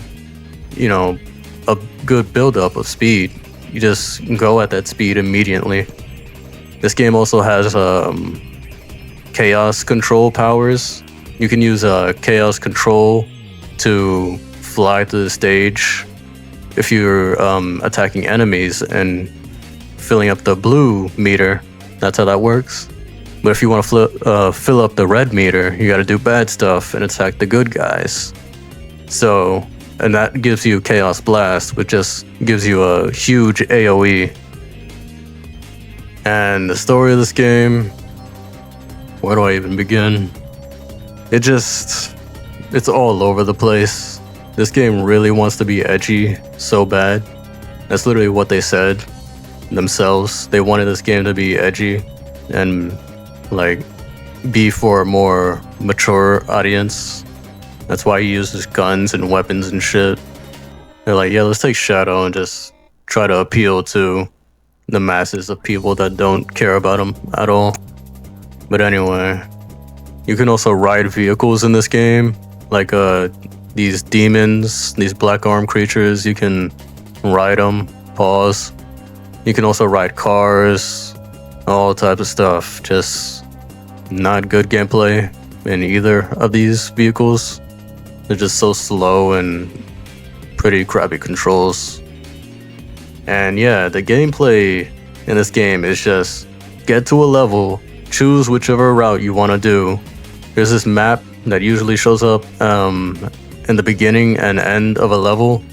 a good buildup of speed. You just go at that speed immediately. This game also has chaos control powers. You can use chaos control to fly to the stage if you're attacking enemies and filling up the blue meter. That's how that works. But if you want to fill up the red meter, you got to do bad stuff and attack the good guys. So, and that gives you Chaos Blast, which just gives you a huge AoE. And the story of this game, where do I even begin? It's all over the place. This game really wants to be edgy so bad. That's literally what they said themselves. They wanted this game to be edgy and be for a more mature audience. That's why he uses guns and weapons and shit. They're like, yeah, let's take Shadow and just try to appeal to the masses of people that don't care about him at all. But anyway, you can also ride vehicles in this game, like these demons, these black arm creatures. You can ride them, pause. You can also ride cars, all types of stuff. Just not good gameplay in either of these vehicles. They're just so slow and pretty crappy controls. And yeah, the gameplay in this game is just get to a level, choose whichever route you want to do. There's this map that usually shows up in the beginning and end of a level.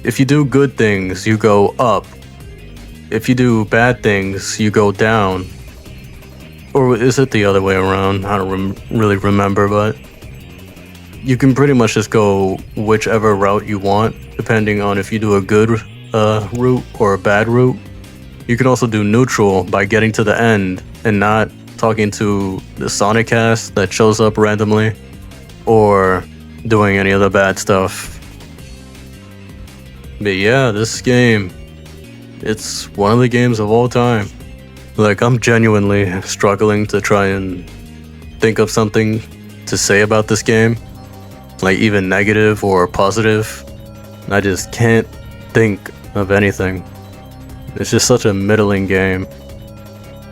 If you do good things, you go up. If you do bad things, you go down. Or is it the other way around? I don't really remember, but you can pretty much just go whichever route you want, depending on if you do a good route or a bad route. You can also do neutral by getting to the end and not talking to the Sonic cast that shows up randomly, or doing any of the bad stuff. But yeah, this game, it's one of the games of all time. I'm genuinely struggling to try and think of something to say about this game, even negative or positive. I just can't think of anything. It's just such a middling game.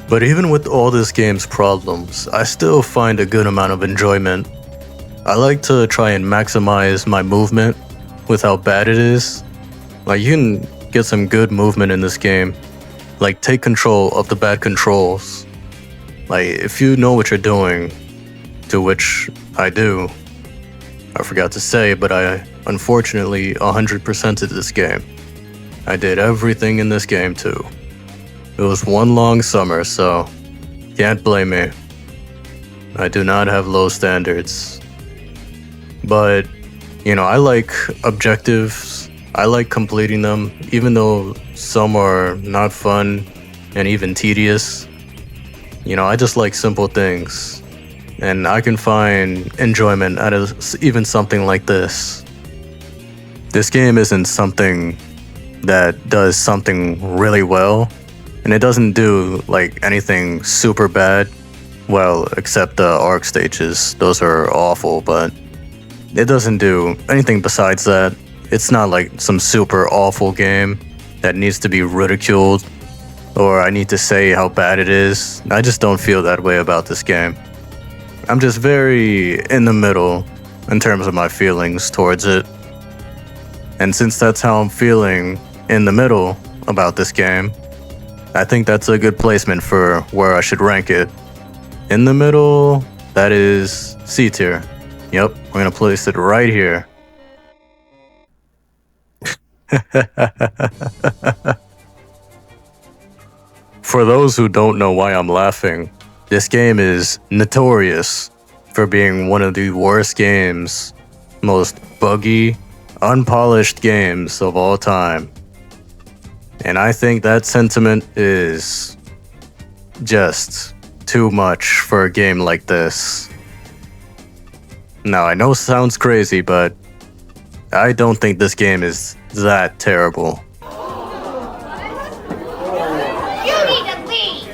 But even with all this game's problems, I still find a good amount of enjoyment. I like to try and maximize my movement with how bad it is. You can get some good movement in this game. Take control of the bad controls. If you know what you're doing, to which I do. I forgot to say, but I unfortunately 100%ed this game. I did everything in this game too. It was one long summer, so can't blame me. I do not have low standards. But, I like objectives. I like completing them, even though some are not fun and even tedious. I just like simple things. And I can find enjoyment out of even something like this. This game isn't something that does something really well, and it doesn't do anything super bad. Well, except the arc stages. Those are awful, but it doesn't do anything besides that. It's not some super awful game that needs to be ridiculed, or I need to say how bad it is. I just don't feel that way about this game. I'm just very in the middle in terms of my feelings towards it. And since that's how I'm feeling in the middle about this game, I think that's a good placement for where I should rank it. In the middle, that is C tier. Yep, we're gonna place it right here. For those who don't know why I'm laughing, this game is notorious for being one of the worst games, most buggy, unpolished games of all time. And I think that sentiment is just too much for a game like this. Now, I know it sounds crazy, but I don't think this game is that terrible. You need to leave!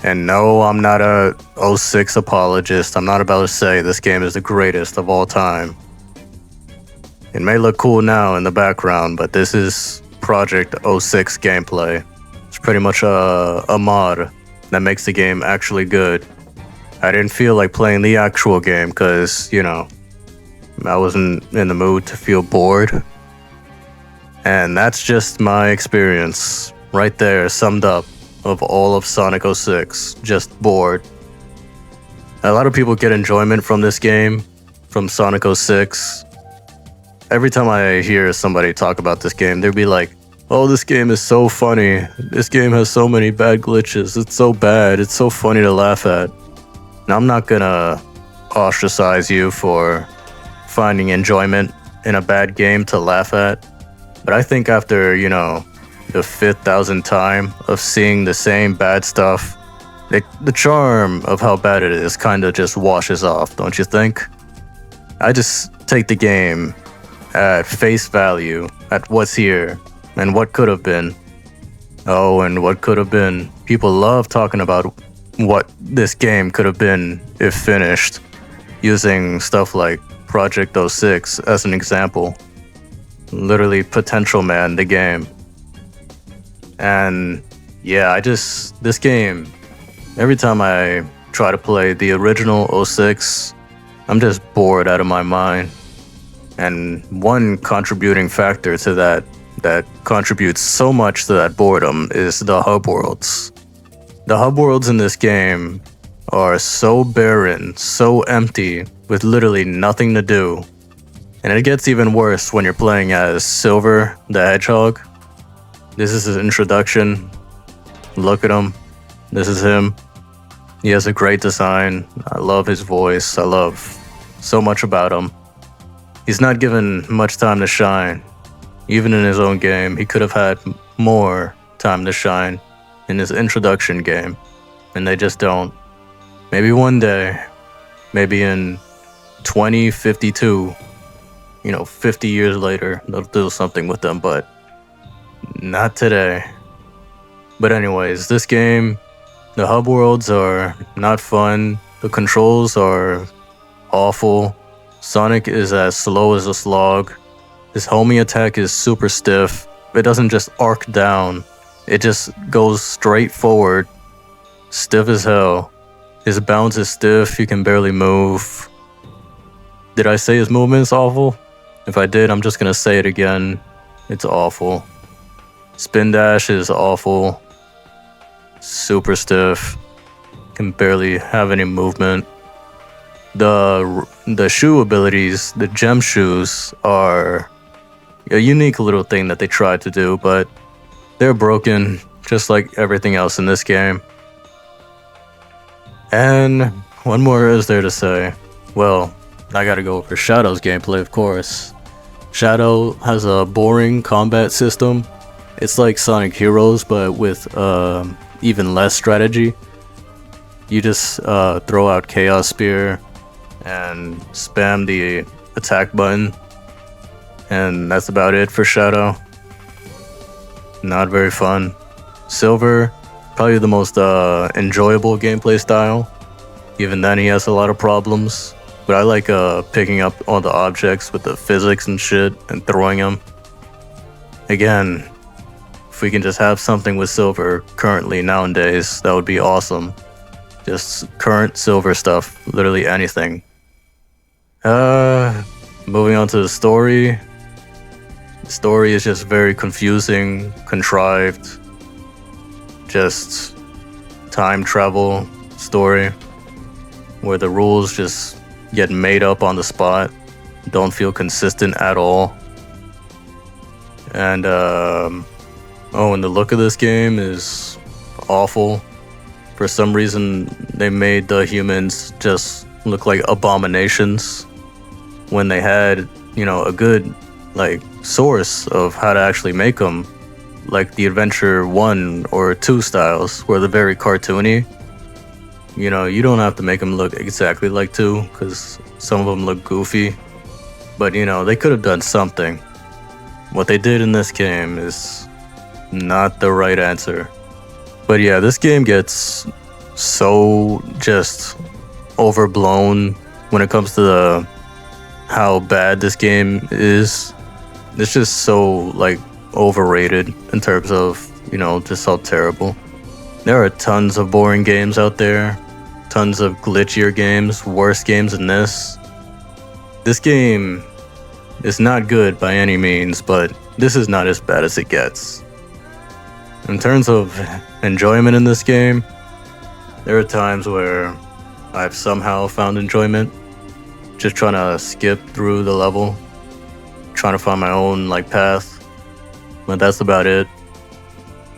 And no, I'm not a 06 apologist. I'm not about to say this game is the greatest of all time. It may look cool now in the background, but this is Project 06 gameplay. It's pretty much a mod that makes the game actually good. I didn't feel like playing the actual game because, you know, I wasn't in the mood to feel bored. And that's just my experience right there, summed up, of all of Sonic 06. Just bored. A lot of people get enjoyment from this game, from Sonic 06. Every time I hear somebody talk about this game, they'll be like, oh, this game is so funny. This game has so many bad glitches. It's so bad. It's so funny to laugh at. And I'm not gonna ostracize you for finding enjoyment in a bad game to laugh at. But I think after, you know, the 5,000th time of seeing the same bad stuff, the charm of how bad it is kind of just washes off, don't you think? I just take the game at face value, at what's here, and what could have been. Oh, and what could have been. People love talking about what this game could have been if finished, using stuff like Project 06 as an example. Literally Potential Man, the game. And yeah, this game, every time I try to play the original 06, I'm just bored out of my mind. And one contributing factor to that contributes so much to that boredom is the hub worlds. The hub worlds in this game are so barren, so empty, with literally nothing to do. And it gets even worse when you're playing as Silver the Hedgehog. This is his introduction. Look at him. This is him. He has a great design. I love his voice. I love so much about him. He's not given much time to shine. Even in his own game, he could have had more time to shine in his introduction game. And they just don't. Maybe one day, maybe in 2052, you know, 50 years later, they'll do something with them, but not today. But anyways, this game, the hub worlds are not fun. The controls are awful. Sonic is as slow as a slog. His homie attack is super stiff. It doesn't just arc down. It just goes straight forward. Stiff as hell. His bounce is stiff. He can barely move. Did I say his movement's awful? If I did, I'm just gonna say it again. It's awful. Spin dash is awful. Super stiff. Can barely have any movement. The shoe abilities, the gem shoes, are a unique little thing that they tried to do, but they're broken, just like everything else in this game. And what more is there to say? Well, I gotta go for Shadow's gameplay, of course. Shadow has a boring combat system. It's like Sonic Heroes, but with even less strategy. You just throw out Chaos Spear and spam the attack button, and that's about it for Shadow. Not very fun. Silver, probably the most enjoyable gameplay style. Even then he has a lot of problems, but I like picking up all the objects with the physics and shit and throwing them. Again, if we can just have something with Silver currently nowadays, that would be awesome. Just current Silver stuff, literally anything. Moving on to the story. The story is just very confusing, contrived. Just time travel story where the rules just get made up on the spot, don't feel consistent at all. And and the look of this game is awful. For some reason, they made the humans just look like abominations when they had, you know, a good source of how to actually make them, like the Adventure 1 or 2 styles, where they're very cartoony. You know, you don't have to make them look exactly like 2, because some of them look goofy. But, you know, they could have done something. What they did in this game is not the right answer. But yeah, this game gets so just overblown when it comes to how bad this game is. It's just so like overrated in terms of, just how terrible. There are tons of boring games out there, tons of glitchier games, worse games than this. This game is not good by any means, but this is not as bad as it gets. In terms of enjoyment in this game, there are times where I've somehow found enjoyment just trying to skip through the level, trying to find my own path, but that's about it.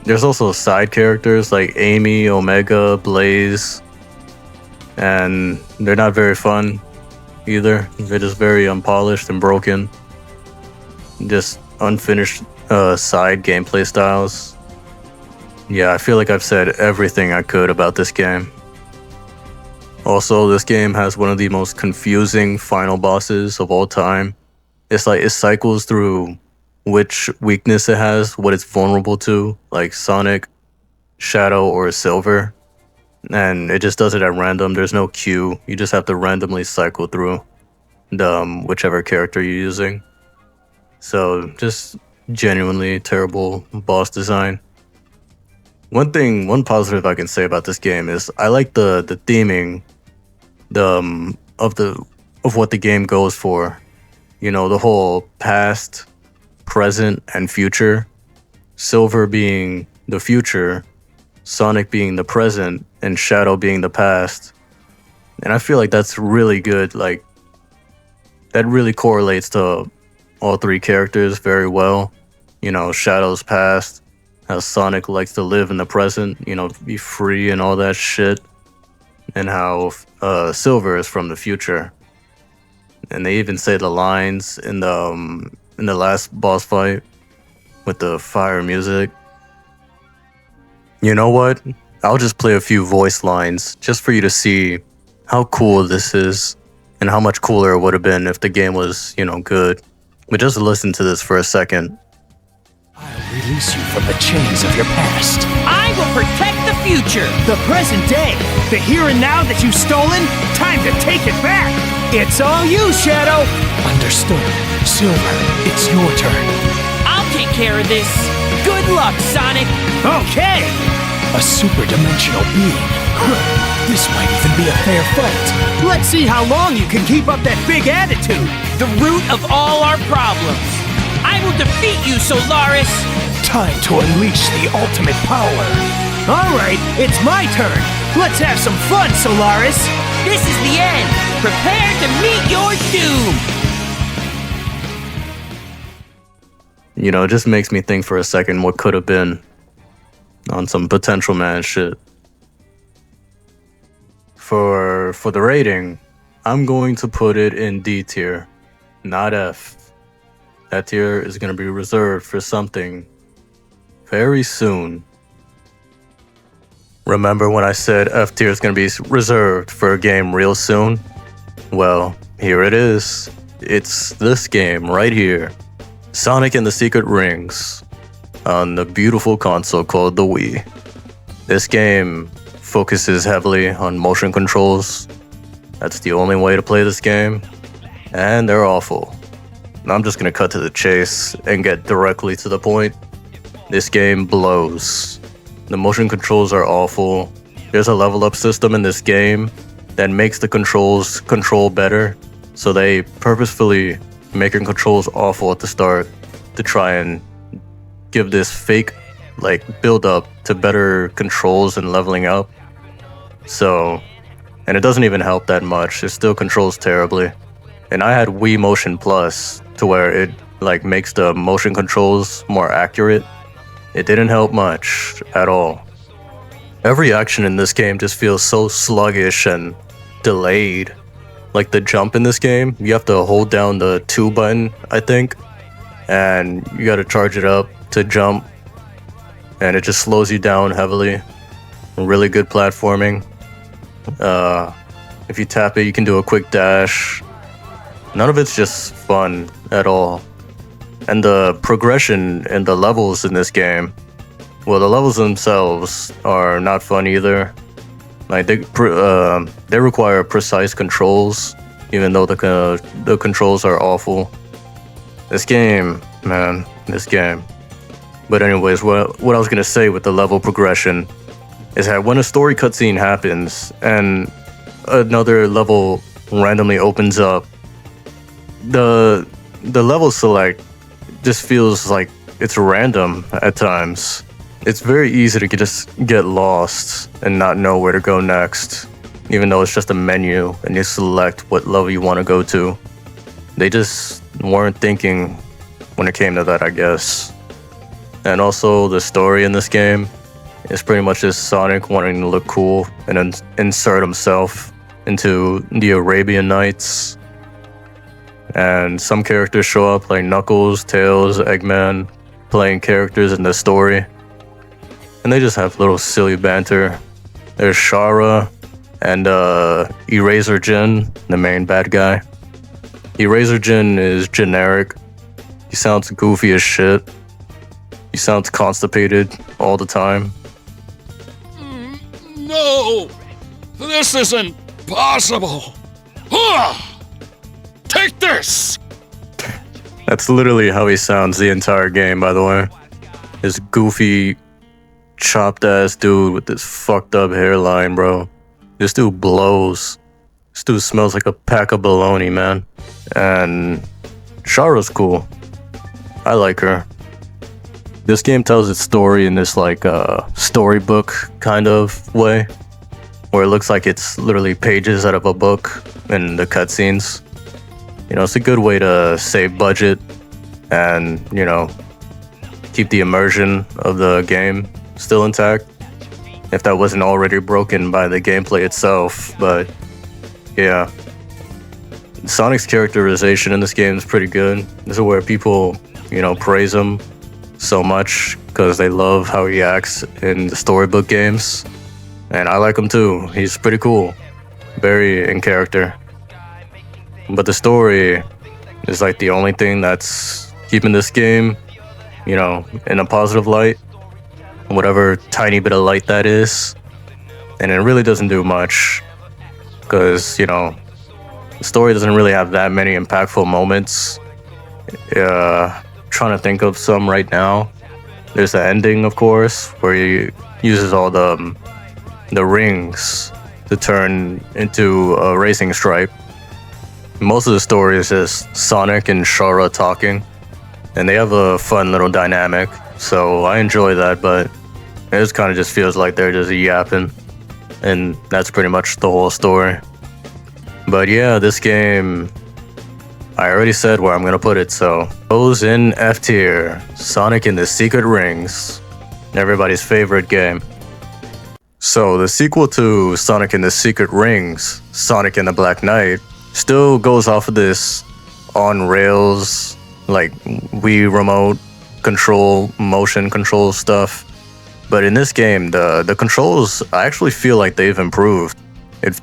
There's also side characters like Amy, Omega, Blaze, and they're not very fun either. They're just very unpolished and broken. Just unfinished side gameplay styles. Yeah, I feel like I've said everything I could about this game. Also, this game has one of the most confusing final bosses of all time. It's like it cycles through which weakness it has, what it's vulnerable to, like Sonic, Shadow, or Silver. And it just does it at random. There's no queue. You just have to randomly cycle through whichever character you're using. So just genuinely terrible boss design. One positive I can say about this game is I like the theming of what the game goes for. The whole past, present, and future. Silver being the future, Sonic being the present, and Shadow being the past. And I feel like that's really good. Like, that really correlates to all three characters very well. Shadow's past, how Sonic likes to live in the present, be free and all that shit. And how Silver is from the future. And they even say the lines in the last boss fight with the fire music. You know what? I'll just play a few voice lines just for you to see how cool this is and how much cooler it would have been if the game was, good. But just listen to this for a second. I'll release you from the chains of your past. I will protect the future. The present day. The here and now that you've stolen. Time to take it back. It's all you, Shadow. Understood. Silver, it's your turn. I'll take care of this. Good luck, Sonic. Okay. A super-dimensional being. This might even be a fair fight. Let's see how long you can keep up that big attitude. The root of all our problems. I will defeat you, Solaris. Time to unleash the ultimate power. All right, it's my turn. Let's have some fun, Solaris. This is the end. Prepare to meet your doom. It just makes me think for a second what could have been on some Potential Man shit. For the rating, I'm going to put it in D tier, not F. That tier is going to be reserved for something very soon. Remember when I said F tier is going to be reserved for a game real soon? Well, here it is. It's this game right here. Sonic and the Secret Rings on the beautiful console called the Wii. This game focuses heavily on motion controls. That's the only way to play this game, and they're awful. I'm just gonna cut to the chase and get directly to the point. This game blows. The motion controls are awful. There's a level up system in this game that makes the controls control better. So they purposefully making controls awful at the start to try and give this fake build up to better controls and leveling up. And it doesn't even help that much. It still controls terribly. And I had Wii Motion Plus to where it makes the motion controls more accurate. It didn't help much at all. Every action in this game just feels so sluggish and delayed. Like the jump in this game, you have to hold down the 2 button, I think, and you gotta charge it up to jump, and it just slows you down heavily. Really good platforming. If you tap it, you can do a quick dash. None of it's just fun at all. And the progression in the levels in this game, well, the levels themselves are not fun either. Like they require precise controls, even though the controls are awful. This game, man, this game. But anyways, what I was gonna say with the level progression is that when a story cutscene happens and another level randomly opens up, the level select just feels like it's random at times. It's very easy to just get lost and not know where to go next, even though it's just a menu and you select what level you want to go to. They just weren't thinking when it came to that, I guess. And also, the story in this game is pretty much just Sonic wanting to look cool and insert himself into the Arabian Nights. And some characters show up like Knuckles, Tails, Eggman, playing characters in the story. And they just have little silly banter. There's Shara and Eraser Jin, the main bad guy. Eraser Jin is generic. He sounds goofy as shit. He sounds constipated all the time. No! This isn't possible! Take this! That's literally how he sounds the entire game, by the way. This goofy, chopped ass dude with this fucked up hairline, bro. This dude blows. This dude smells like a pack of bologna, man. And Shara's cool. I like her. This game tells its story in this like storybook kind of way, where it looks like it's literally pages out of a book in the cutscenes. You know, it's a good way to save budget and, you know, keep the immersion of the game still intact, if that wasn't already broken by the gameplay itself. But yeah, Sonic's characterization in this game is pretty good. This is where people, you know, praise him so much because they love how he acts in the storybook games. And I like him too. He's pretty cool, very in character. But the story is like the only thing that's keeping this game, you know, in a positive light, whatever tiny bit of light that is. And it really doesn't do much because, you know, the story doesn't really have that many impactful moments. Trying to think of some right now. There's the ending, of course, where he uses all the rings to turn into a racing stripe. Most of the story is just Sonic and Shara talking, and they have a fun little dynamic, so I enjoy that, but it just kind of just feels like they're just yapping, and that's pretty much the whole story. But yeah, this game, I already said where I'm gonna put it, so goes in F tier. Sonic and the Secret Rings, everybody's favorite game. So the sequel to Sonic and the Secret Rings, Sonic and the Black Knight, still goes off of this on rails, like Wii remote control, motion control stuff. But in this game, the controls, I actually feel like they've improved.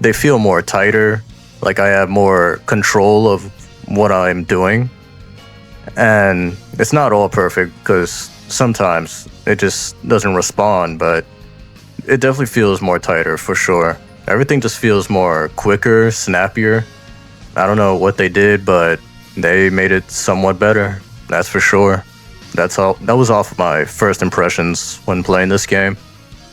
They feel more tighter, like I have more control of what I'm doing. And it's not all perfect because sometimes it just doesn't respond, but it definitely feels more tighter for sure. Everything just feels more quicker, snappier. I don't know what they did, but they made it somewhat better. That's for sure. That was off of my first impressions when playing this game.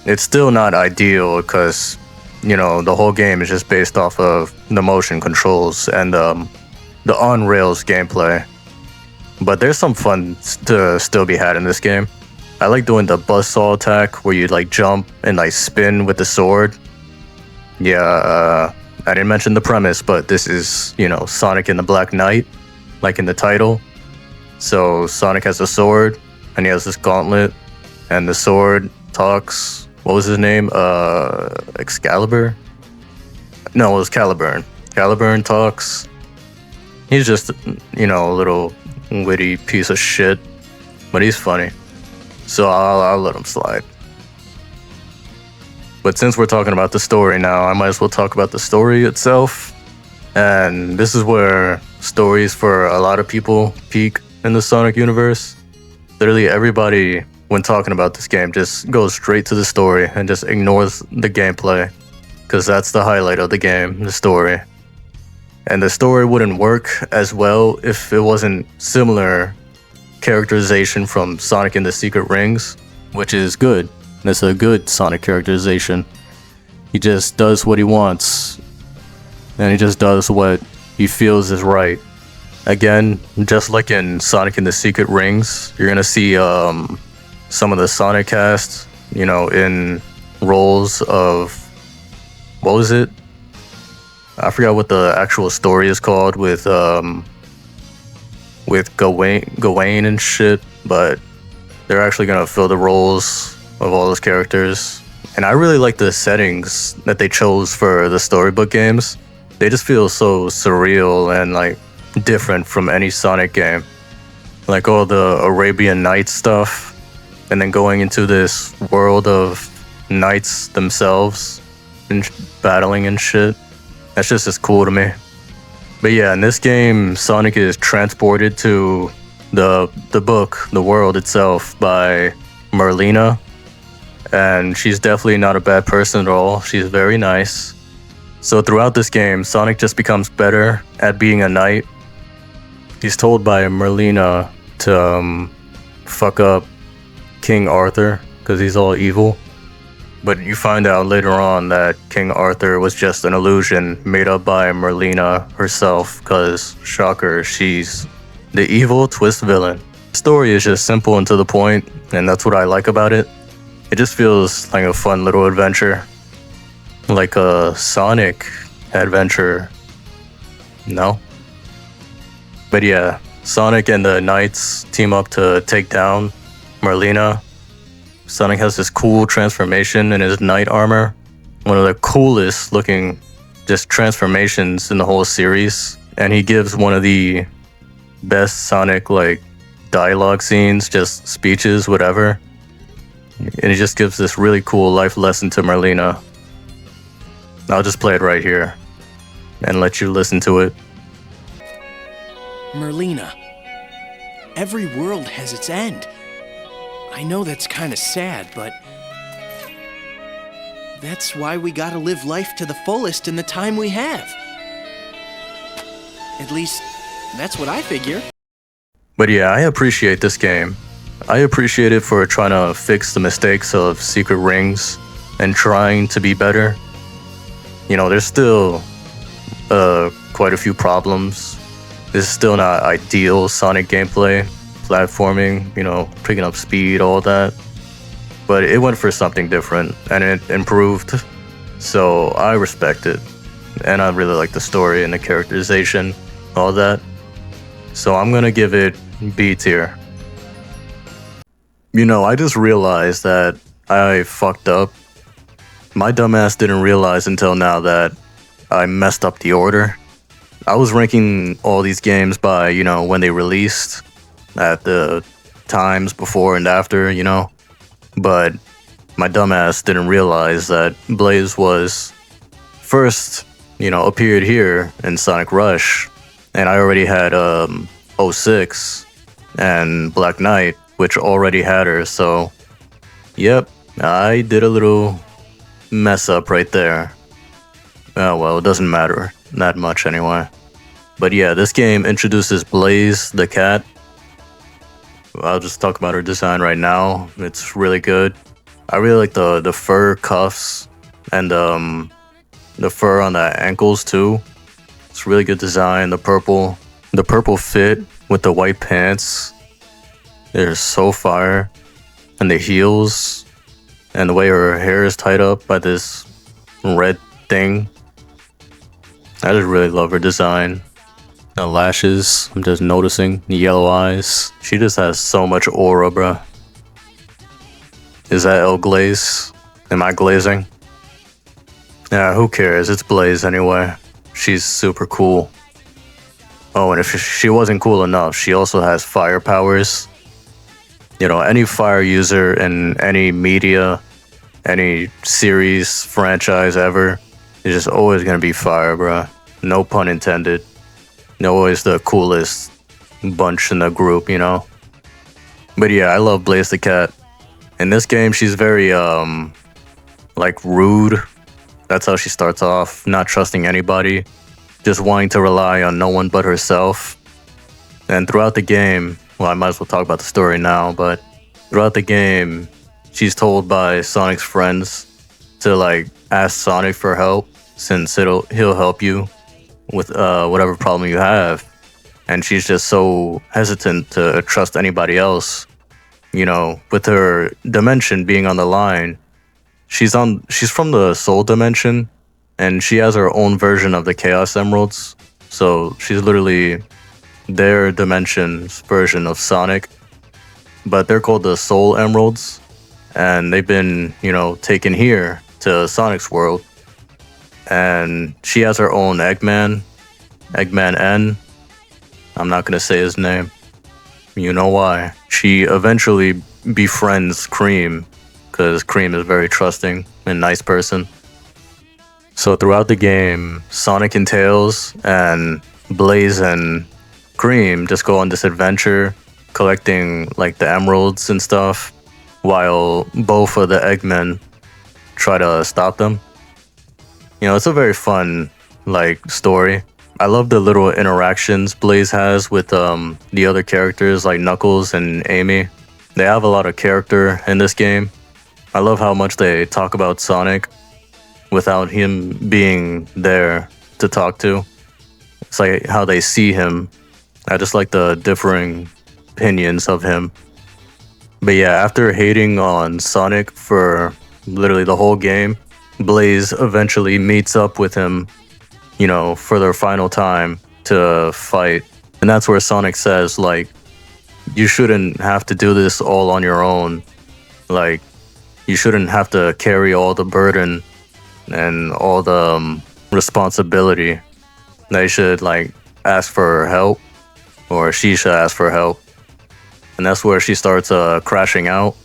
It's still not ideal because, you know, the whole game is just based off of the motion controls and the on-rails gameplay. But there's some fun to still be had in this game. I like doing the buzzsaw attack where you like jump and like spin with the sword. Yeah, I didn't mention the premise, but this is, you know, Sonic and the Black Knight, like in the title. So Sonic has a sword, and he has this gauntlet, and the sword talks. What was his name? Excalibur? No, it was Caliburn. Caliburn talks. He's just, you know, a little witty piece of shit, but he's funny. So I'll let him slide. But since we're talking about the story now, I might as well talk about the story itself. And this is where stories for a lot of people peak in the Sonic universe. Literally everybody, when talking about this game, just goes straight to the story and just ignores the gameplay. Because that's the highlight of the game, the story. And the story wouldn't work as well if it wasn't similar characterization from Sonic and the Secret Rings, which is good. It's a good Sonic characterization. He just does what he wants, and he just does what he feels is right. Again, just like in Sonic and the Secret Rings, you're gonna see some of the Sonic cast, in roles of, what was it? I forgot what the actual story is called with Gawain and shit, but they're actually gonna fill the roles of all those characters. And I really like the settings that they chose for the storybook games. They just feel so surreal and like different from any Sonic game. Like all the Arabian Nights stuff, and then going into this world of knights themselves and battling and shit. That's just as cool to me. But yeah, in this game, Sonic is transported to the book, the world itself, by Merlina. And she's definitely not a bad person at all. She's very nice. So throughout this game, Sonic just becomes better at being a knight. He's told by Merlina to fuck up King Arthur because he's all evil. But you find out later on that King Arthur was just an illusion made up by Merlina herself because, shocker, she's the evil twist villain. The story is just simple and to the point, and that's what I like about it. It just feels like a fun little adventure. Like a Sonic adventure. No? But yeah, Sonic and the Knights team up to take down Merlina. Sonic has this cool transformation in his knight armor. One of the coolest looking just transformations in the whole series. And he gives one of the best Sonic dialogue scenes, just speeches, whatever. And he just gives this really cool life lesson to Merlina. I'll just play it right here and let you listen to it. Merlina, every world has its end. I know that's kind of sad, but that's why we gotta live life to the fullest in the time we have. At least, that's what I figure. But yeah, I appreciate this game. I appreciate it for trying to fix the mistakes of Secret Rings and trying to be better. There's still quite a few problems. This is still not ideal Sonic gameplay. Platforming, picking up speed, all that. But it went for something different, and it improved. So I respect it. And I really like the story and the characterization, all that. So I'm gonna give it B tier. I just realized that I fucked up. My dumbass didn't realize until now that I messed up the order. I was ranking all these games by, when they released, at the times before and after, But my dumbass didn't realize that Blaze was first, appeared here in Sonic Rush. And I already had 06 and Black Knight, which already had her. So, yep, I did a little mess up right there. Oh well, it doesn't matter that much anyway. But yeah, this game introduces Blaze the cat. I'll just talk about her design right now. It's really good. I really like the fur cuffs and the fur on the ankles too. It's really good design. The purple fit with the white pants. They're so fire. And the heels and the way her hair is tied up by this red thing. I just really love her design. The lashes, I'm just noticing. The yellow eyes. She just has so much aura, bruh. Is that El Glaze? Am I glazing? Yeah, who cares? It's Blaze anyway. She's super cool. Oh, and if she wasn't cool enough, she also has fire powers. Any fire user in any media, any series, franchise ever, is just always gonna be fire, bruh. No pun intended. Always the coolest, bunch in the group, you know. But yeah, I love Blaze the cat. In this game, she's very like rude. That's how she starts off, not trusting anybody, just wanting to rely on no one but herself. And throughout the game, well, I might as well talk about the story now, but throughout the game, she's told by Sonic's friends to like ask Sonic for help, since he'll help you with whatever problem you have. And she's just so hesitant to trust anybody else. You know, with her dimension being on the line, she's from the Soul Dimension, and she has her own version of the Chaos Emeralds. So she's literally their dimension's version of Sonic, but they're called the Soul Emeralds, and they've been, you know, taken here to Sonic's world. And she has her own Eggman N. I'm not gonna say his name. You know why. She eventually befriends Cream, because Cream is very trusting and nice person. So throughout the game, Sonic and Tails and Blaze and Cream just go on this adventure, collecting like the emeralds and stuff, while both of the Eggmen try to stop them. You know, it's a very fun like story. I love the little interactions Blaze has with the other characters like Knuckles and Amy. They have a lot of character in this game. I love how much they talk about Sonic without him being there to talk to. It's like how they see him. I just like the differing opinions of him. But yeah, after hating on Sonic for literally the whole game, Blaze eventually meets up with him, you know, for their final time to fight. And that's where Sonic says, like, you shouldn't have to do this all on your own. Like, you shouldn't have to carry all the burden and all the responsibility. They should, like, ask for help, or she should ask for help. And that's where she starts crashing out.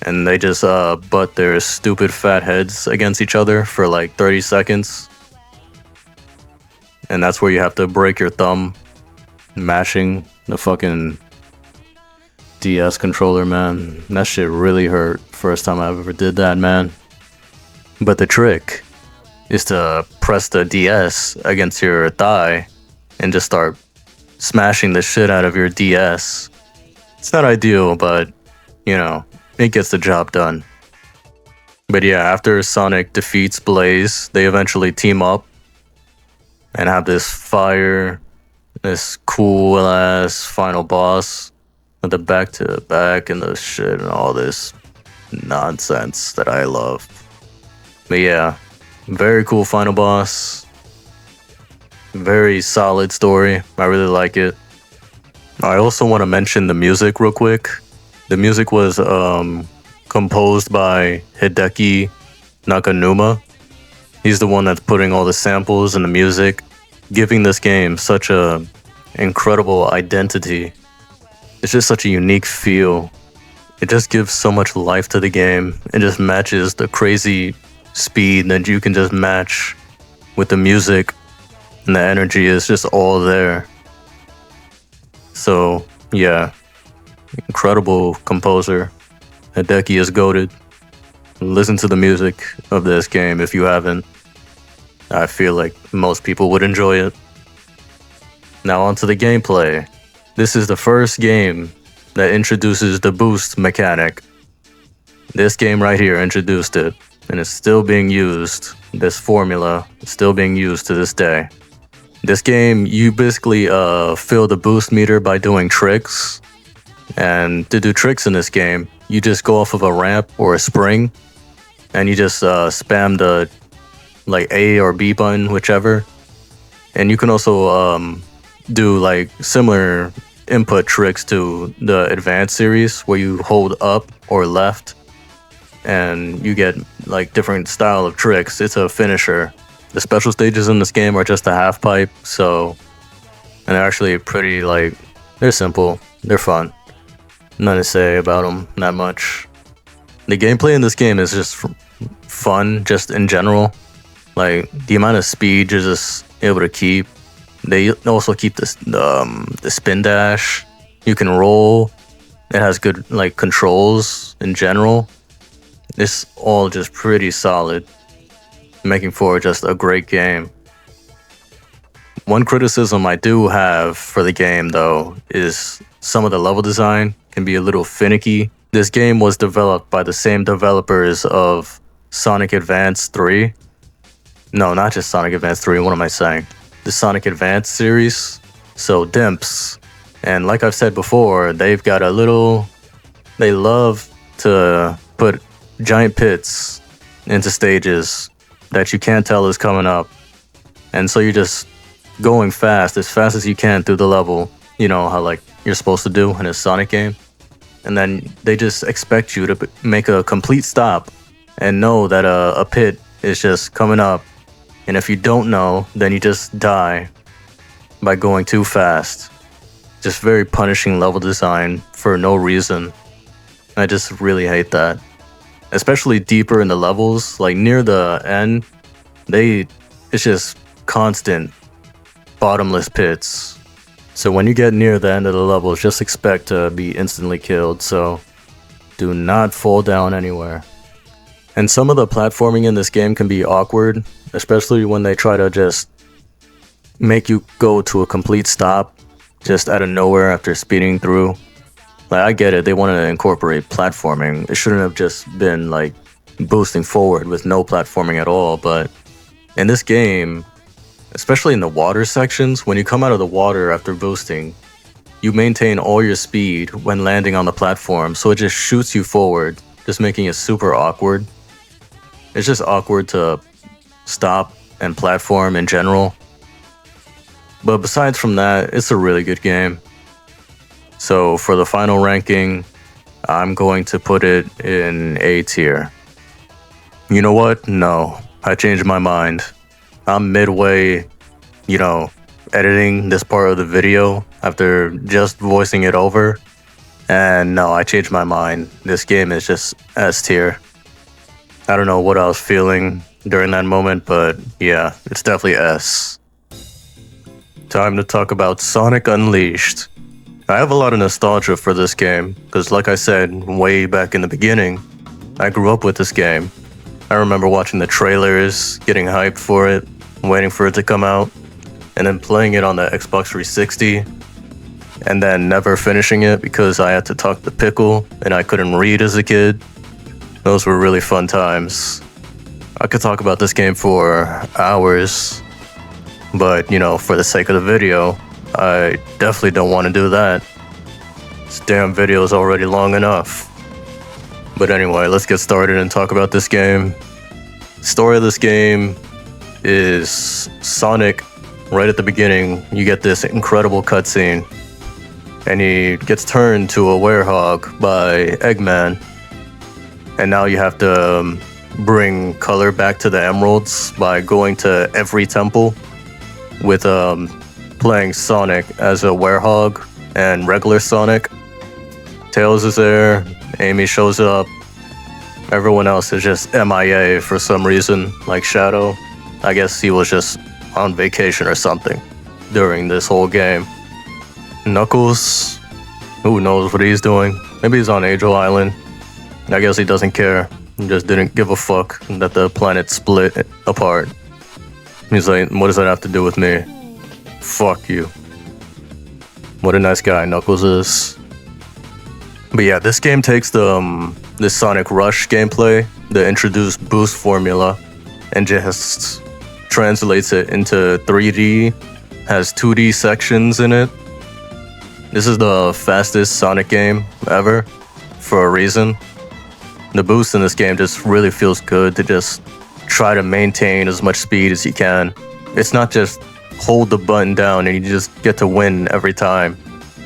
And they just butt their stupid fat heads against each other for like 30 seconds. And that's where you have to break your thumb mashing the fucking DS controller, man. That shit really hurt. First time I ever did that, man. But the trick is to press the DS against your thigh and just start smashing the shit out of your DS. It's not ideal, but, you know, it gets the job done. But yeah, after Sonic defeats Blaze, they eventually team up and have this cool ass final boss with the back to back and the shit and all this nonsense that I love. But yeah, very cool final boss. Very solid story. I really like it. I also want to mention the music real quick. The music was composed by Hideki Nakanuma. He's the one that's putting all the samples and the music, giving this game such a incredible identity. It's just such a unique feel. It just gives so much life to the game. It just matches the crazy speed that you can just match with the music, and the energy is just all there. So yeah, incredible composer. Hideki is goated. Listen to the music of this game if you haven't. I feel like most people would enjoy it. Now onto the gameplay. This is the first game that introduces the boost mechanic. This game right here introduced it, and it's still being used. This formula is still being used to this day. This game, you basically fill the boost meter by doing tricks. And to do tricks in this game, you just go off of a ramp or a spring, and you just spam the like A or B button, whichever. And you can also do like similar input tricks to the advanced series, where you hold up or left and you get like different style of tricks. It's a finisher. The special stages in this game are just a half pipe, so, and they're actually pretty, like, they're simple, they're fun. Nothing to say about them, not much. The gameplay in this game is just fun, just in general. Like, the amount of speed you're just able to keep, They also keep this the spin dash. You can roll. It has good like controls in general. It's all just pretty solid, making for just a great game. One criticism I do have for the game though is some of the level design can be a little finicky. This game was developed by the same developers of Sonic Advance 3. No, not just Sonic Advance 3, what am I saying? The Sonic Advance series. So Dimps. And like I've said before, they've got a little... They love to put giant pits into stages that you can't tell is coming up. And so you're just going fast as you can through the level. You know how like you're supposed to do in a Sonic game. And then they just expect you to make a complete stop and know that a pit is just coming up. And if you don't know, then you just die by going too fast. Just very punishing level design for no reason. I just really hate that. Especially deeper in the levels, like near the end, it's just constant bottomless pits. So when you get near the end of the levels, just expect to be instantly killed, so do not fall down anywhere. And some of the platforming in this game can be awkward, especially when they try to just make you go to a complete stop just out of nowhere after speeding through. Like, I get it, they wanted to incorporate platforming. It shouldn't have just been like boosting forward with no platforming at all, but in this game, especially in the water sections, when you come out of the water after boosting, you maintain all your speed when landing on the platform, so it just shoots you forward, just making it super awkward. It's just awkward to stop and platform in general. But besides from that, it's a really good game. So for the final ranking, I'm going to put it in A tier. You know what? No, I changed my mind. I'm midway, editing this part of the video after just voicing it over. And no, I changed my mind. This game is just S tier. I don't know what I was feeling during that moment, but yeah, it's definitely S. Time to talk about Sonic Unleashed. I have a lot of nostalgia for this game, because like I said, way back in the beginning, I grew up with this game. I remember watching the trailers, getting hyped for it, waiting for it to come out, and then playing it on the Xbox 360, and then never finishing it because I had to talk to Pickle and I couldn't read as a kid. Those were really fun times. I could talk about this game for hours, but for the sake of the video, I definitely don't want to do that. This damn video is already long enough. But anyway, let's get started and talk about this game. Story of this game is Sonic, right at the beginning, you get this incredible cutscene. And he gets turned to a werehog by Eggman. And now you have to bring color back to the emeralds by going to every temple with playing Sonic as a werehog and regular Sonic. Tails is there, Amy shows up. Everyone else is just MIA for some reason, like Shadow. I guess he was just on vacation or something during this whole game. Knuckles, who knows what he's doing? Maybe he's on Angel Island. I guess he doesn't care. He just didn't give a fuck that the planet split apart. He's like, what does that have to do with me? Fuck you. What a nice guy Knuckles is. But yeah, this game takes the Sonic Rush gameplay, the introduced boost formula, and just translates it into 3D, has 2D sections in it. This is the fastest Sonic game ever, for a reason. The boost in this game just really feels good to just try to maintain as much speed as you can. It's not just hold the button down and you just get to win every time.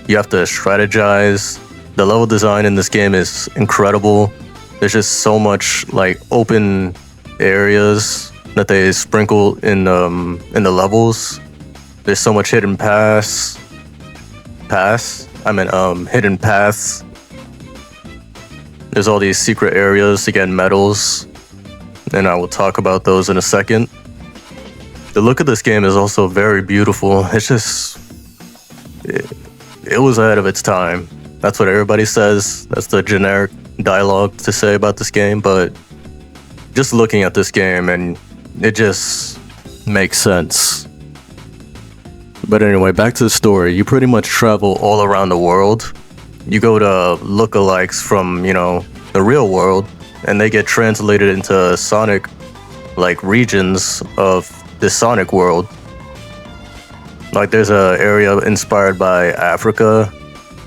You have to strategize. The level design in this game is incredible. There's just so much like open areas that they sprinkle in the levels. There's so much hidden hidden paths. There's all these secret areas to get medals, and I will talk about those in a second. The look of this game is also very beautiful. It's just, it was ahead of its time. That's what everybody says. That's the generic dialogue to say about this game, but just looking at this game and it just makes sense. But anyway, back to the story. You pretty much travel all around the world. You go to lookalikes from, the real world, and they get translated into Sonic, regions of this Sonic world. Like, there's an area inspired by Africa,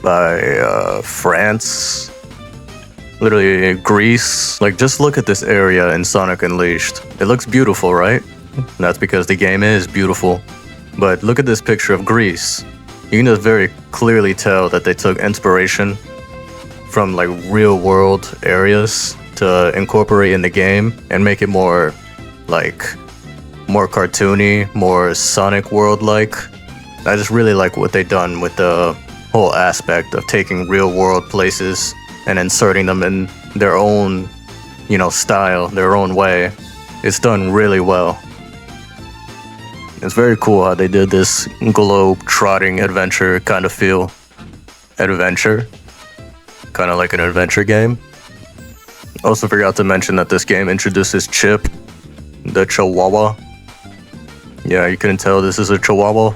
by France, literally Greece. Just look at this area in Sonic Unleashed. It looks beautiful, right? And that's because the game is beautiful. But look at this picture of Greece. You can just very clearly tell that they took inspiration from real world areas to incorporate in the game and make it more cartoony, more Sonic world-like. I just really like what they've done with the whole aspect of taking real world places and inserting them in their own, style, their own way. It's done really well. It's very cool how they did this globe-trotting adventure kind of feel. Adventure. Kind of like an adventure game. Also forgot to mention that this game introduces Chip, the Chihuahua. Yeah, you couldn't tell this is a Chihuahua?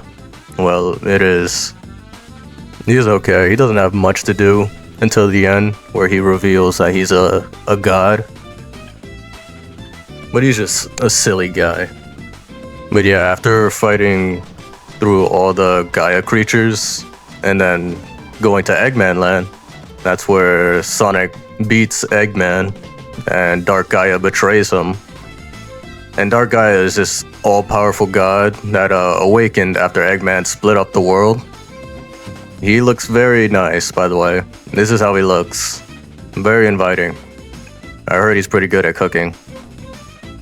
Well, it is. He's okay. He doesn't have much to do until the end, where he reveals that he's a god. But he's just a silly guy. But yeah, after fighting through all the Gaia creatures and then going to Eggman Land, that's where Sonic beats Eggman and Dark Gaia betrays him. And Dark Gaia is this all-powerful god that awakened after Eggman split up the world. He looks very nice, by the way. This is how he looks. Very inviting. I heard he's pretty good at cooking.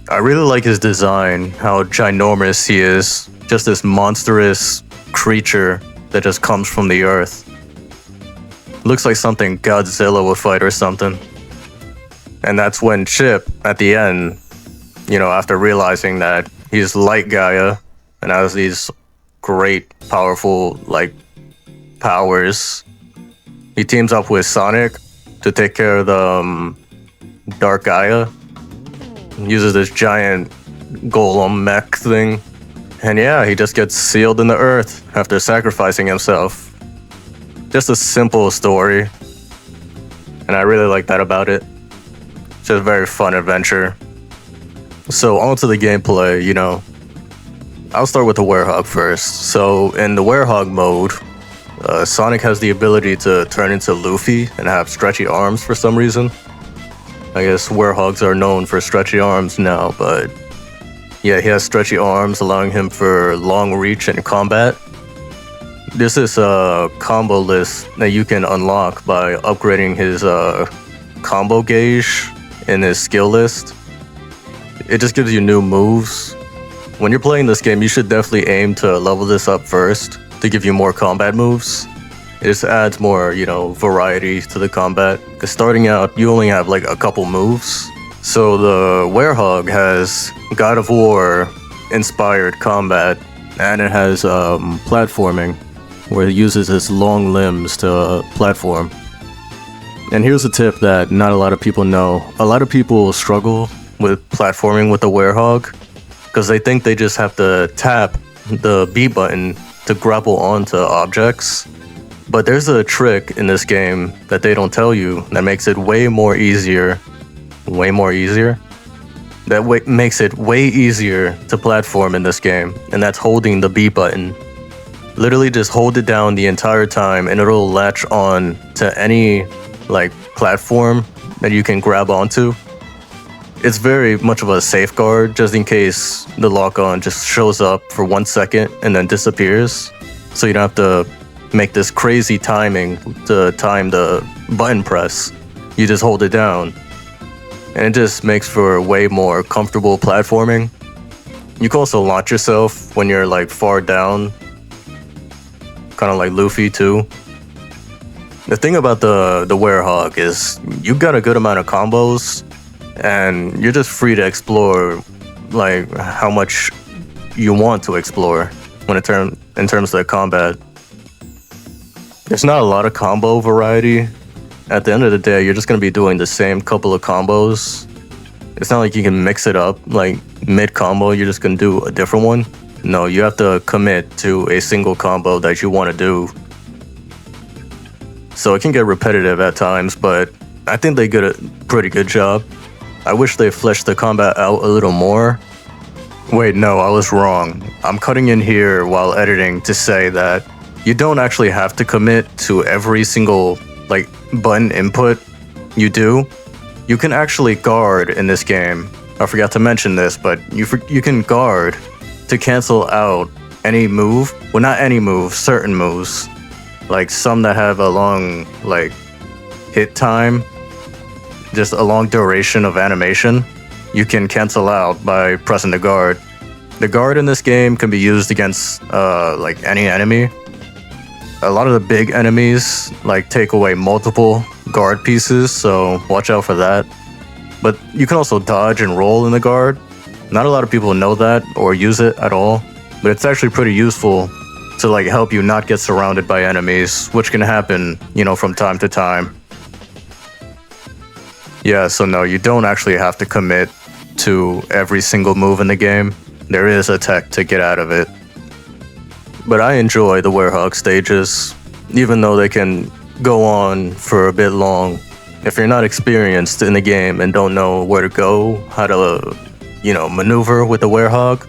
I really like his design, how ginormous he is. Just this monstrous creature that just comes from the earth. Looks like something Godzilla would fight or something. And that's when Chip, at the end, after realizing that he's like Gaia and has these great, powerful, powers, he teams up with Sonic to take care of the Dark Gaia. Uses this giant golem mech thing. And yeah, he just gets sealed in the earth after sacrificing himself. Just a simple story. And I really like that about it. It's just a very fun adventure. So on to the gameplay, I'll start with the Werehog first. So in the Werehog mode, Sonic has the ability to turn into Luffy and have stretchy arms for some reason. I guess Werehogs are known for stretchy arms now, but yeah, he has stretchy arms, allowing him for long reach in combat. This is a combo list that you can unlock by upgrading his combo gauge in his skill list. It just gives you new moves. When you're playing this game, you should definitely aim to level this up first to give you more combat moves. It just adds more, variety to the combat. Because starting out, you only have a couple moves. So the Werehog has God of War inspired combat, and it has platforming, where it uses its long limbs to platform. And here's a tip that not a lot of people know. A lot of people struggle with platforming with the Werehog because they think they just have to tap the B button to grapple onto objects. But there's a trick in this game that they don't tell you that makes it way more easier. Way more easier? Makes it way easier to platform in this game, and that's holding the B button. Literally just hold it down the entire time and it'll latch on to any platform that you can grab onto. It's very much of a safeguard just in case the lock-on just shows up for 1 second and then disappears. So you don't have to make this crazy timing to time the button press. You just hold it down. And it just makes for way more comfortable platforming. You can also launch yourself when you're far down. Kind of like Luffy too. The thing about the Werehog is you've got a good amount of combos and you're just free to explore how much you want to explore when in terms of the combat. There's not a lot of combo variety. At the end of the day, you're just going to be doing the same couple of combos. It's not like you can mix it up, like mid-combo, you're just going to do a different one. No, you have to commit to a single combo that you want to do. So it can get repetitive at times, but I think they did a pretty good job. I wish they fleshed the combat out a little more. Wait, no, I was wrong. I'm cutting in here while editing to say that you don't actually have to commit to every single button input you do. You can actually guard in this game. I forgot to mention this, but you can guard to cancel out any move. Well, not any move, certain moves. Like some that have a long hit time, just a long duration of animation, you can cancel out by pressing the guard. The guard in this game can be used against any enemy. A lot of the big enemies take away multiple guard pieces, so watch out for that. But you can also dodge and roll in the guard. Not a lot of people know that or use it at all, but it's actually pretty useful to help you not get surrounded by enemies, which can happen, from time to time. Yeah, so no, you don't actually have to commit to every single move in the game. There is a tech to get out of it. But I enjoy the Werehog stages, even though they can go on for a bit long. If you're not experienced in the game and don't know where to go, how to, maneuver with the Werehog,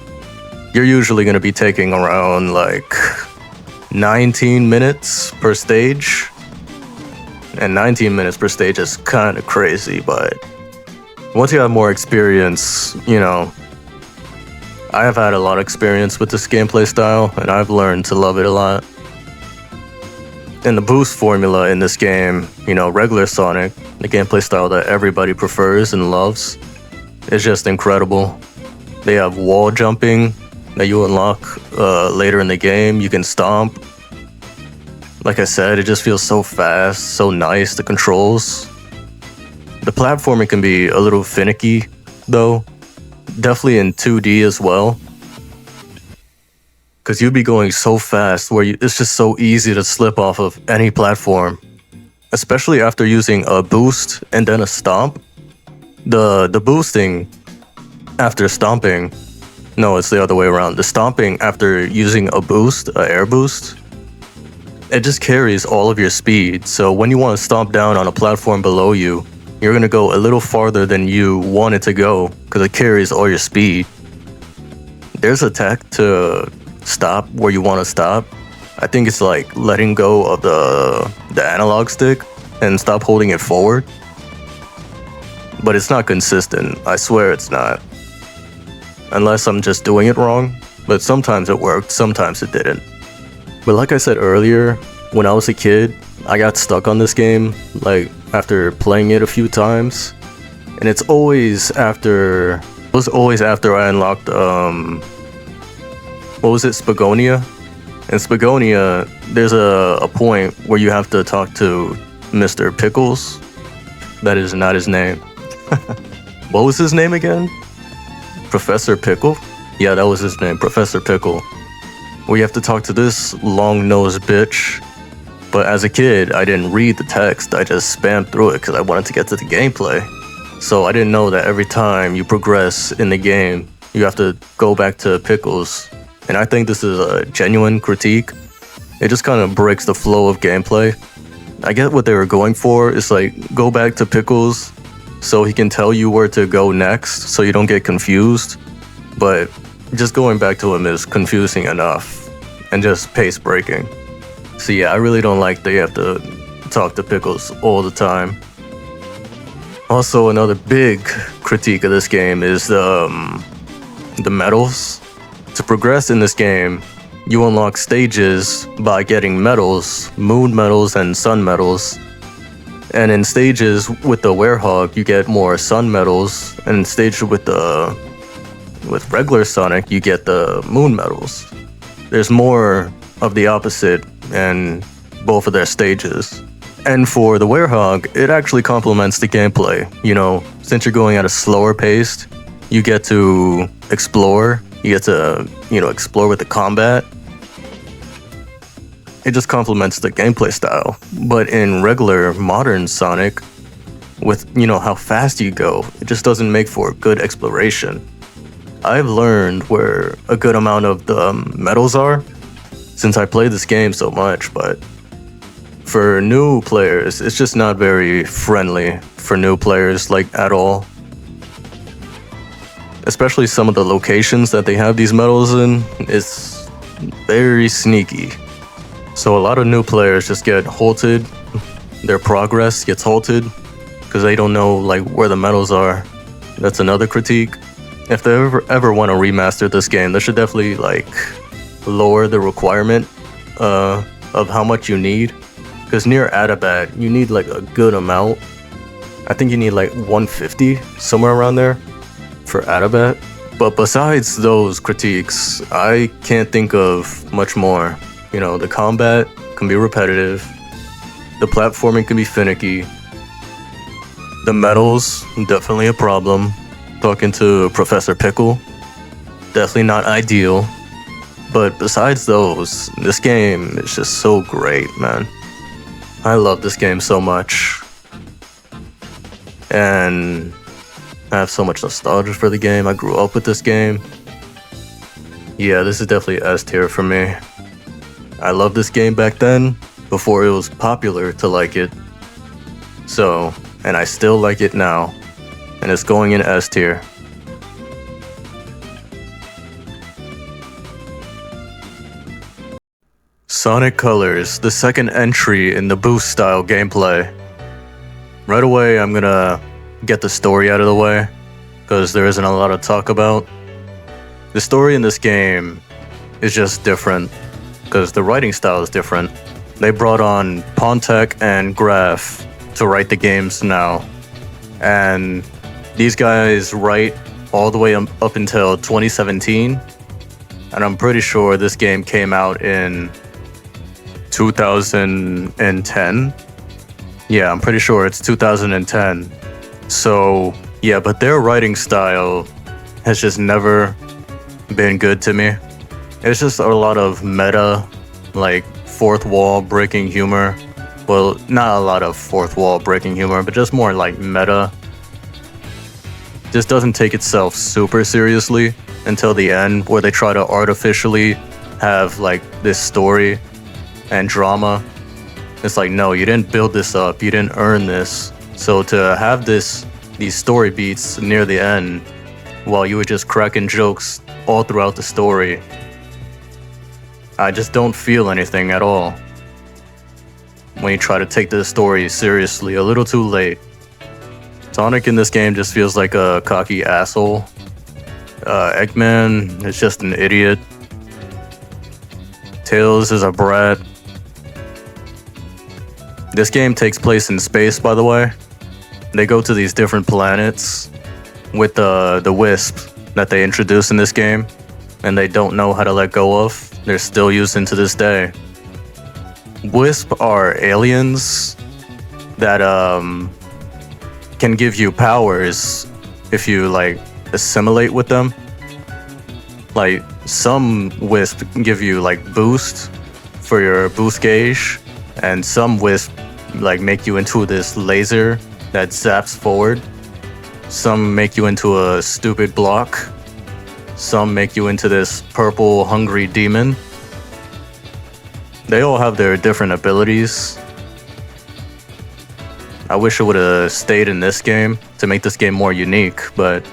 you're usually going to be taking around 19 minutes per stage. And 19 minutes per stage is kind of crazy, but once you have more experience, I have had a lot of experience with this gameplay style, and I've learned to love it a lot. And the boost formula in this game, regular Sonic, the gameplay style that everybody prefers and loves, is just incredible. They have wall jumping that you unlock later in the game. You can stomp. Like I said, it just feels so fast, so nice, the controls. The platforming can be a little finicky, though. Definitely in 2D as well. Because you'd be going so fast where it's just so easy to slip off of any platform. Especially after using a boost and then a stomp. The boosting after stomping... No, it's the other way around. The stomping after using a boost, an air boost, it just carries all of your speed. So when you want to stomp down on a platform below you, you're going to go a little farther than you want it to go because it carries all your speed. There's a tech to stop where you want to stop. I think it's letting go of the analog stick and stop holding it forward. But it's not consistent. I swear it's not. Unless I'm just doing it wrong. But sometimes it worked, sometimes it didn't. But like I said earlier, when I was a kid, I got stuck on this game, after playing it a few times. And it was always after I unlocked, what was it, Spagonia? In Spagonia, there's a point where you have to talk to Mr. Pickles. That is not his name. What was his name again? Professor Pickle? Yeah, that was his name, Professor Pickle. We have to talk to this long-nosed bitch. But as a kid, I didn't read the text, I just spammed through it because I wanted to get to the gameplay. So I didn't know that every time you progress in the game, you have to go back to Pickles. And I think this is a genuine critique. It just kind of breaks the flow of gameplay. I get what they were going for, it's go back to Pickles so he can tell you where to go next so you don't get confused. But just going back to him is confusing enough and just pace breaking. So yeah, I really don't like that you have to talk to Pickles all the time. Also, another big critique of this game is the medals. To progress in this game, you unlock stages by getting medals, moon medals and sun medals. And in stages with the Werehog, you get more sun medals, and in stages with regular Sonic, you get the moon medals. There's more of the opposite in both of their stages. And for the Werehog, it actually complements the gameplay. Since you're going at a slower pace, you get to explore You get to, explore with the combat. It just complements the gameplay style. But in regular modern Sonic, with, how fast you go, it just doesn't make for good exploration. I've learned where a good amount of the medals are since I played this game so much, but for new players, it's just not very friendly for new players, like, at all. Especially some of the locations that they have these medals in, it's very sneaky. So a lot of new players just get halted, their progress gets halted, because they don't know, like, where the medals are. That's another critique. If they ever want to remaster this game, they should definitely, like, lower the requirement of how much you need. Because near Adabat, you need, like, a good amount. I think you need, like, 150, somewhere around there, for Adabat. But besides those critiques, I can't think of much more. The combat can be repetitive. The platforming can be finicky. The medals, definitely a problem. Talking to Professor Pickle, definitely not ideal. But besides those, this game is just so great, man. I love this game so much. And I have so much nostalgia for the game. I grew up with this game. Yeah, this is definitely S tier for me. I loved this game back then, before it was popular to like it. So, and I still like it now. And it's going in S tier. Sonic Colors, the second entry in the boost style gameplay. Right away, I'm gonna get the story out of the way, because there isn't a lot to talk about. The story in this game is just different, because the writing style is different. They brought on Pontek and Graf to write the games now. And these guys write all the way up until 2017. And I'm pretty sure this game came out in 2010. Yeah, I'm pretty sure it's 2010. So, yeah, but their writing style has just never been good to me. It's just a lot of meta, like fourth wall breaking humor. Well, not a lot of fourth wall breaking humor, but just more like meta. Just doesn't take itself super seriously until the end, where they try to artificially have like this story and drama. It's like, no, you didn't build this up, you didn't earn this. So to have these story beats near the end, while you were just cracking jokes all throughout the story, I just don't feel anything at all. When you try to take the story seriously, a little too late. Sonic in this game just feels like a cocky asshole. Eggman is just an idiot. Tails is a brat. This game takes place in space, by the way. They go to these different planets with the Wisp that they introduced in this game, and they don't know how to let go of. They're still using to this day. Wisp are aliens that can give you powers if you like assimilate with them. Like some Wisp give you like boost for your boost gauge, and some Wisp like make you into this laser that zaps forward. Some make you into a stupid block. Some make you into this purple hungry demon. They all have their different abilities. I wish it would have stayed in this game to make this game more unique, but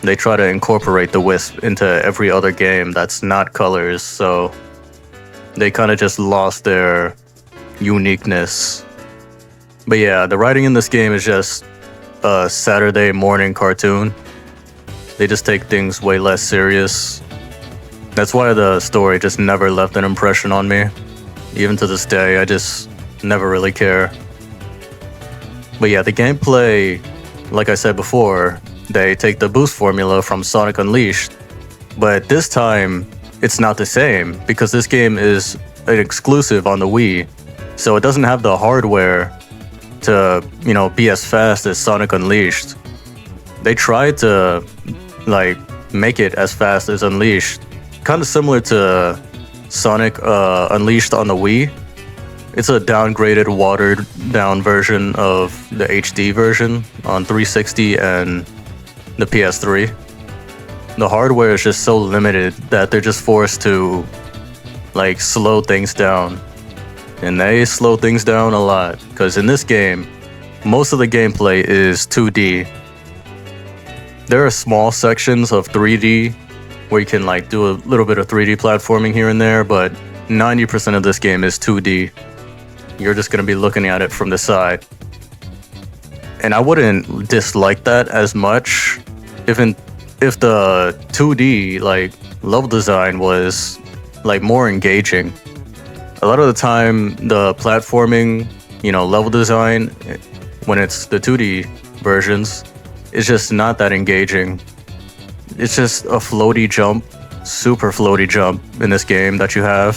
they try to incorporate the Wisp into every other game that's not Colors, so they kind of just lost their uniqueness. But yeah, the writing in this game is just a Saturday morning cartoon. They just take things way less serious. That's why the story just never left an impression on me. Even to this day, I just never really care. But yeah, the gameplay, like I said before, they take the boost formula from Sonic Unleashed. But this time, it's not the same, because this game is an exclusive on the Wii. So it doesn't have the hardware to, be as fast as Sonic Unleashed. They tried to, like, make it as fast as Unleashed. Kind of similar to Sonic Unleashed on the Wii. It's a downgraded, watered down version of the HD version on 360 and the PS3. The hardware is just so limited that they're just forced to like slow things down. And they slow things down a lot, because in this game, most of the gameplay is 2D. There are small sections of 3D where you can like do a little bit of 3D platforming here and there, but 90% of this game is 2D. You're just going to be looking at it from the side. And I wouldn't dislike that as much if the 2D like level design was like more engaging. A lot of the time the platforming, level design when it's the 2D versions is just not that engaging. It's just a floaty jump, super floaty jump in this game that you have.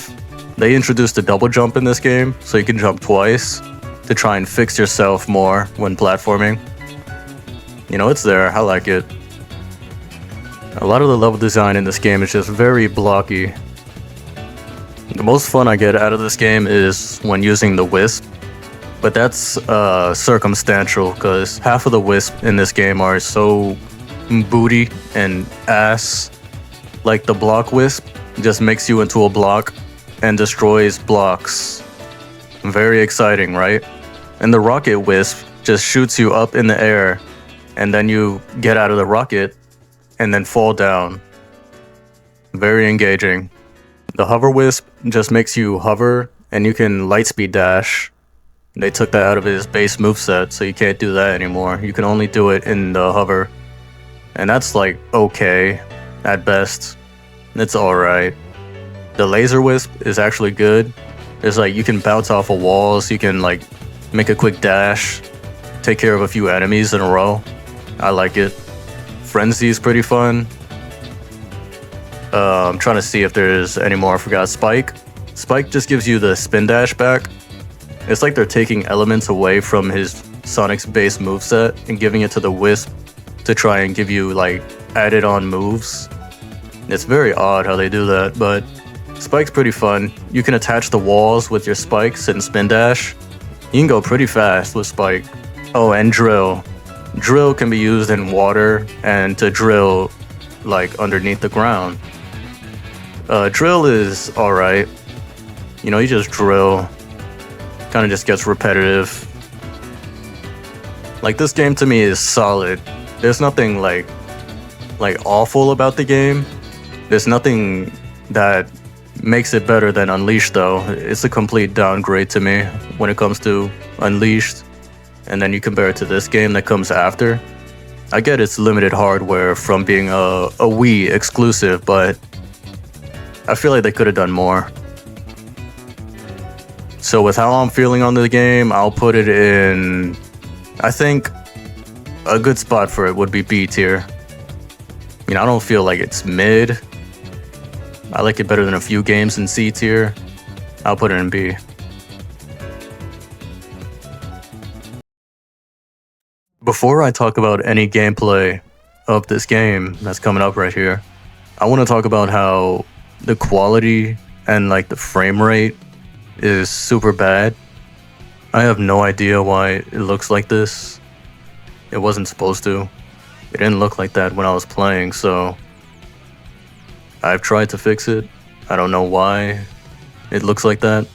They introduced a double jump in this game, so you can jump twice to try and fix yourself more when platforming. It's there, I like it. A lot of the level design in this game is just very blocky. The most fun I get out of this game is when using the Wisp, but that's circumstantial, because half of the Wisp in this game are so booty and ass. Like the block Wisp just makes you into a block and destroys blocks. Very exciting, right? And the rocket Wisp just shoots you up in the air, and then you get out of the rocket and then fall down. Very engaging. The hover Wisp just makes you hover, and you can lightspeed dash. They took that out of his base moveset, so you can't do that anymore. You can only do it in the hover. And that's like okay at best. It's alright. The laser Wisp is actually good. It's like you can bounce off of walls, you can like make a quick dash, take care of a few enemies in a row. I like it. Frenzy is pretty fun. I'm trying to see if there's any more. I forgot. Spike. Spike just gives you the spin dash back. It's like they're taking elements away from his Sonic's base moveset and giving it to the Wisp to try and give you like added on moves. It's very odd how they do that, but Spike's pretty fun. You can attach the walls with your spikes and spin dash. You can go pretty fast with Spike. Oh, and Drill. Drill can be used in water and to drill like underneath the ground. Drill is alright. You just drill. Kind of just gets repetitive. Like this game to me is solid. There's nothing like awful about the game. There's nothing that makes it better than Unleashed though. It's a complete downgrade to me when it comes to Unleashed. And then you compare it to this game that comes after. I get it's limited hardware from being a Wii exclusive, but I feel like they could have done more. So with how I'm feeling on the game, I'll put it in, I think a good spot for it would be B tier. I don't feel like it's mid. I like it better than a few games in C tier. I'll put it in B. Before I talk about any gameplay of this game that's coming up right here, I want to talk about how the quality and like the frame rate is super bad. I have no idea why it looks like this. It wasn't supposed to. It didn't look like that when I was playing, so I've tried to fix it. I don't know why it looks like that.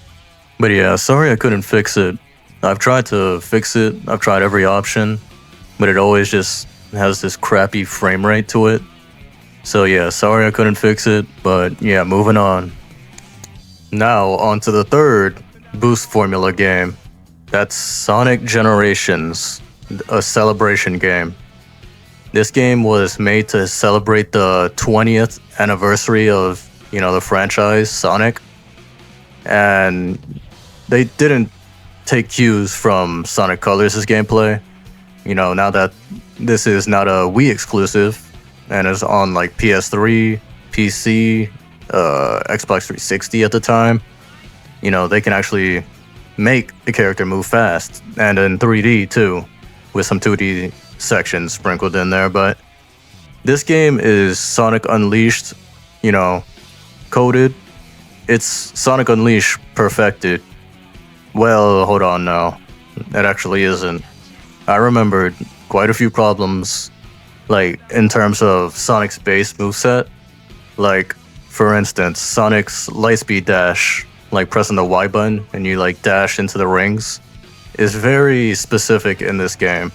But yeah, sorry I couldn't fix it. I've tried to fix it. I've tried every option, but it always just has this crappy frame rate to it. So yeah, sorry I couldn't fix it, but yeah, moving on. Now, on to the third boost formula game. That's Sonic Generations, a celebration game. This game was made to celebrate the 20th anniversary of, the franchise, Sonic. And they didn't take cues from Sonic Colors' gameplay. Now that this is not a Wii exclusive and is on like PS3, PC, Xbox 360 at the time, they can actually make the character move fast and in 3D too, with some 2D sections sprinkled in there. But This game is Sonic Unleashed, you know, coded. It's Sonic Unleashed perfected. Well, hold on now. That actually isn't. I remembered quite a few problems, like in terms of Sonic's base moveset. Like, for instance, Sonic's lightspeed dash, like pressing the Y button and you like dash into the rings, is very specific in this game.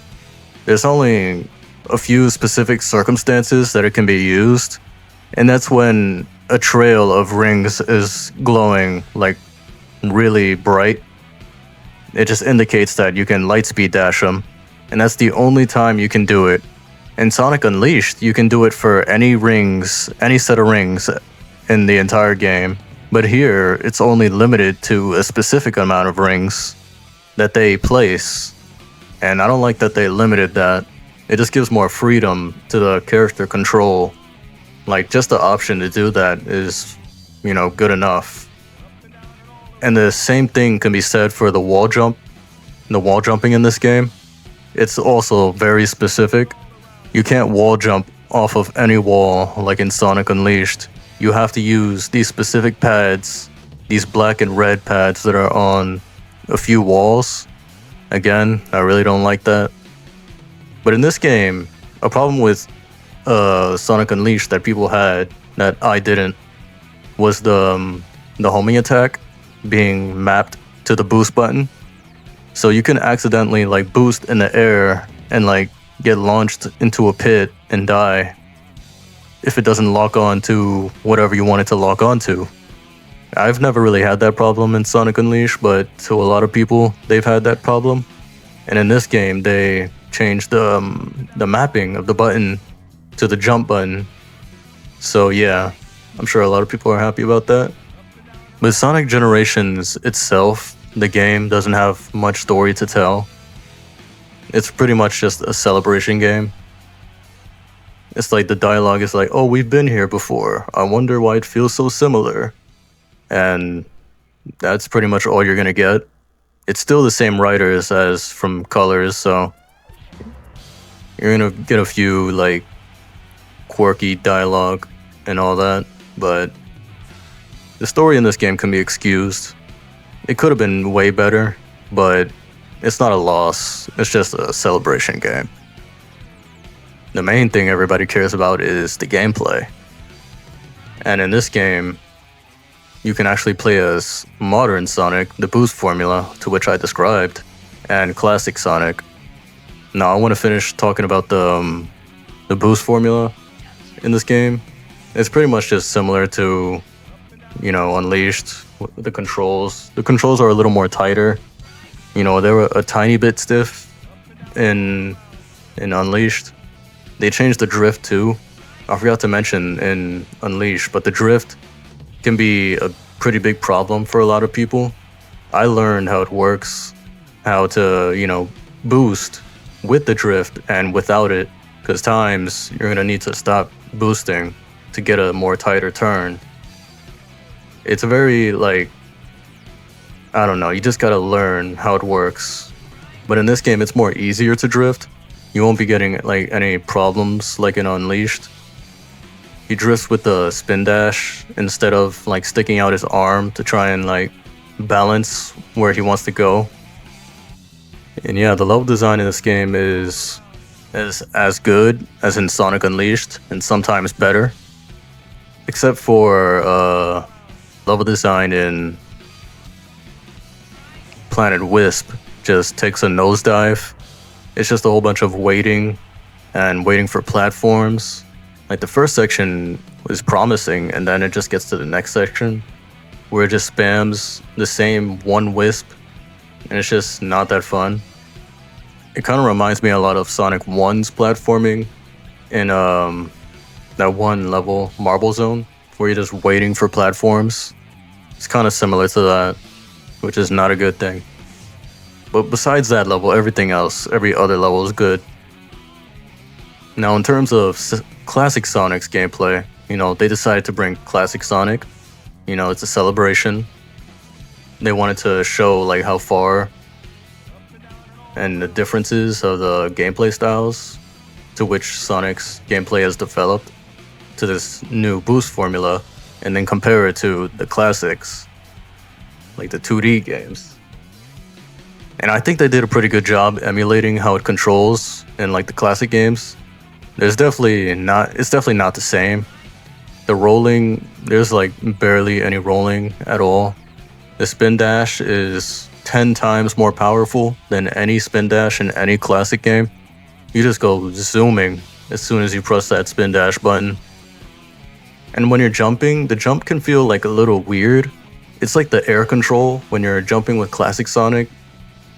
There's only a few specific circumstances that it can be used, and that's when a trail of rings is glowing like really bright. It just indicates that you can lightspeed dash them, and that's the only time you can do it. In Sonic Unleashed, you can do it for any rings, any set of rings in the entire game, but here it's only limited to a specific amount of rings that they place, and I don't like that they limited that. It just gives more freedom to the character control. Like, just the option to do that is, good enough. And the same thing can be said for the wall jump. The wall jumping in this game, it's also very specific. You can't wall jump off of any wall like in Sonic Unleashed. You have to use these specific pads, these black and red pads that are on a few walls. Again, I really don't like that. But in this game, a problem with Sonic Unleashed that people had, that I didn't, was the homing attack being mapped to the boost button. So you can accidentally like boost in the air and like get launched into a pit and die if it doesn't lock on to whatever you want it to lock on to. I've never really had that problem in Sonic Unleashed, but to a lot of people, they've had that problem. And in this game, they changed the mapping of the button to the jump button. So yeah, I'm sure a lot of people are happy about that. With Sonic Generations itself, the game doesn't have much story to tell. It's pretty much just a celebration game. It's like the dialogue is like, oh, we've been here before. I wonder why it feels so similar. And that's pretty much all you're gonna get. It's still the same writers as from Colors, so you're gonna get a few like quirky dialogue and all that, but the story in this game can be excused. It could have been way better, but it's not a loss. It's just a celebration game. The main thing everybody cares about is the gameplay. And in this game, you can actually play as modern Sonic, the boost formula to which I described, and classic Sonic. Now I want to finish talking about the boost formula in this game. It's pretty much just similar to, Unleashed. The controls are a little more tighter. They were a tiny bit stiff in Unleashed. They changed the drift too. I forgot to mention in Unleashed, but the drift can be a pretty big problem for a lot of people. I learned how it works, how to, boost with the drift and without it, because times you're gonna need to stop boosting to get a more tighter turn. It's very I don't know, you just gotta learn how it works. But in this game, it's more easier to drift. You won't be getting any problems like in Unleashed. He drifts with the spin dash instead of sticking out his arm to try and balance where he wants to go. And yeah, the level design in this game is as good as in Sonic Unleashed, and sometimes better. Except for level design in Planet Wisp just takes a nosedive. It's just a whole bunch of waiting and waiting for platforms. The first section is promising, and then it just gets to the next section where it just spams the same one wisp, and it's just not that fun. It kind of reminds me a lot of Sonic 1's platforming in that one level, Marble Zone, where you're just waiting for platforms. It's kind of similar to that, which is not a good thing. But besides that level, everything else, every other level is good. Now, in terms of classic Sonic's gameplay, they decided to bring classic Sonic. It's a celebration. They wanted to show how far and the differences of the gameplay styles. to which Sonic's gameplay has developed to this new boost formula, and then compare it to the classics, like the 2D games. And I think they did a pretty good job emulating how it controls in like the classic games. It's definitely not the same. The rolling, there's like barely any rolling at all. The spin dash is 10 times more powerful than any spin dash in any classic game. You just go zooming as soon as you press that spin dash button. And when you're jumping, the jump can feel like a little weird. It's like the air control when you're jumping with classic Sonic.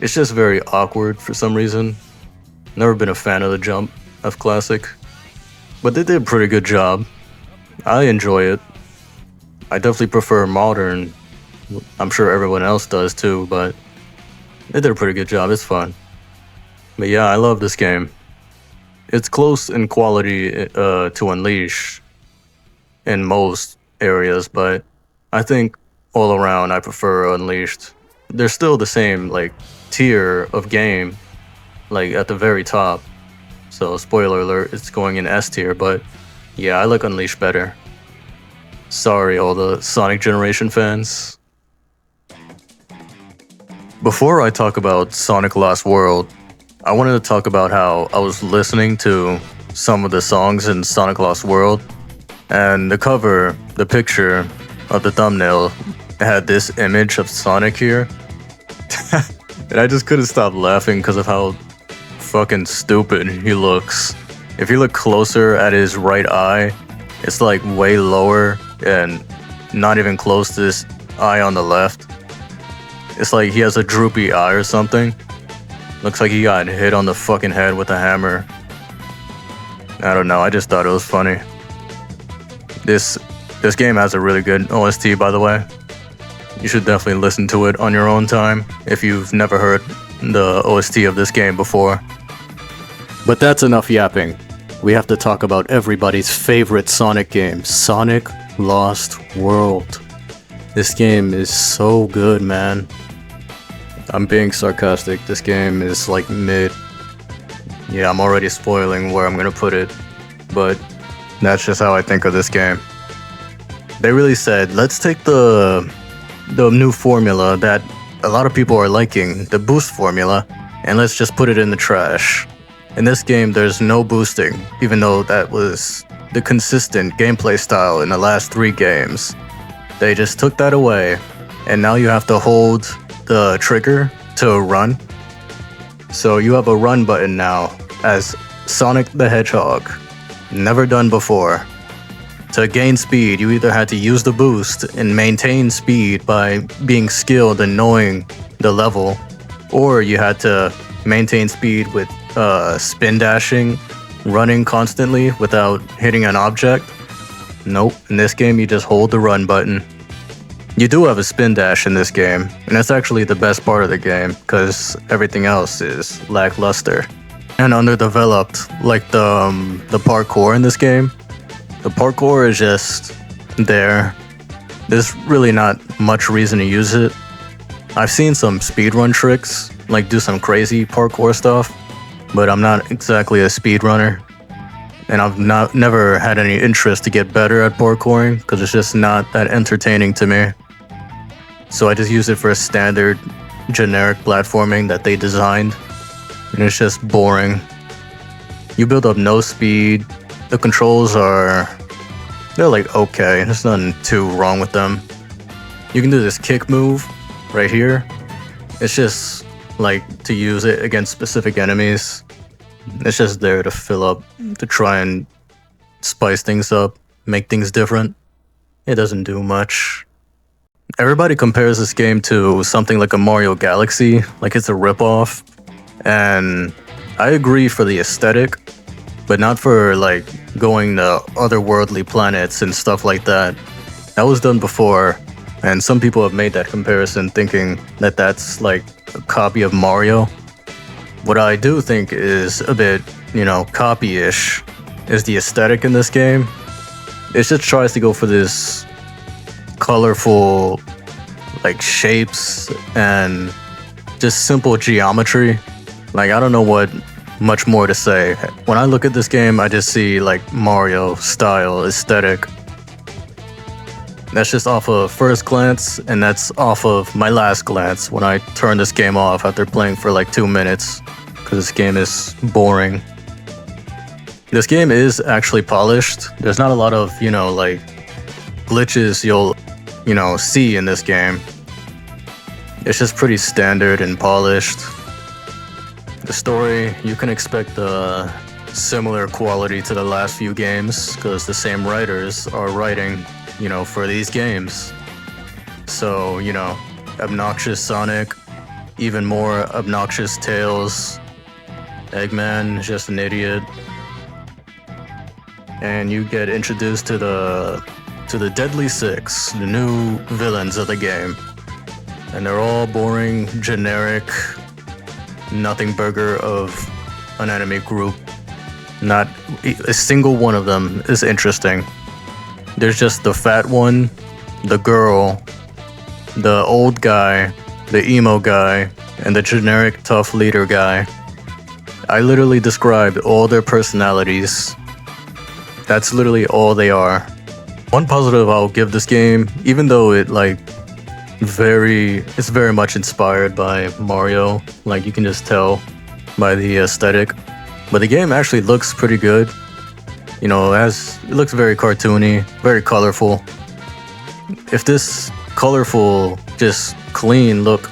It's just very awkward for some reason. Never been a fan of the jump of classic. But they did a pretty good job. I enjoy it. I definitely prefer modern. I'm sure everyone else does too, but they did a pretty good job. It's fun. But yeah, I love this game. It's close in quality to Unleash in most areas, but I think all around I prefer Unleashed. They're still the same like tier of game, like at the very top. So spoiler alert, it's going in S tier, but yeah, I like Unleashed better. Sorry all the Sonic Generation fans. Before I talk about Sonic Lost World, I wanted to talk about how I was listening to some of the songs in Sonic Lost World, and the cover, the picture of the thumbnail had this image of Sonic here. And I just couldn't stop laughing because of how fucking stupid he looks. If you look closer at his right eye, it's like way lower and not even close to this eye on the left. It's like he has a droopy eye or something. Looks like he got hit on the fucking head with a hammer. I don't know, I just thought it was funny. This game has a really good OST, by the way. You should definitely listen to it on your own time if you've never heard the OST of this game before. But that's enough yapping. We have to talk about everybody's favorite Sonic game, Sonic Lost World. This game is so good, man. I'm being sarcastic. This game is like mid. Yeah, I'm already spoiling where I'm gonna put it, but that's just how I think of this game. They really said, let's take the new formula that a lot of people are liking, the boost formula, and let's just put it in the trash. In this game, there's no boosting, even though that was the consistent gameplay style in the last 3 games. They just took that away, and now you have to hold the trigger to run. So you have a run button now as Sonic the Hedgehog. Never done before. To gain speed, you either had to use the boost and maintain speed by being skilled and knowing the level, or you had to maintain speed with spin dashing, running constantly without hitting an object. Nope, in this game you just hold the run button. You do have a spin dash in this game, and that's actually the best part of the game, because everything else is lackluster and underdeveloped, like the parkour in this game. The parkour is just there. There's really not much reason to use it. I've seen some speedrun tricks, like do some crazy parkour stuff, but I'm not exactly a speedrunner. And I've never had any interest to get better at parkouring, because it's just not that entertaining to me. So I just use it for a standard, generic platforming that they designed, and it's just boring. You build up no speed. The controls they're like okay, there's nothing too wrong with them. You can do this kick move right here. It's just like to use it against specific enemies. It's just there to fill up, to try and spice things up, make things different. It doesn't do much. Everybody compares this game to something like a Mario Galaxy, like it's a ripoff. And I agree for the aesthetic, but not for like going to otherworldly planets and stuff like that. That was done before, and some people have made that comparison thinking that that's like a copy of Mario. What I do think is a bit, copy-ish is the aesthetic in this game. It just tries to go for this colorful like shapes and just simple geometry. Like I don't know what much more to say. When I look at this game, I just see like Mario style aesthetic. That's just off of first glance, and that's off of my last glance when I turned this game off after playing for like 2 minutes, because this game is boring. This game is actually polished. There's not a lot of, like glitches you'll, see in this game. It's just pretty standard and polished. The story, you can expect a similar quality to the last few games, because the same writers are writing for these games. So, obnoxious Sonic, even more obnoxious Tails, Eggman is just an idiot. And you get introduced to the Deadly Six, the new villains of the game. And they're all boring, generic, nothing burger of an enemy group. Not a single one of them is interesting. There's just the fat one, the girl, the old guy, the emo guy, and the generic tough leader guy. I literally described all their personalities. That's literally all they are. One positive I'll give this game, even though it's very much inspired by Mario, like you can just tell by the aesthetic. But the game actually looks pretty good. It looks very cartoony, very colorful. If this colorful, just clean look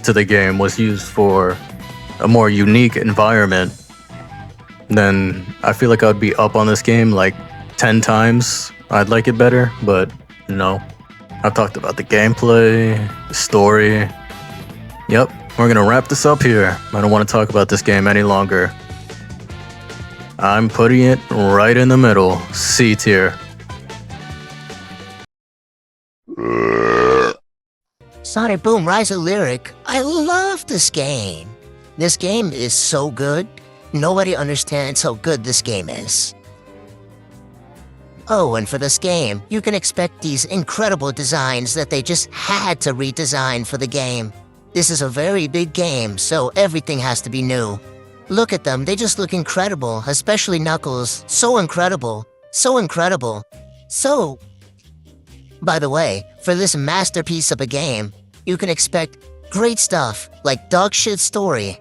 to the game was used for a more unique environment, then I feel like I would be up on this game like 10 times. I'd like it better, but no. I've talked about the gameplay, the story. Yep, we're gonna wrap this up here. I don't want to talk about this game any longer. I'm putting it right in the middle, C tier. Sonic Boom Rise of Lyric. I love this game. This game is so good. Nobody understands how good this game is. Oh, and for this game, you can expect these incredible designs that they just had to redesign for the game. This is a very big game, so everything has to be new. Look at them, they just look incredible, especially Knuckles. So incredible. So incredible. So... By the way, for this masterpiece of a game, you can expect great stuff like dog shit story,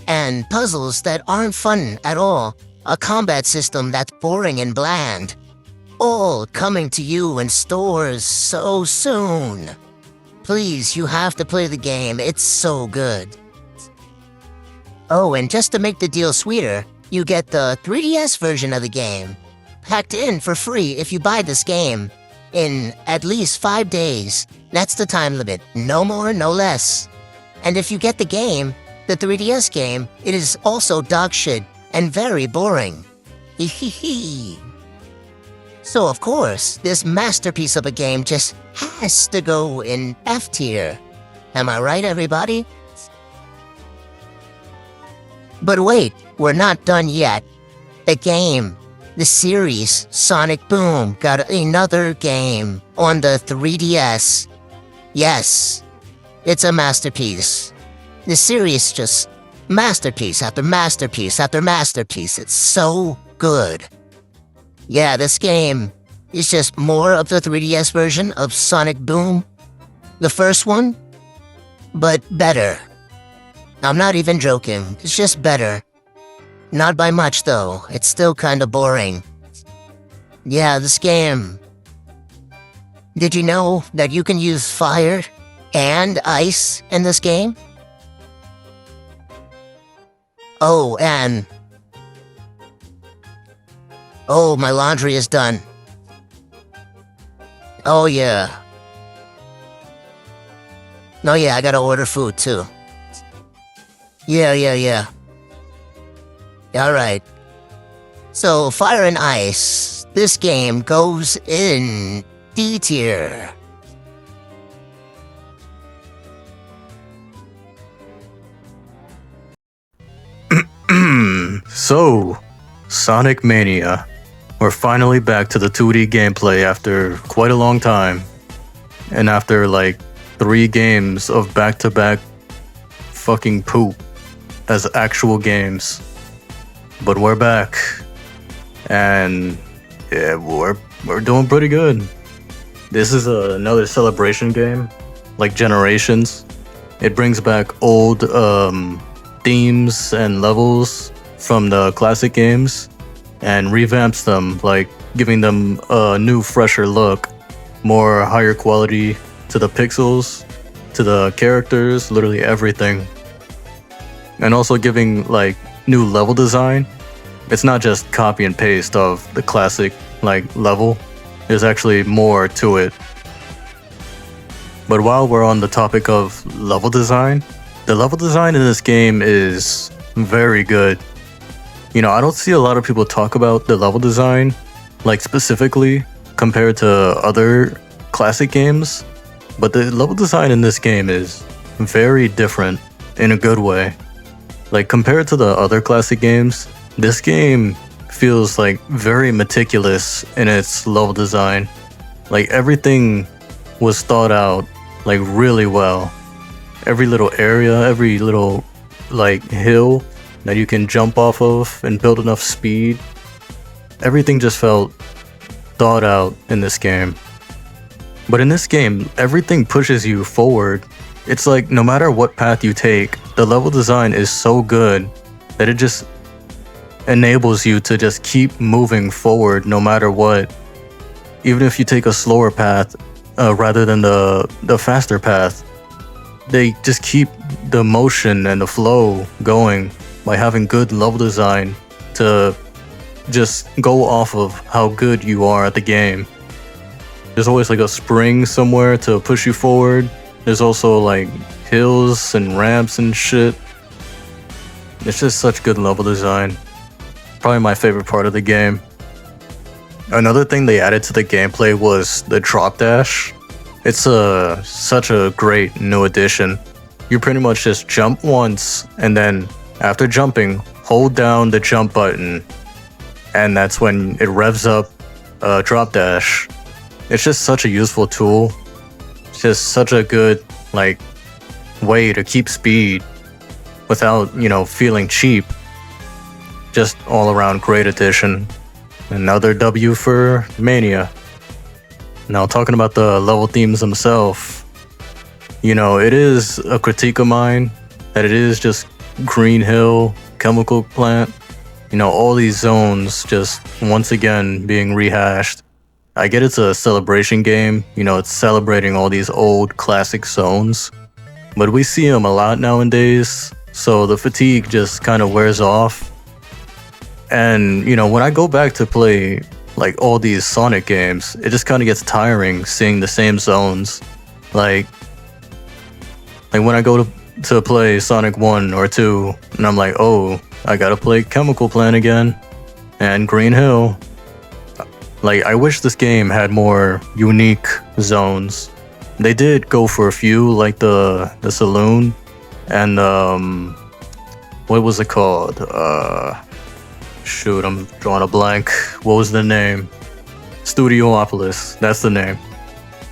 and puzzles that aren't fun at all, a combat system that's boring and bland. All coming to you in stores so soon. Please, you have to play the game, it's so good. Oh, and just to make the deal sweeter, you get the 3DS version of the game, packed in for free if you buy this game, in at least 5 days. That's the time limit, no more, no less. And if you get the game, the 3DS game, it is also dog shit and very boring. Hehehe. So of course, this masterpiece of a game just has to go in F tier. Am I right, everybody? But wait, we're not done yet. The game, the series, Sonic Boom, got another game on the 3DS. Yes, it's a masterpiece. The series just masterpiece after masterpiece after masterpiece. It's so good. Yeah, this game is just more of the 3DS version of Sonic Boom. The first one, but better. I'm not even joking, it's just better. Not by much though, it's still kinda boring. Yeah, this game. Did you know that you can use fire and ice in this game? Oh, and... Oh, my laundry is done. Oh yeah. No, yeah, I gotta order food too. Yeah. Alright. So, Fire and Ice. This game goes in D tier. So, Sonic Mania. We're finally back to the 2D gameplay after quite a long time. And after like 3 games of back-to-back fucking poop as actual games. but we're back, and yeah, we're doing pretty good. This is another celebration game, like Generations. It brings back old themes and levels from the classic games and revamps them, like giving them a new, fresher look, more higher quality to the pixels, to the characters, literally everything. And also giving like new level design. It's not just copy and paste of the classic like level. There's actually more to it. But while we're on the topic of level design, the level design in this game is very good. You know, I don't see a lot of people talk about the level design, like specifically compared to other classic games, but the level design in this game is very different in a good way. Like compared to the other classic games, this game feels like very meticulous in its level design. Like everything was thought out like really well. Every little area, every little like hill that you can jump off of and build enough speed. Everything just felt thought out in this game. But in this game, everything pushes you forward. It's like no matter what path you take, the level design is so good that it just enables you to just keep moving forward no matter what. Even if you take a slower path rather than the faster path, they just keep the motion and the flow going by having good level design to just go off of how good you are at the game. There's always like a spring somewhere to push you forward. There's also like hills and ramps and shit. It's just such good level design. Probably my favorite part of the game. Another thing they added to the gameplay was the drop dash. It's such a great new addition. You pretty much just jump once, and then after jumping, hold down the jump button, and that's when it revs up drop dash. It's just such a useful tool. It's just such a good like way to keep speed without, you know, feeling cheap. Just all around great addition. Another W for Mania. Now talking about the level themes themselves, you know, it is a critique of mine that it is just Green Hill, Chemical Plant, you know, all these zones just once again being rehashed. I get it's a celebration game, you know, it's celebrating all these old classic zones, but we see them a lot nowadays, so the fatigue just kind of wears off. And, you know, when I go back to play like all these Sonic games, it just kind of gets tiring seeing the same zones. Like when I go to play Sonic 1 or 2, and I'm like, oh, I gotta play Chemical Plant again, and Green Hill. Like, I wish this game had more unique zones. They did go for a few, like the saloon, and what was it called? Shoot, I'm drawing a blank. What was the name? Studiopolis. That's the name.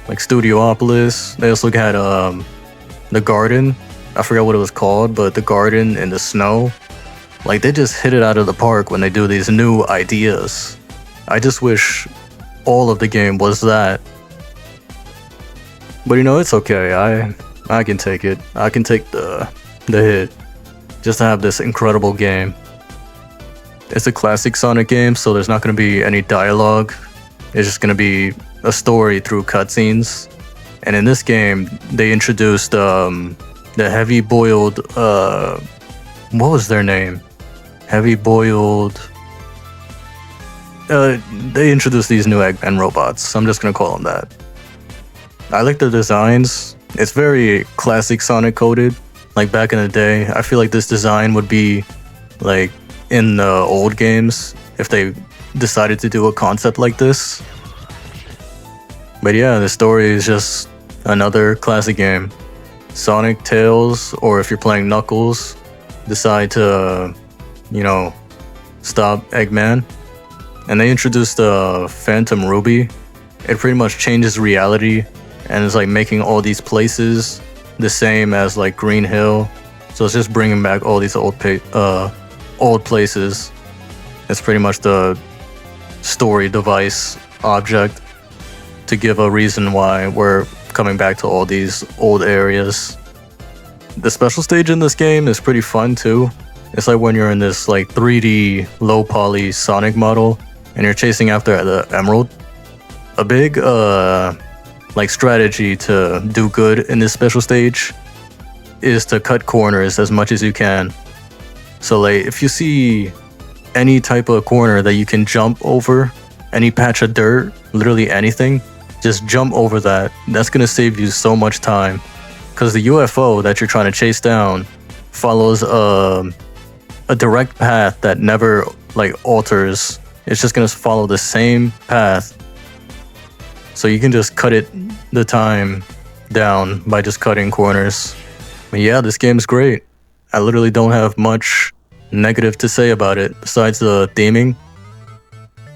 Like Studiopolis. They also had the garden. I forgot what it was called, but the garden in the snow. Like they just hit it out of the park when they do these new ideas. I just wish all of the game was that. But you know, it's okay. I can take it. I can take the hit just to have this incredible game. It's a classic Sonic game, so there's not going to be any dialogue. It's just going to be a story through cutscenes. And in this game, they introduced the heavy boiled. What was their name? Heavy boiled. They introduced these new Eggman robots. I'm just gonna call them that. I like the designs. It's very classic Sonic coded. Like back in the day, I feel like this design would be like in the old games if they decided to do a concept like this. But yeah, the story is just another classic game. Sonic, Tails, or if you're playing Knuckles, decide to, you know, stop Eggman. And they introduced the Phantom Ruby. It pretty much changes reality and it's like making all these places the same as like Green Hill. So it's just bringing back all these old places. It's pretty much the story device object to give a reason why we're coming back to all these old areas. The special stage in this game is pretty fun too. It's like when you're in this like 3D low poly Sonic model and you're chasing after the emerald. A big like strategy to do good in this special stage is to cut corners as much as you can. So like if you see any type of corner that you can jump over, any patch of dirt, literally anything, just jump over that. That's gonna save you so much time, because the UFO that you're trying to chase down follows a direct path that never like alters. It's just gonna follow the same path, so you can just cut the time down by just cutting corners. But yeah, this game's great. I literally don't have much negative to say about it besides the theming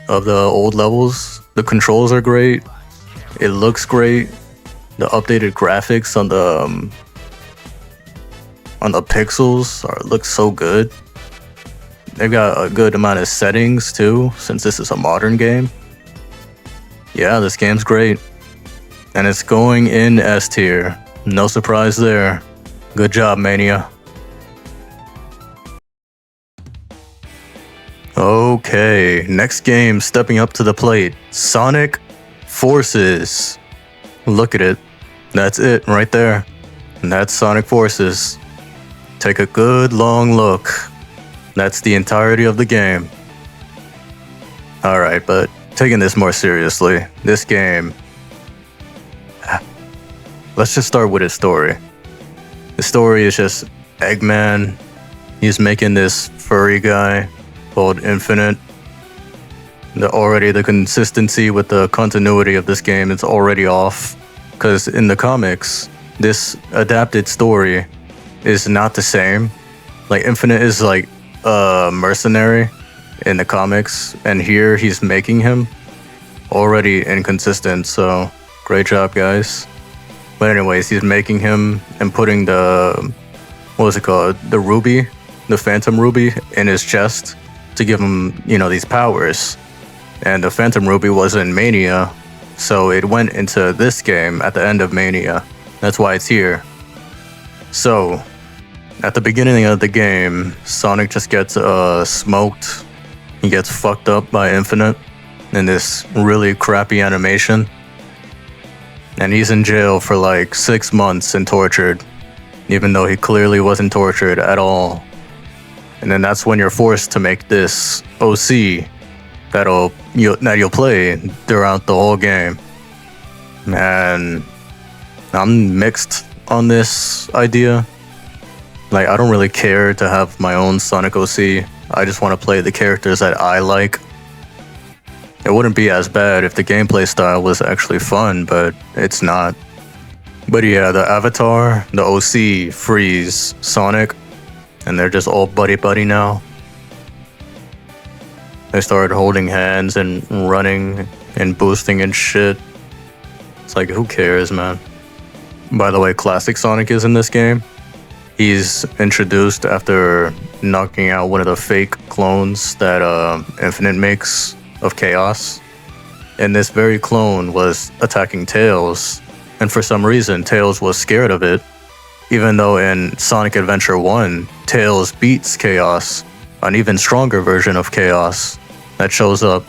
of the old levels. The controls are great. It looks great. The updated graphics on the pixels look so good. They've got a good amount of settings too, since this is a modern game. Yeah, this game's great. And it's going in S tier. No surprise there. Good job, Mania. Okay, next game stepping up to the plate. Sonic Forces. Look at it. That's it right there. And that's Sonic Forces. Take a good long look. That's the entirety of the game. Alright, but taking this more seriously, this game... Let's just start with its story. The story is just Eggman. He's making this furry guy called Infinite. The consistency with the continuity of this game is already off, because in the comics, this adapted story is not the same. Like, Infinite is like a mercenary in the comics, and here he's making him. Already inconsistent, so great job, guys. But anyways, he's making him and putting the, what was it called? The ruby, the Phantom Ruby in his chest to give him, you know, these powers. And the Phantom Ruby was in Mania, so it went into this game at the end of Mania. That's why it's here. So, at the beginning of the game, Sonic just gets smoked. He gets fucked up by Infinite in this really crappy animation. And he's in jail for like 6 months and tortured, even though he clearly wasn't tortured at all. And then that's when you're forced to make this OC that you'll play throughout the whole game. Man, I'm mixed on this idea. Like, I don't really care to have my own Sonic OC. I just want to play the characters that I like. It wouldn't be as bad if the gameplay style was actually fun, but it's not. But yeah, the Avatar, the OC, frees Sonic, and they're just all buddy-buddy now. They started holding hands and running and boosting and shit. It's like, who cares, man? By the way, Classic Sonic is in this game. He's introduced after knocking out one of the fake clones that Infinite makes of Chaos. And this very clone was attacking Tails, and for some reason Tails was scared of it, even though in Sonic Adventure 1, Tails beats Chaos, an even stronger version of Chaos that shows up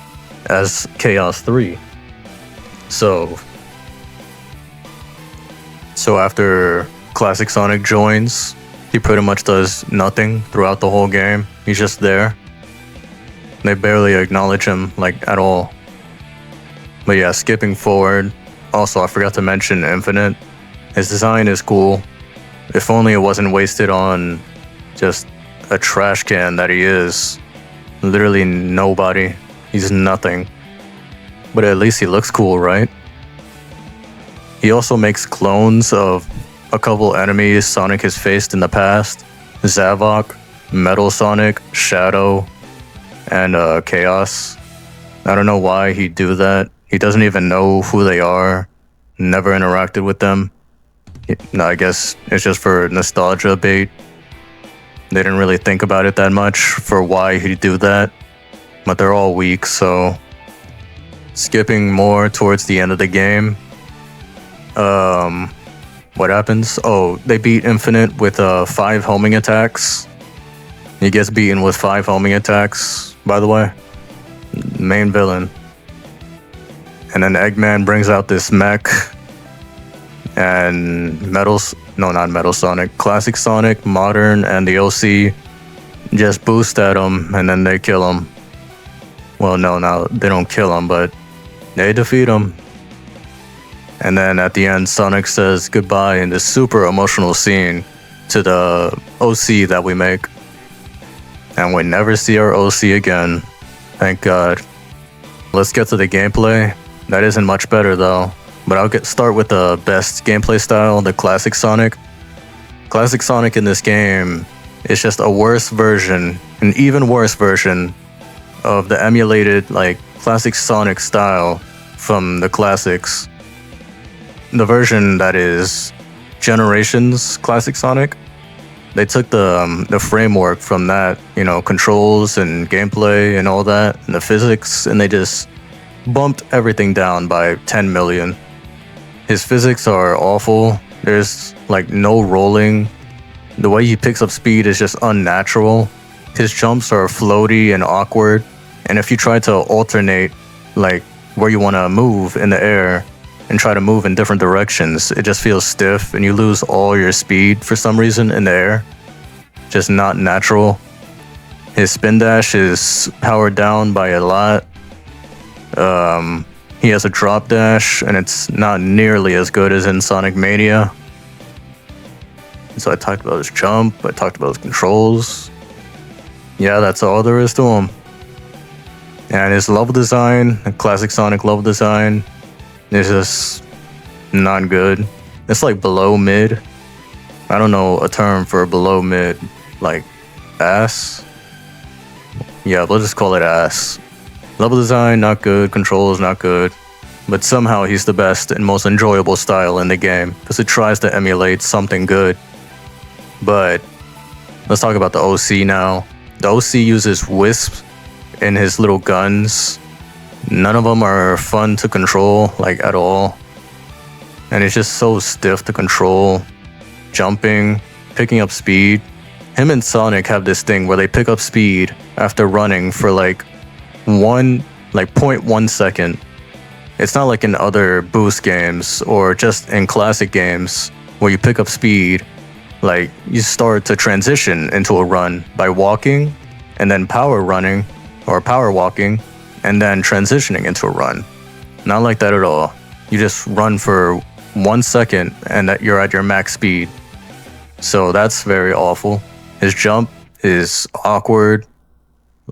as Chaos 3. So after Classic Sonic joins, he pretty much does nothing throughout the whole game. He's just there. They barely acknowledge him, like, at all. But yeah, skipping forward. Also, I forgot to mention Infinite. His design is cool. If only it wasn't wasted on just a trash can that he is. Literally nobody. He's nothing. But at least he looks cool, right? He also makes clones of a couple enemies Sonic has faced in the past. Zavok, Metal Sonic, Shadow, and Chaos. I don't know why he'd do that. He doesn't even know who they are. Never interacted with them. I guess it's just for nostalgia bait. They didn't really think about it that much for why he'd do that. but they're all weak, so skipping more towards the end of the game. What happens? Oh, they beat Infinite with 5 homing attacks. He gets beaten with 5 homing attacks, by the way. Main villain. And then Eggman brings out this mech. And not Sonic. Classic Sonic, Modern, and the OC just boost at him, and then they kill him. Well, no, they don't kill him, but they defeat him. And then at the end, Sonic says goodbye in this super emotional scene to the OC that we make. And we never see our OC again. Thank God. Let's get to the gameplay. That isn't much better though. But I'll start with the best gameplay style, the Classic Sonic. Classic Sonic in this game is just a worse version, an even worse version of the emulated like Classic Sonic style from the classics. The version that is Generations Classic Sonic, they took the framework from that, controls and gameplay and all that, and the physics, and they just bumped everything down by 10 million. His physics are awful. There's like no rolling. The way he picks up speed is just unnatural. His jumps are floaty and awkward, and if you try to alternate like where you want to move in the air and try to move in different directions, it just feels stiff and you lose all your speed for some reason in the air. Just not natural. His spin dash is powered down by a lot. He has a drop dash and it's not nearly as good as in Sonic Mania. So I talked about his jump, I talked about his controls. Yeah, that's all there is to him. And his level design, the classic Sonic level design, is just not good. It's like below mid. I don't know a term for below mid, like ass. Yeah, we'll just call it ass. Level design, not good. Controls, not good. But somehow he's the best and most enjoyable style in the game because it tries to emulate something good. But let's talk about the OC now. The OC uses wisps in his little guns. None of them are fun to control, like at all. And it's just so stiff to control. Jumping, picking up speed. Him and Sonic have this thing where they pick up speed after running for like 0.1 second. It's not like in other boost games or just in classic games where you pick up speed, like you start to transition into a run by walking and then power running or power walking and then transitioning into a run. Not like that at all. You just run for 1 second and that you're at your max speed. So that's very awful. His jump is awkward.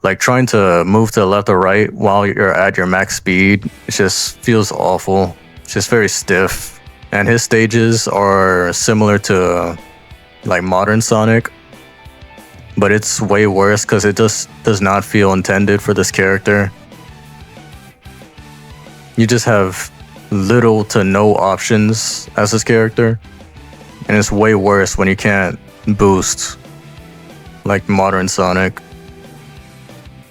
Like trying to move to the left or right while you're at your max speed, it just feels awful. It's just very stiff. And his stages are similar to like modern Sonic, but it's way worse because it just does not feel intended for this character. You just have little to no options as this character, and it's way worse when you can't boost like modern Sonic.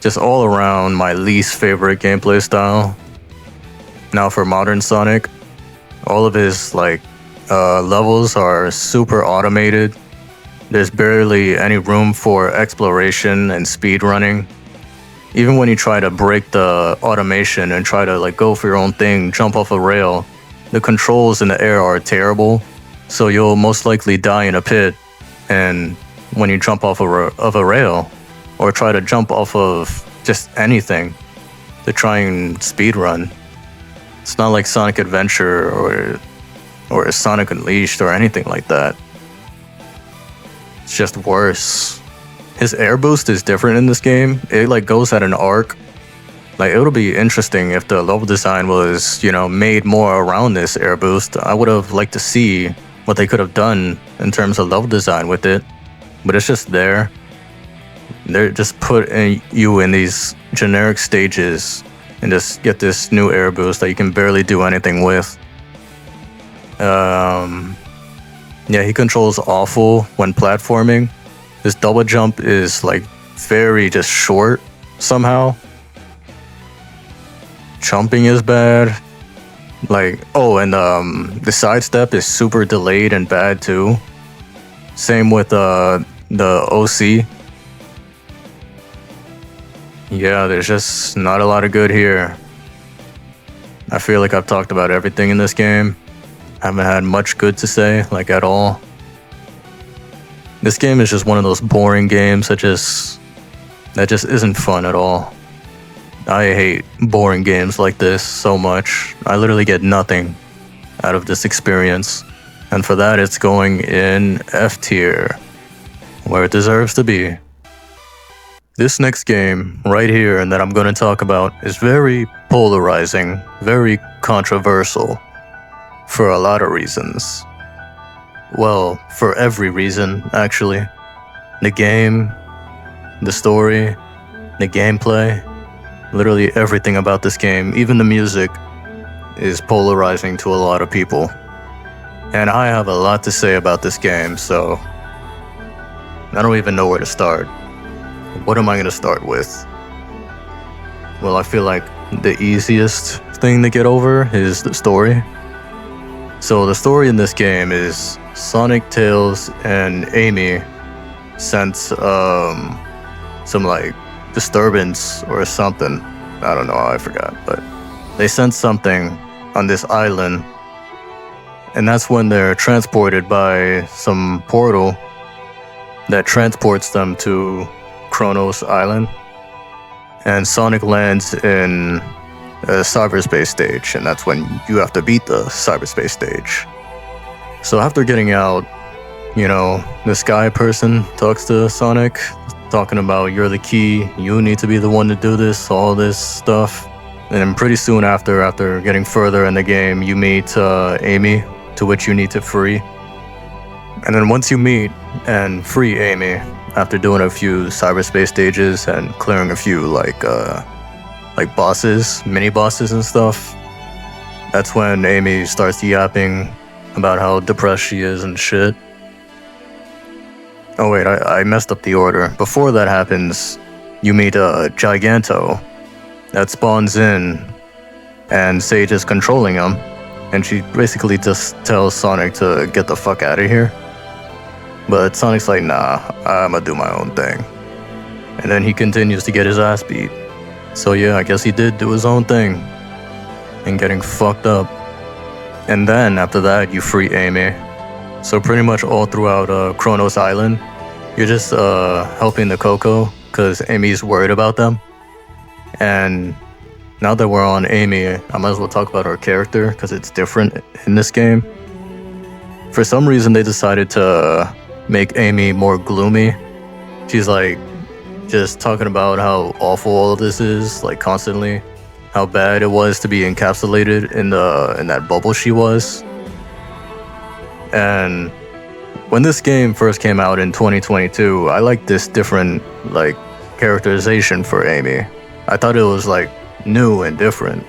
Just all around my least favorite gameplay style. Now for modern Sonic, all of his levels are super automated. There's barely any room for exploration and speed running. Even when you try to break the automation and try to go for your own thing, jump off a rail, the controls in the air are terrible. So you'll most likely die in a pit. And when you jump off of a rail, or try to jump off of just anything to try and speed run. It's not like Sonic Adventure or Sonic Unleashed or anything like that. It's just worse. His air boost is different in this game. It goes at an arc. It'll be interesting if the level design was, made more around this air boost. I would have liked to see what they could have done in terms of level design with it. But it's just there. They're just putting you in these generic stages and just get this new air boost that you can barely do anything with. Yeah, he controls awful when platforming. His double jump is very just short somehow. Jumping is bad. Like, oh, and the sidestep is super delayed and bad too. Same with the OC. Yeah, there's just not a lot of good here. I feel like I've talked about everything in this game. Haven't had much good to say, like at all. This game is just one of those boring games that just isn't fun at all. I hate boring games like this so much. I literally get nothing out of this experience. And for that, it's going in F tier, where it deserves to be. This next game right here and that I'm going to talk about is very polarizing, very controversial for a lot of reasons. Well, for every reason, actually. The game, the story, the gameplay, literally everything about this game, even the music, is polarizing to a lot of people. And I have a lot to say about this game, so I don't even know where to start. What am I going to start with? Well, I feel like the easiest thing to get over is the story. So the story in this game is Sonic, Tails, and Amy sense some like disturbance or something. I don't know, I forgot, but they sense something on this island, and that's when they're transported by some portal that transports them to Kronos Island, and Sonic lands in a cyberspace stage, and that's when you have to beat the cyberspace stage. So after getting out, you know, the sky person talks to Sonic, talking about you're the key, you need to be the one to do this, all this stuff. And then pretty soon after getting further in the game, you meet Amy, to which you need to free. And then once you meet and free Amy, after doing a few cyberspace stages and clearing a few like bosses, mini bosses and stuff, that's when Amy starts yapping about how depressed she is and shit. Oh wait, I messed up the order. Before that happens, you meet Giganto that spawns in, and Sage is controlling him, and she basically just tells Sonic to get the fuck out of here. But Sonic's like, nah, I'ma do my own thing. And then he continues to get his ass beat. So yeah, I guess he did do his own thing and getting fucked up. And then after that, you free Amy. So pretty much all throughout Kronos Island, you're just helping the Coco because Amy's worried about them. And now that we're on Amy, I might as well talk about her character because it's different in this game. For some reason, they decided to make Amy more gloomy. She's like just talking about how awful all of this is, like constantly, how bad it was to be encapsulated in that bubble she was. And when this game first came out in 2022, I liked this different like characterization for Amy. I thought it was like new and different.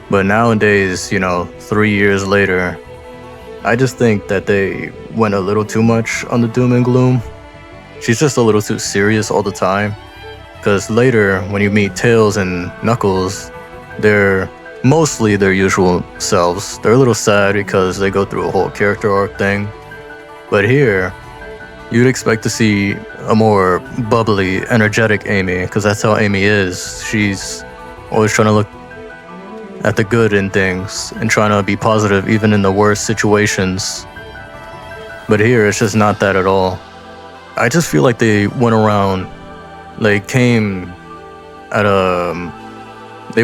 But nowadays, you know, 3 years later, I just think that they went a little too much on the doom and gloom. She's just a little too serious all the time. Because later, when you meet Tails and Knuckles, they're mostly their usual selves. They're a little sad because they go through a whole character arc thing. But here, you'd expect to see a more bubbly, energetic Amy, because that's how Amy is. She's always trying to look at the good in things and trying to be positive even in the worst situations. But here, it's just not that at all. I just feel like they went around, they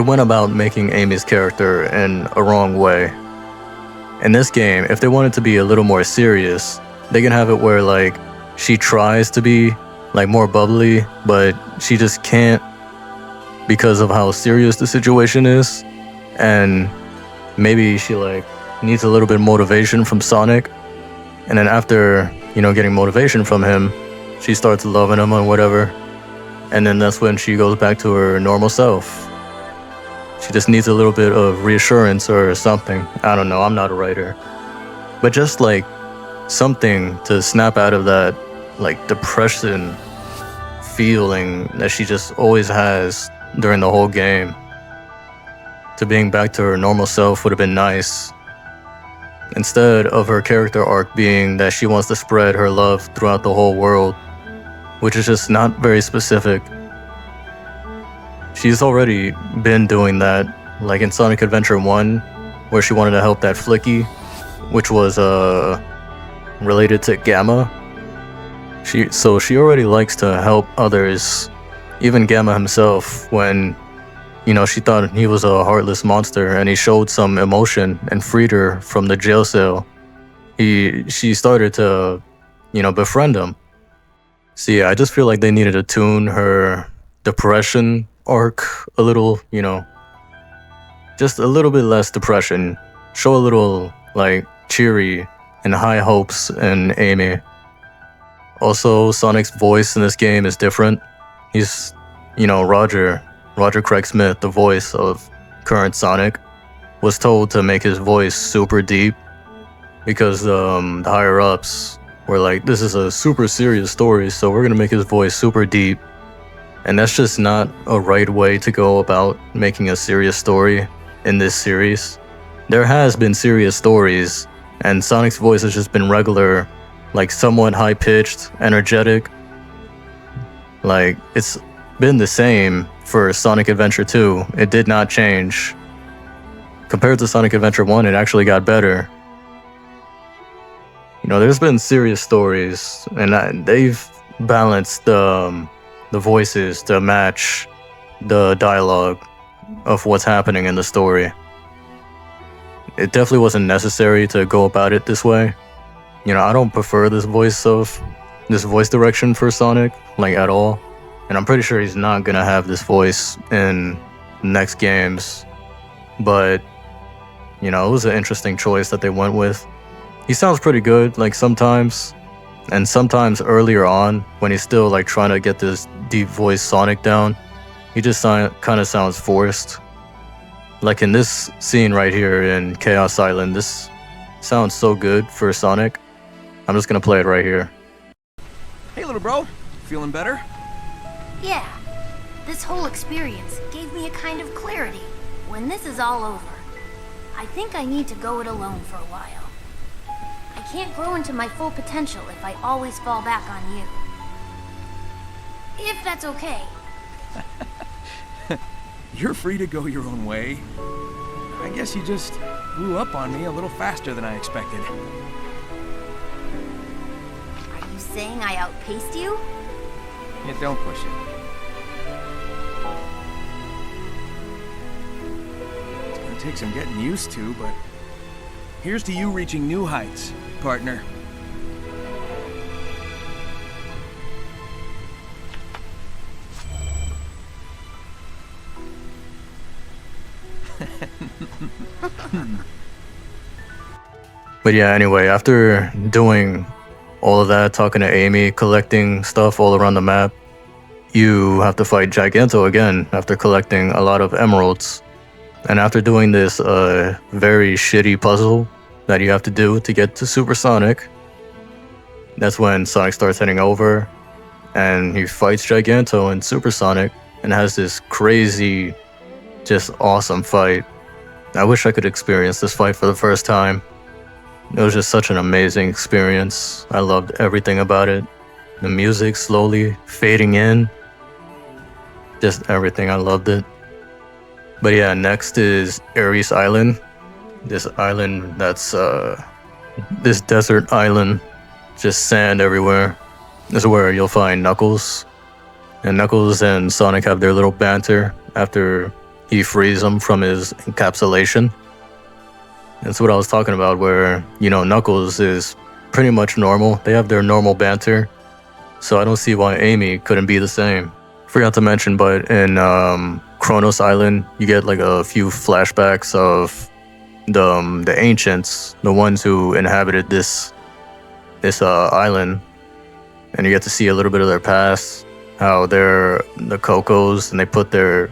went about making Amy's character in a wrong way. In this game, if they wanted to be a little more serious, they can have it where like she tries to be like more bubbly, but she just can't because of how serious the situation is. And maybe she like needs a little bit of motivation from Sonic. And then after, you know, getting motivation from him, she starts loving him or whatever. And then that's when she goes back to her normal self. She just needs a little bit of reassurance or something. I don't know, I'm not a writer. But just like something to snap out of that like depression feeling that she just always has during the whole game. to being back to her normal self would have been nice. Instead of her character arc being that she wants to spread her love throughout the whole world, which is just not very specific. She's already been doing that, like in Sonic Adventure 1, where she wanted to help that Flicky, which was related to Gamma. So she already likes to help others, even Gamma himself, when, she thought he was a heartless monster and he showed some emotion and freed her from the jail cell. She started to, befriend him. So yeah, I just feel like they needed to tune her depression arc a little, just a little bit less depression. Show a little, cheery and high hopes in Amy. Also, Sonic's voice in this game is different. He's, Roger Craig Smith, the voice of current Sonic, was told to make his voice super deep because the higher-ups were like, this is a super serious story, so we're gonna make his voice super deep. And that's just not a right way to go about making a serious story in this series. There has been serious stories, and Sonic's voice has just been regular, somewhat high-pitched, energetic. It's been the same for Sonic Adventure 2. It did not change. Compared to Sonic Adventure 1, it actually got better. There's been serious stories, and they've balanced the voices to match the dialogue of what's happening in the story. It definitely wasn't necessary to go about it this way. I don't prefer this voice direction for Sonic, at all. And I'm pretty sure he's not gonna have this voice in next games. But, it was an interesting choice that they went with. He sounds pretty good, sometimes. And sometimes earlier on, when he's still, trying to get this deep voice Sonic down, he just kind of sounds forced. In this scene right here in Chaos Island, this sounds so good for Sonic. I'm just gonna play it right here. Hey, little bro. Feeling better? Yeah, this whole experience gave me a kind of clarity. When this is all over, I think I need to go it alone for a while. I can't grow into my full potential if I always fall back on you. If that's okay. You're free to go your own way. I guess you just blew up on me a little faster than I expected. Are you saying I outpaced you? Yeah, don't push it. It's gonna take some getting used to, but here's to you reaching new heights, partner. But yeah, anyway, after doing all of that, talking to Amy, collecting stuff all around the map, you have to fight Giganto again after collecting a lot of emeralds. And after doing this very shitty puzzle that you have to do to get to Super Sonic, that's when Sonic starts heading over and he fights Giganto and Super Sonic and has this crazy, just awesome fight. I wish I could experience this fight for the first time. It was just such an amazing experience. I loved everything about it. The music slowly fading in. Just everything, I loved it. But yeah, next is Ares Island. This island that's, this desert island. Just sand everywhere. This is where you'll find Knuckles. And Knuckles and Sonic have their little banter after he frees them from his encapsulation. That's what I was talking about, where, Knuckles is pretty much normal. They have their normal banter. So I don't see why Amy couldn't be the same. Forgot to mention, but in Kronos Island, you get a few flashbacks of the ancients, the ones who inhabited this island. And you get to see a little bit of their past, how they're the Cocos, and they put their,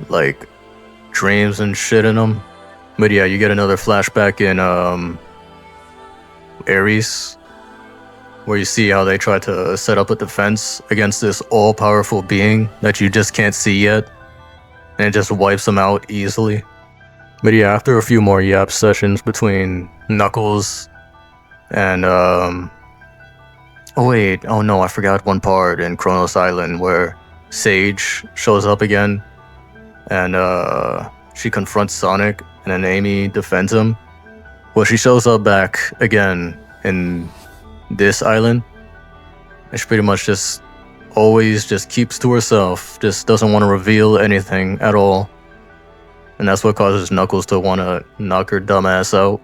dreams and shit in them. But yeah, you get another flashback in Ares, where you see how they try to set up a defense against this all-powerful being that you just can't see yet, and it just wipes them out easily. But yeah, after a few more yap sessions between Knuckles and oh wait, oh no, I forgot one part in Kronos Island where Sage shows up again, and she confronts Sonic, and then Amy defends him. Well, she shows up back again in this island, and she pretty much just always just keeps to herself, just doesn't want to reveal anything at all. And that's what causes Knuckles to want to knock her dumb ass out.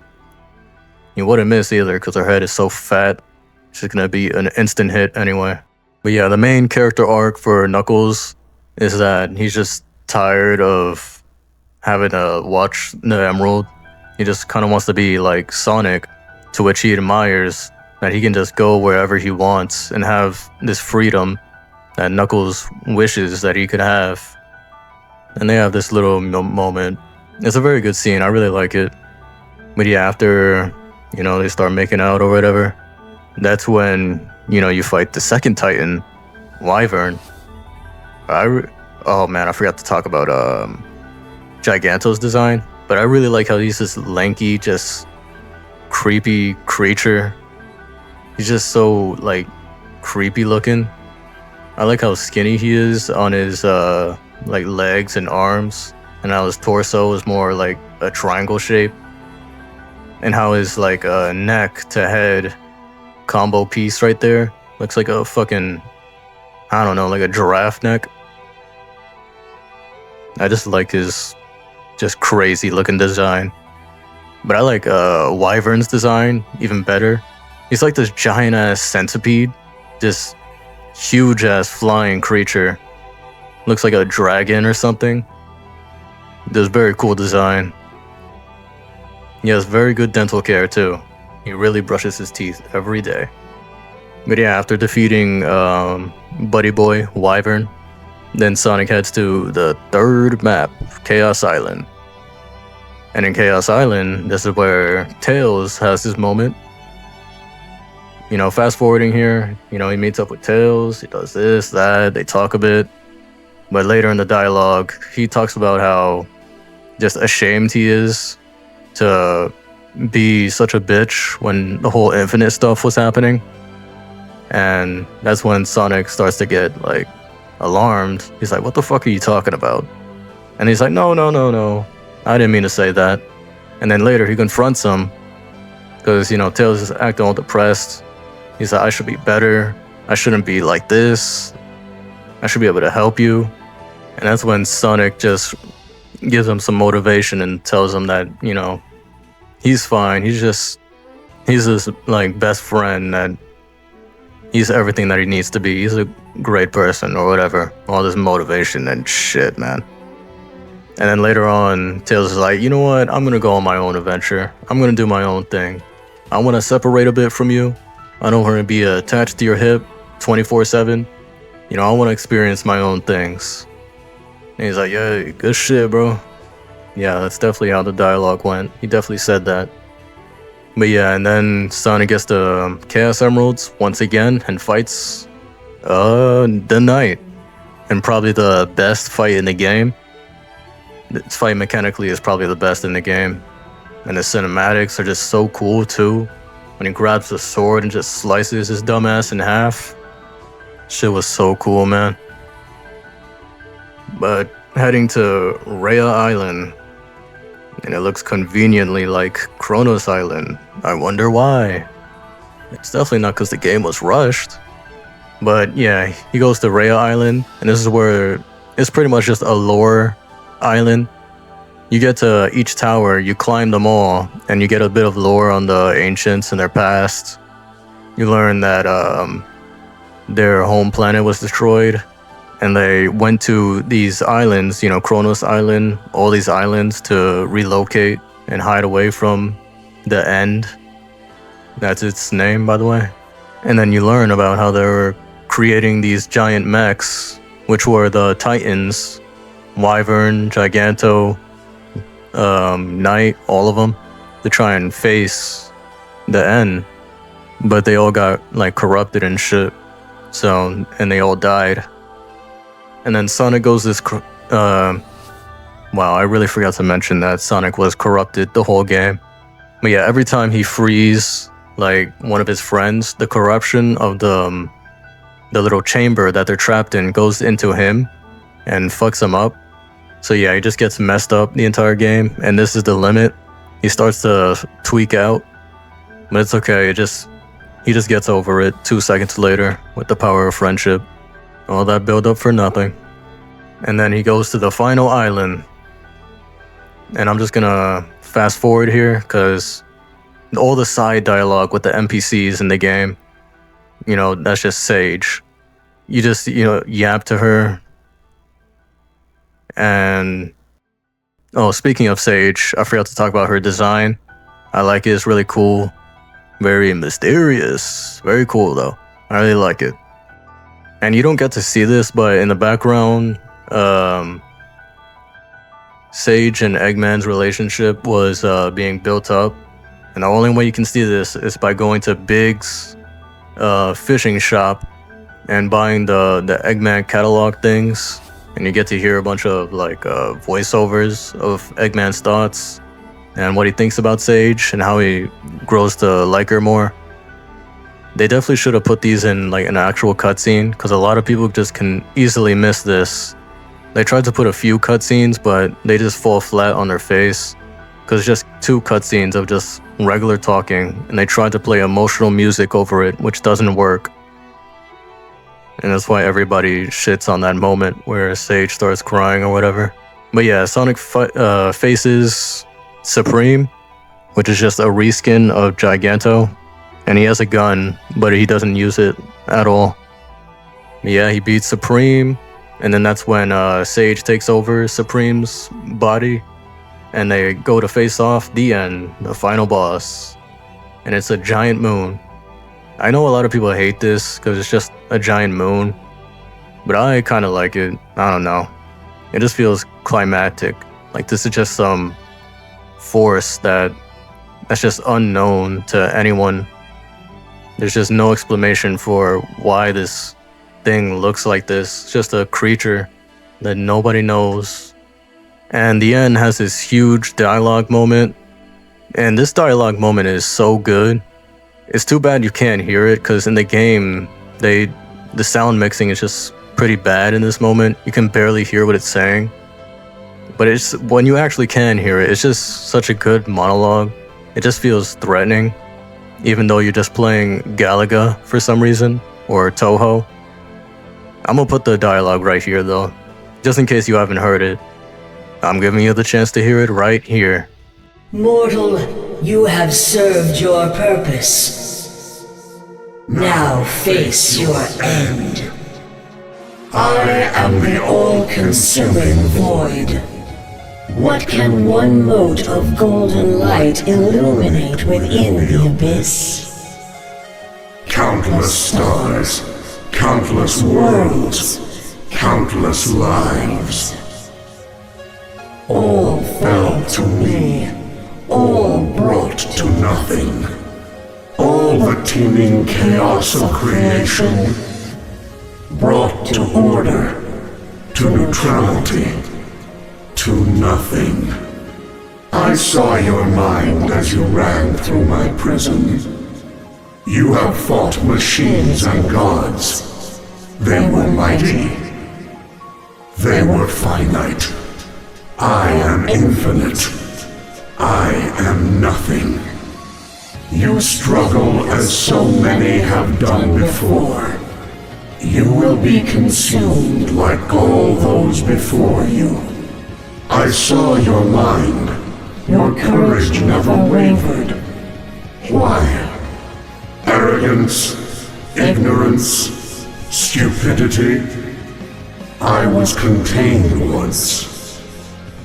You wouldn't miss either, because her head is so fat. She's gonna be an instant hit anyway. But yeah, the main character arc for Knuckles is that he's just tired of having to watch the Emerald. He just kind of wants to be like Sonic, to which he admires that he can just go wherever he wants and have this freedom that Knuckles wishes that he could have. And they have this little moment. It's a very good scene. I really like it. But yeah, after, they start making out or whatever, that's when, you fight the second Titan, Wyvern. Oh man, I forgot to talk about Giganto's design. But I really like how he's this lanky, just creepy creature. He's just so, creepy looking. I like how skinny he is on his, legs and arms. And how his torso is more like a triangle shape. And how his, neck to head combo piece right there looks like a fucking, I don't know, like a giraffe neck. I just like his just crazy looking design. But I like Wyvern's design even better. He's like this giant ass centipede, this huge ass flying creature. Looks like a dragon or something. Does very cool design. He has very good dental care too. He really brushes his teeth every day. But yeah, after defeating Buddy Boy Wyvern, then Sonic heads to the third map, Chaos Island. And in Chaos Island, this is where Tails has his moment. Fast forwarding here, he meets up with Tails, he does this, that, they talk a bit. But later in the dialogue, he talks about how just ashamed he is to be such a bitch when the whole Infinite stuff was happening. And that's when Sonic starts to get, alarmed. He's like, what the fuck are you talking about? And he's like, no, I didn't mean to say that. And then later he confronts him because, Tails is acting all depressed. He's like, I should be better. I shouldn't be like this. I should be able to help you. And that's when Sonic just gives him some motivation and tells him that, he's fine. He's his, best friend, that he's everything that he needs to be. He's a great person or whatever. All this motivation and shit, man. And then later on, Tails is like, you know what? I'm gonna go on my own adventure. I'm gonna do my own thing. I wanna separate a bit from you. I don't wanna be attached to your hip 24/7. I wanna experience my own things. And he's like, yeah, good shit, bro. Yeah, that's definitely how the dialogue went. He definitely said that. But yeah, and then Sonic gets the Chaos Emeralds once again and fights the Knight. And probably the best fight in the game. This fight mechanically is probably the best in the game. And the cinematics are just so cool too. When he grabs the sword and just slices his dumbass in half. Shit was so cool, man. But heading to Rhea Island. And it looks conveniently like Kronos Island. I wonder why. It's definitely not because the game was rushed. But yeah, he goes to Rhea Island. And this is where it's pretty much just a lore island. You get to each tower, you climb them all, and you get a bit of lore on the ancients and their past. You learn that their home planet was destroyed, and they went to these islands, Kronos Island, all these islands to relocate and hide away from the End. That's its name, by the way. And then you learn about how they were creating these giant mechs, which were the Titans, Wyvern, Giganto, Knight, all of them, to try and face the End. But they all got corrupted and shit. And they all died. And then Sonic goes this Wow, I really forgot to mention that Sonic was corrupted the whole game. But yeah, every time he frees like one of his friends, the corruption of the little chamber that they're trapped in goes into him and fucks him up. So yeah, he just gets messed up the entire game, and this is the limit. He starts to tweak out, but it's okay. He just gets over it 2 seconds later with the power of friendship. All that build up for nothing. And then he goes to the final island. And I'm just gonna fast forward here because all the side dialogue with the NPCs in the game, that's just Sage. You just, yap to her. And oh, speaking of Sage, I forgot to talk about her design. I like it. It's really cool. Very mysterious. Very cool though. I really like it. And you don't get to see this, but in the background, Sage and Eggman's relationship was being built up. And the only way you can see this is by going to Big's fishing shop and buying the Eggman catalog things. And you get to hear a bunch of voiceovers of Eggman's thoughts and what he thinks about Sage and how he grows to like her more. They definitely should have put these in an actual cutscene because a lot of people just can easily miss this. They tried to put a few cutscenes, but they just fall flat on their face because it's just 2 cutscenes of just regular talking, and they tried to play emotional music over it, which doesn't work. And that's why everybody shits on that moment where Sage starts crying or whatever. But yeah, Sonic faces Supreme, which is just a reskin of Giganto. And he has a gun, but he doesn't use it at all. Yeah, he beats Supreme. And then that's when Sage takes over Supreme's body. And they go to face off the end, the final boss. And it's a giant moon. I know a lot of people hate this because it's just a giant moon, but I kind of like it. I don't know. It just feels climactic. Like this is just some force that's just unknown to anyone. There's just no explanation for why this thing looks like this. It's just a creature that nobody knows. And the end has this huge dialogue moment. And this dialogue moment is so good. It's too bad you can't hear it because in the game, the sound mixing is just pretty bad in this moment. You can barely hear what it's saying. But it's when you actually can hear it, it's just such a good monologue. It just feels threatening, even though you're just playing Galaga for some reason, or Toho. I'm gonna put the dialogue right here though, just in case you haven't heard it. I'm giving you the chance to hear it right here. Mortal, you have served your purpose. Now face your end. I am the all-consuming void. What can one mote of golden light illuminate within the abyss? Countless stars, countless worlds, countless lives. All fell to me, all brought to nothing. All the teeming chaos of creation brought to order, to neutrality, to nothing. I saw your mind as you ran through my prison. You have fought machines and gods. They were mighty. They were finite. I am infinite. I am nothing. You struggle as so many have done before. You will be consumed like all those before you. I saw your mind. Your courage never wavered. Why? Arrogance, ignorance, stupidity. I was contained once.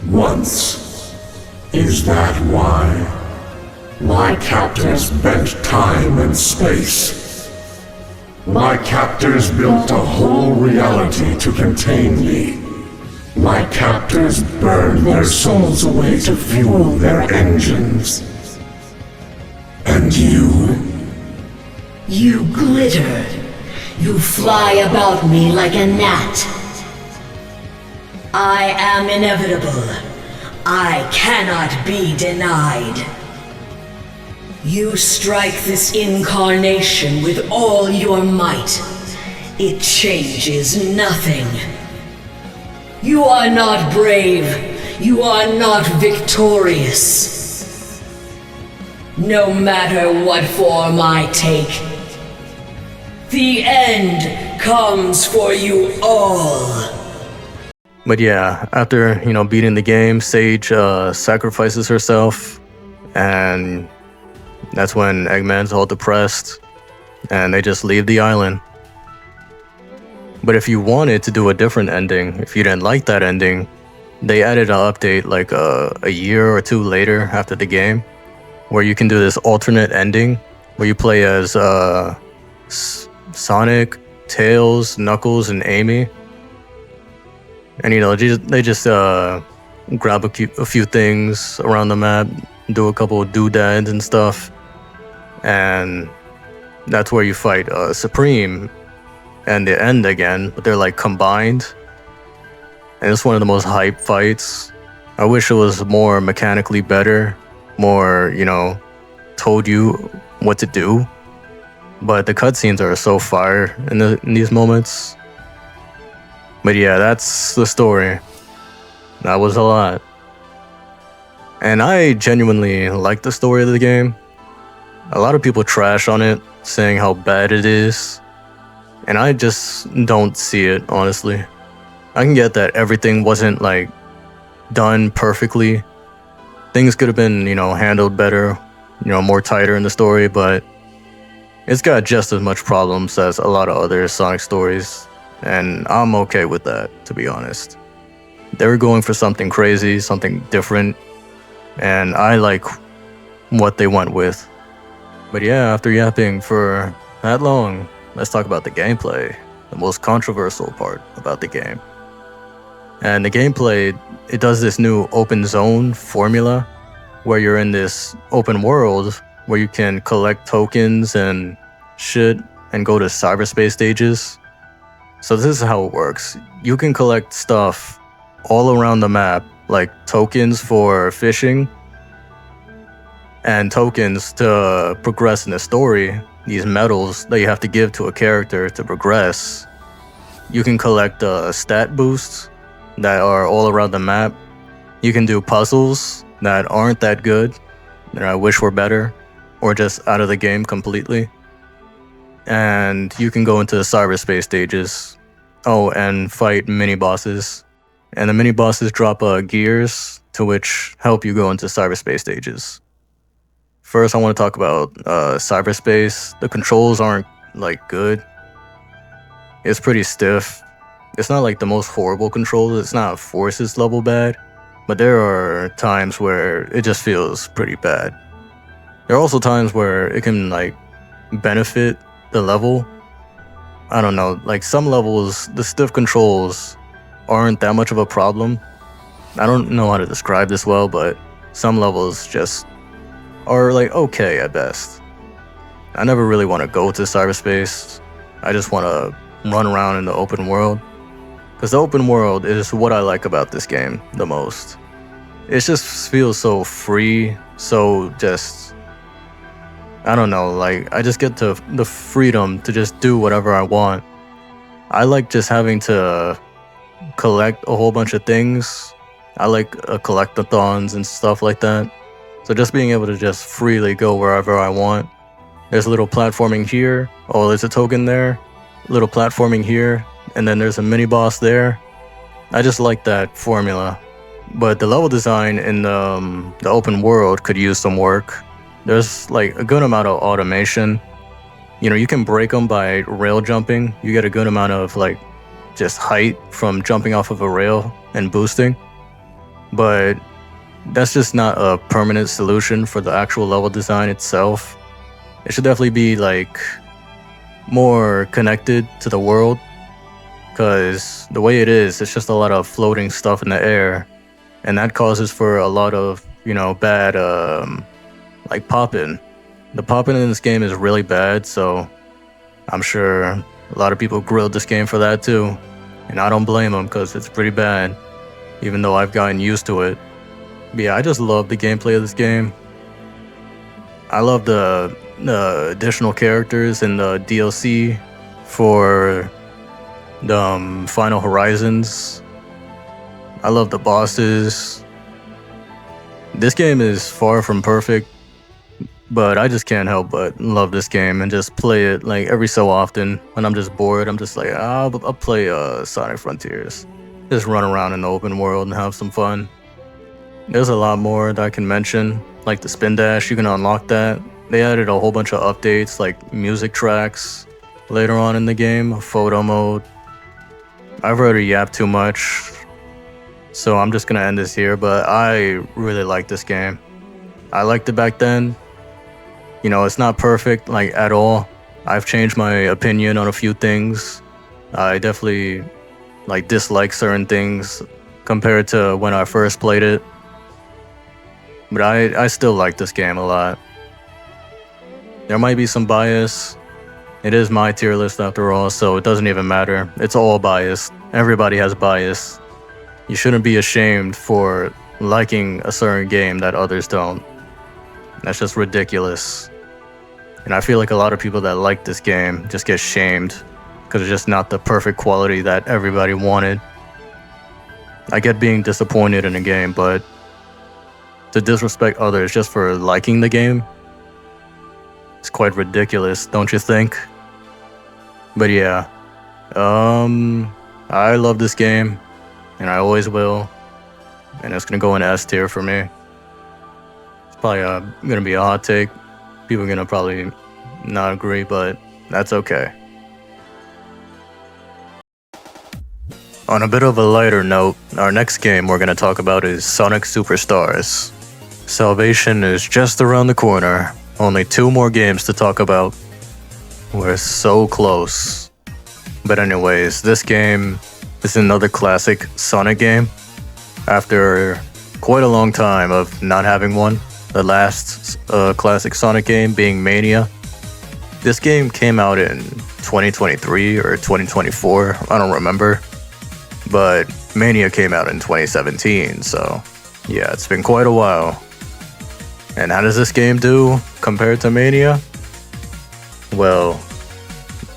Once. Is that why? My captors bent time and space. My captors built a whole reality to contain me. My captors burned their souls away to fuel their engines. And you? You glitter. You fly about me like a gnat. I am inevitable. I cannot be denied. You strike this incarnation with all your might. It changes nothing. You are not brave. You are not victorious. No matter what form I take, the end comes for you all. But yeah, after, beating the game, Sage sacrifices herself, and that's when Eggman's all depressed, and they just leave the island. But if you wanted to do a different ending, if you didn't like that ending, they added an update like a year or two later after the game, where you can do this alternate ending, where you play as Sonic, Tails, Knuckles, and Amy. And they just grab a few things around the map, do a couple of doodads and stuff, and that's where you fight Supreme and the end again, but they're like combined, and it's one of the most hype fights. I wish it was more mechanically better, more, told you what to do, but the cutscenes are so fire in these moments. But yeah, that's the story. That was a lot. And I genuinely like the story of the game. A lot of people trash on it, saying how bad it is. And I just don't see it, honestly. I can get that everything wasn't, done perfectly. Things could have been, handled better, more tighter in the story, but it's got just as much problems as a lot of other Sonic stories. And I'm okay with that, to be honest. They were going for something crazy, something different, and I like what they went with. But yeah, after yapping for that long, let's talk about the gameplay, the most controversial part about the game. And the gameplay, it does this new open zone formula, where you're in this open world where you can collect tokens and shit and go to cyberspace stages. So this is how it works. You can collect stuff all around the map, like tokens for fishing and tokens to progress in the story, these medals that you have to give to a character to progress. You can collect stat boosts that are all around the map. You can do puzzles that aren't that good, that I wish were better, or just out of the game completely. And you can go into the cyberspace stages. Oh, and fight mini-bosses. And the mini-bosses drop gears, to which help you go into cyberspace stages. First, I want to talk about cyberspace. The controls aren't, good. It's pretty stiff. It's not, the most horrible controls. It's not Forces level bad. But there are times where it just feels pretty bad. There are also times where it can, benefit the level. I don't know, some levels, the stiff controls aren't that much of a problem. I don't know how to describe this well, but some levels just are okay at best. I never really want to go to cyberspace. I just want to run around in the open world. Because the open world is what I like about this game the most. It just feels so free, so just, I don't know, I just get to the freedom to just do whatever I want. I like just having to collect a whole bunch of things. I like collectathons and stuff like that. So just being able to just freely go wherever I want. There's a little platforming here. Oh, there's a token there. Little platforming here. And then there's a mini boss there. I just like that formula. But the level design in the open world could use some work. There's a good amount of automation. You can break them by rail jumping. You get a good amount of just height from jumping off of a rail and boosting. But that's just not a permanent solution for the actual level design itself. It should definitely be more connected to the world. Because the way it is, it's just a lot of floating stuff in the air. And that causes for a lot of, bad pop-in. The pop-in in this game is really bad, so I'm sure a lot of people grilled this game for that too. And I don't blame them, because it's pretty bad, even though I've gotten used to it. Yeah, I just love the gameplay of this game. I love the additional characters and the DLC for the Final Horizons. I love the bosses. This game is far from perfect, but I just can't help but love this game and just play it like every so often. When I'm just bored, I'm just like, I'll play Sonic Frontiers. Just run around in the open world and have some fun. There's a lot more that I can mention, like the spin dash, you can unlock that. They added a whole bunch of updates like music tracks later on in the game, photo mode. I've already yapped too much, so I'm just gonna end this here, but I really like this game. I liked it back then. You know, it's not perfect, like, at all. I've changed my opinion on a few things. I definitely, like, dislike certain things compared to when I first played it. But I still like this game a lot. There might be some bias. It is my tier list after all, so it doesn't even matter. It's all biased. Everybody has bias. You shouldn't be ashamed for liking a certain game that others don't. That's just ridiculous. And I feel like a lot of people that like this game just get shamed because it's just not the perfect quality that everybody wanted. I get being disappointed in a game, but to disrespect others just for liking the game, it's quite ridiculous, don't you think? But yeah, I love this game, and I always will, and it's gonna go in S tier for me. It's probably gonna be a hot take. People are gonna probably not agree, but that's okay. On a bit of a lighter note, our next game we're gonna talk about is Sonic Superstars. Salvation is just around the corner. Only 2 more games to talk about. We're so close. But anyways, this game is another classic Sonic game. After quite a long time of not having one, the last classic Sonic game being Mania. This game came out in 2023 or 2024, I don't remember. But Mania came out in 2017, so yeah, it's been quite a while. And how does this game do compared to Mania? Well,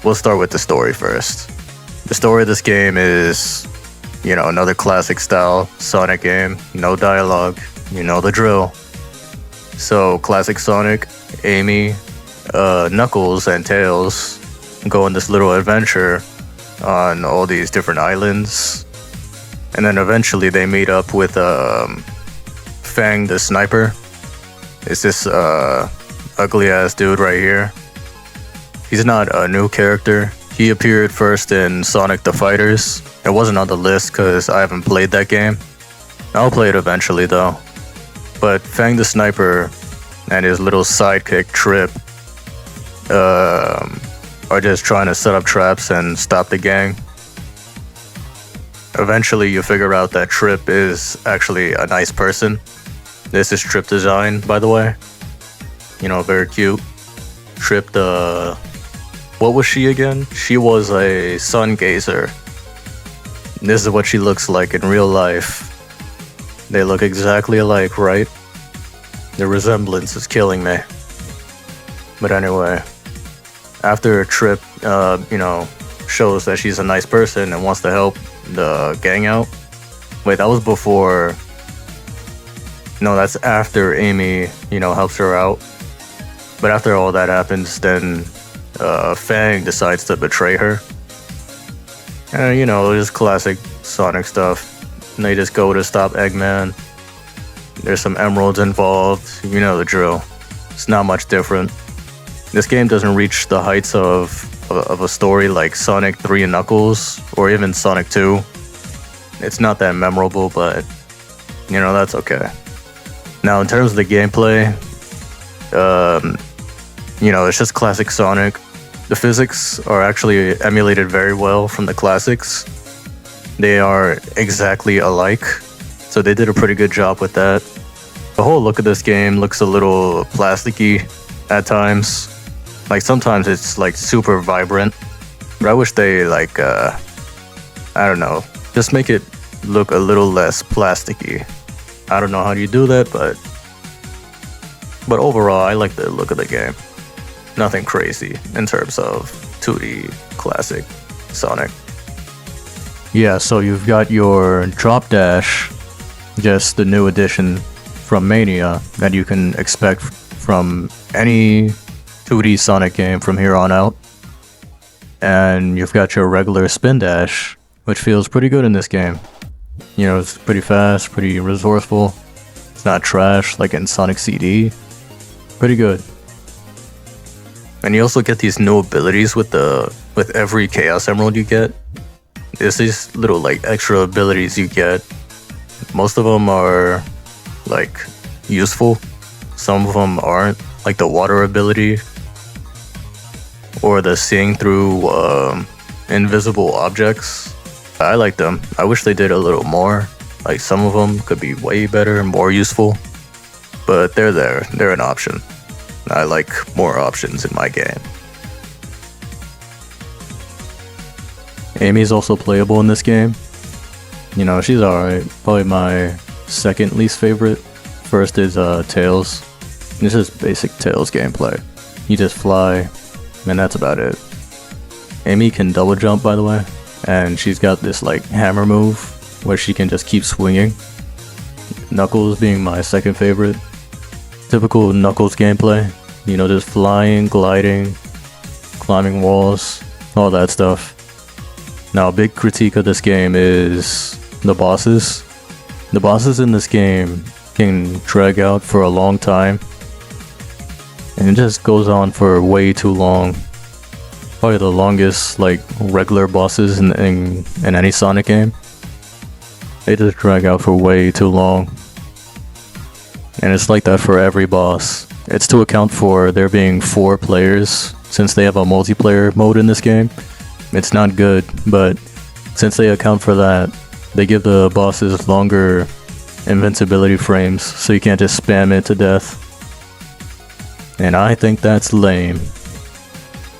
we'll start with the story first. The story of this game is, you know, another classic style Sonic game. No dialogue, you know the drill. So, classic Sonic, Amy, Knuckles, and Tails go on this little adventure on all these different islands. And then eventually they meet up with Fang the Sniper. It's this ugly ass dude right here. He's not a new character. He appeared first in Sonic the Fighters. It wasn't on the list because I haven't played that game. I'll play it eventually though. But Fang the Sniper and his little sidekick Trip are just trying to set up traps and stop the gang. Eventually you figure out that Trip is actually a nice person. This is Trip design, by the way. You know, very cute. Trip what was she again? She was a sun gazer. This is what she looks like in real life. They look exactly alike, right? The resemblance is killing me. But anyway, after Trip, you know, shows that she's a nice person and wants to help the gang out. Wait, that was before. No, that's after Amy, you know, helps her out. But after all that happens, then Fang decides to betray her. And, you know, just classic Sonic stuff. And they just go to stop Eggman. There's some emeralds involved. You know the drill. It's not much different. This game doesn't reach the heights of a story like Sonic 3 and Knuckles, or even Sonic 2. It's not that memorable, but, you know, that's okay. Now, in terms of the gameplay, you know, it's just classic Sonic. The physics are actually emulated very well from the classics. They are exactly alike, so they did a pretty good job with that. The whole look of this game looks a little plasticky at times. Like, sometimes it's, like, super vibrant. But I wish they, like, I don't know, just make it look a little less plasticky. I don't know how you do that, but overall, I like the look of the game. Nothing crazy in terms of 2D classic Sonic. Yeah, so you've got your drop dash, just the new addition from Mania that you can expect from any 2D Sonic game from here on out. And you've got your regular spin dash, which feels pretty good in this game. You know, it's pretty fast, pretty resourceful. It's not trash like in Sonic CD. Pretty good. And you also get these new abilities with every Chaos Emerald you get. There's these little like extra abilities you get. Most of them are like useful. Some of them aren't, like the water ability or the seeing through invisible objects. I like them. I wish they did a little more. Like some of them could be way better and more useful, but they're there. They're an option. I like more options in my game. Amy's also playable in this game. You know, she's alright. Probably my second least favorite. First is Tails. This is basic Tails gameplay. You just fly, and that's about it. Amy can double jump, by the way, and she's got this like hammer move where she can just keep swinging. Knuckles being my second favorite. Typical Knuckles gameplay. You know, just flying, gliding, climbing walls, all that stuff. Now, a big critique of this game is the bosses. The bosses in this game can drag out for a long time, and it just goes on for way too long. Probably the longest like regular bosses in any Sonic game. They just drag out for way too long, and it's like that for every boss. It's to account for there being 4 players, since they have a multiplayer mode in this game. It's not good, but since they account for that, they give the bosses longer invincibility frames, so you can't just spam it to death. And I think that's lame.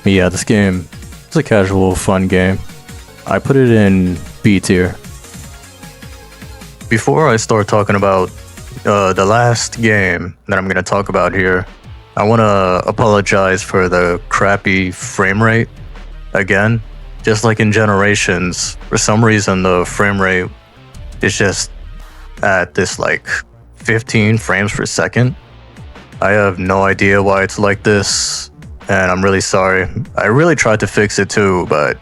But yeah, this game is a casual, fun game. I put it in B tier. Before I start talking about the last game that I'm going to talk about here, I want to apologize for the crappy frame rate again. Just like in Generations, for some reason the frame rate is just at this like 15 frames per second. I have no idea why it's like this, and I'm really sorry. I really tried to fix it too, but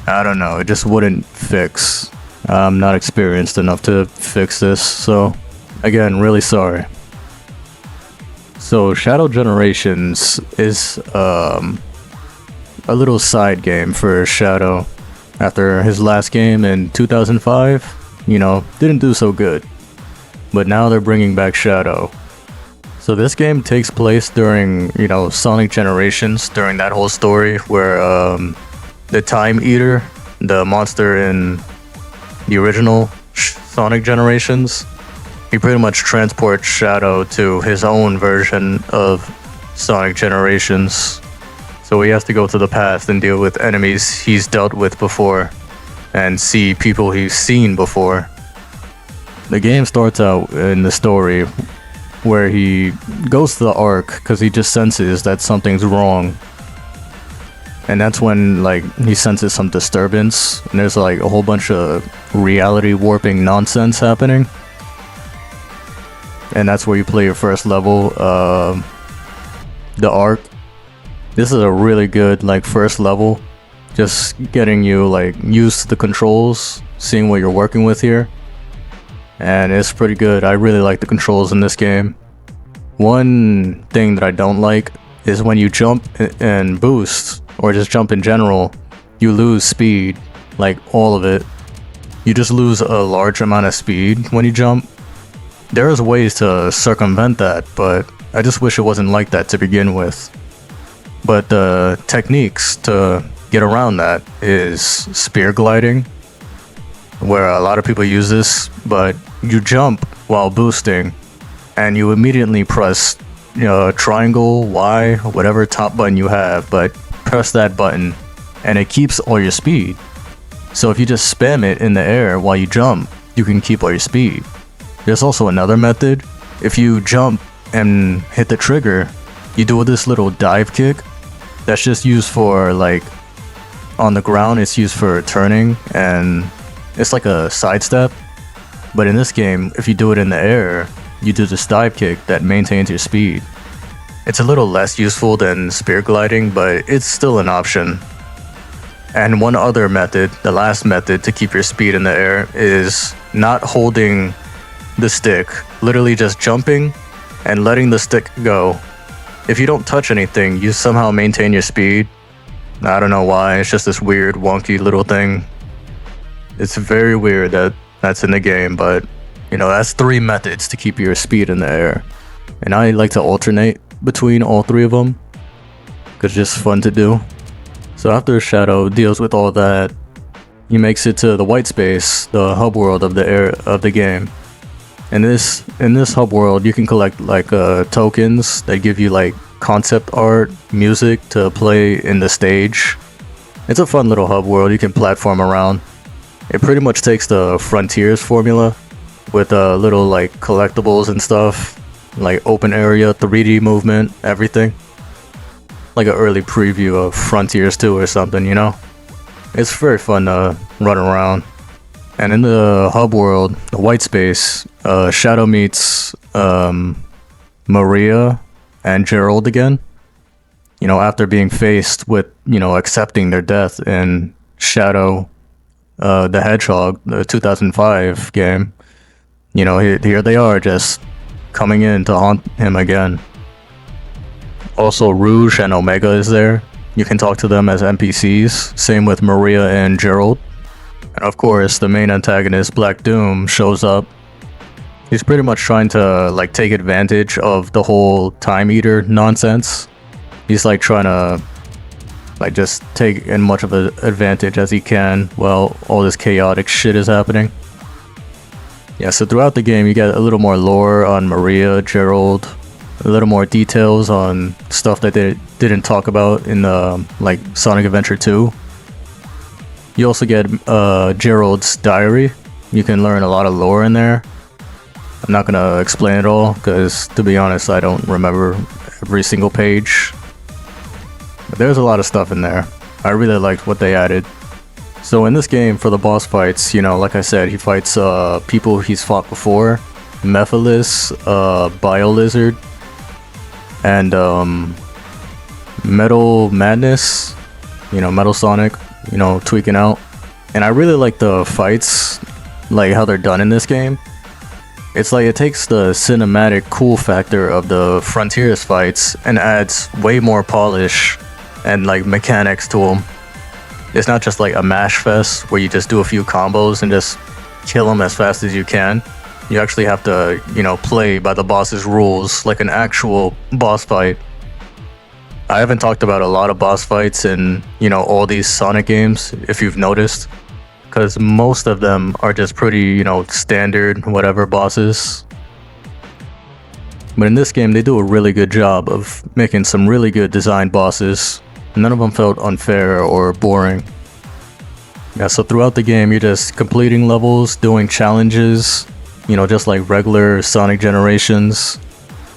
I don't know, it just wouldn't fix. I'm not experienced enough to fix this, so again, really sorry. So Shadow Generations is a little side game for Shadow. After his last game in 2005, you know, didn't do so good. But now they're bringing back Shadow. So this game takes place during, you know, Sonic Generations, during that whole story where the Time Eater, the monster in the original Sonic Generations, he pretty much transports Shadow to his own version of Sonic Generations. So he has to go to the past and deal with enemies he's dealt with before and see people he's seen before. The game starts out in the story where he goes to the Ark because he just senses that something's wrong. And that's when like he senses some disturbance, and there's like a whole bunch of reality warping nonsense happening. And that's where you play your first level, the Ark. This is a really good like first level, just getting you like used to the controls, seeing what you're working with here. And it's pretty good. I really like the controls in this game. One thing that I don't like is when you jump and boost, or just jump in general, you lose speed, like all of it. You just lose a large amount of speed when you jump. There's ways to circumvent that, but I just wish it wasn't like that to begin with. But the techniques to get around that is spear gliding, where a lot of people use this, but you jump while boosting, and you immediately press, you know, triangle, Y, whatever top button you have, but press that button, and it keeps all your speed. So if you just spam it in the air while you jump, you can keep all your speed. There's also another method. If you jump and hit the trigger, you do this little dive kick. That's just used for, like, on the ground, it's used for turning, and it's like a sidestep. But in this game, if you do it in the air, you do this dive kick that maintains your speed. It's a little less useful than spear gliding, but it's still an option. And one other method, the last method to keep your speed in the air, is not holding the stick, literally just jumping and letting the stick go. If you don't touch anything, you somehow maintain your speed. I don't know why, it's just this weird, wonky little thing. It's very weird that that's in the game, but you know, that's 3 methods to keep your speed in the air. And I like to alternate between all 3 of them, because it's just fun to do. So after Shadow deals with all that, he makes it to the white space, the hub world of the game. And in this hub world, you can collect like tokens that give you like concept art, music to play in the stage. It's a fun little hub world. You can platform around. It pretty much takes the Frontiers formula with little like collectibles and stuff, like open area, 3D movement, everything. Like an early preview of Frontiers 2 or something, you know? It's very fun to run around. And in the hub world, the white space, Shadow meets Maria and Gerald again. You know, after being faced with, you know, accepting their death in Shadow the Hedgehog, the 2005 game. You know, here they are just coming in to haunt him again. Also, Rouge and Omega is there. You can talk to them as NPCs. Same with Maria and Gerald. And of course, the main antagonist, Black Doom, shows up. He's pretty much trying to like take advantage of the whole Time Eater nonsense. He's like trying to like just take as much of an advantage as he can while all this chaotic shit is happening. Yeah, so throughout the game you get a little more lore on Maria, Gerald, a little more details on stuff that they didn't talk about in like Sonic Adventure 2. You also get Gerald's diary. You can learn a lot of lore in there. I'm not gonna explain it all because, to be honest, I don't remember every single page. But there's a lot of stuff in there. I really liked what they added. So in this game, for the boss fights, you know, like I said, he fights people he's fought before. Mephiles, Bio-Lizard, and Metal Madness, you know, Metal Sonic, you know, tweaking out. And I really like the fights, like how they're done in this game. It's like it takes the cinematic cool factor of the Frontiers fights and adds way more polish and like mechanics to them. It's not just like a mash fest where you just do a few combos and just kill them as fast as you can. You actually have to, you know, play by the boss's rules like an actual boss fight. I haven't talked about a lot of boss fights in, you know, all these Sonic games, if you've noticed, because most of them are just pretty, you know, standard whatever bosses. But in this game, they do a really good job of making some really good designed bosses. None of them felt unfair or boring. Yeah, so throughout the game, you're just completing levels, doing challenges, you know, just like regular Sonic Generations.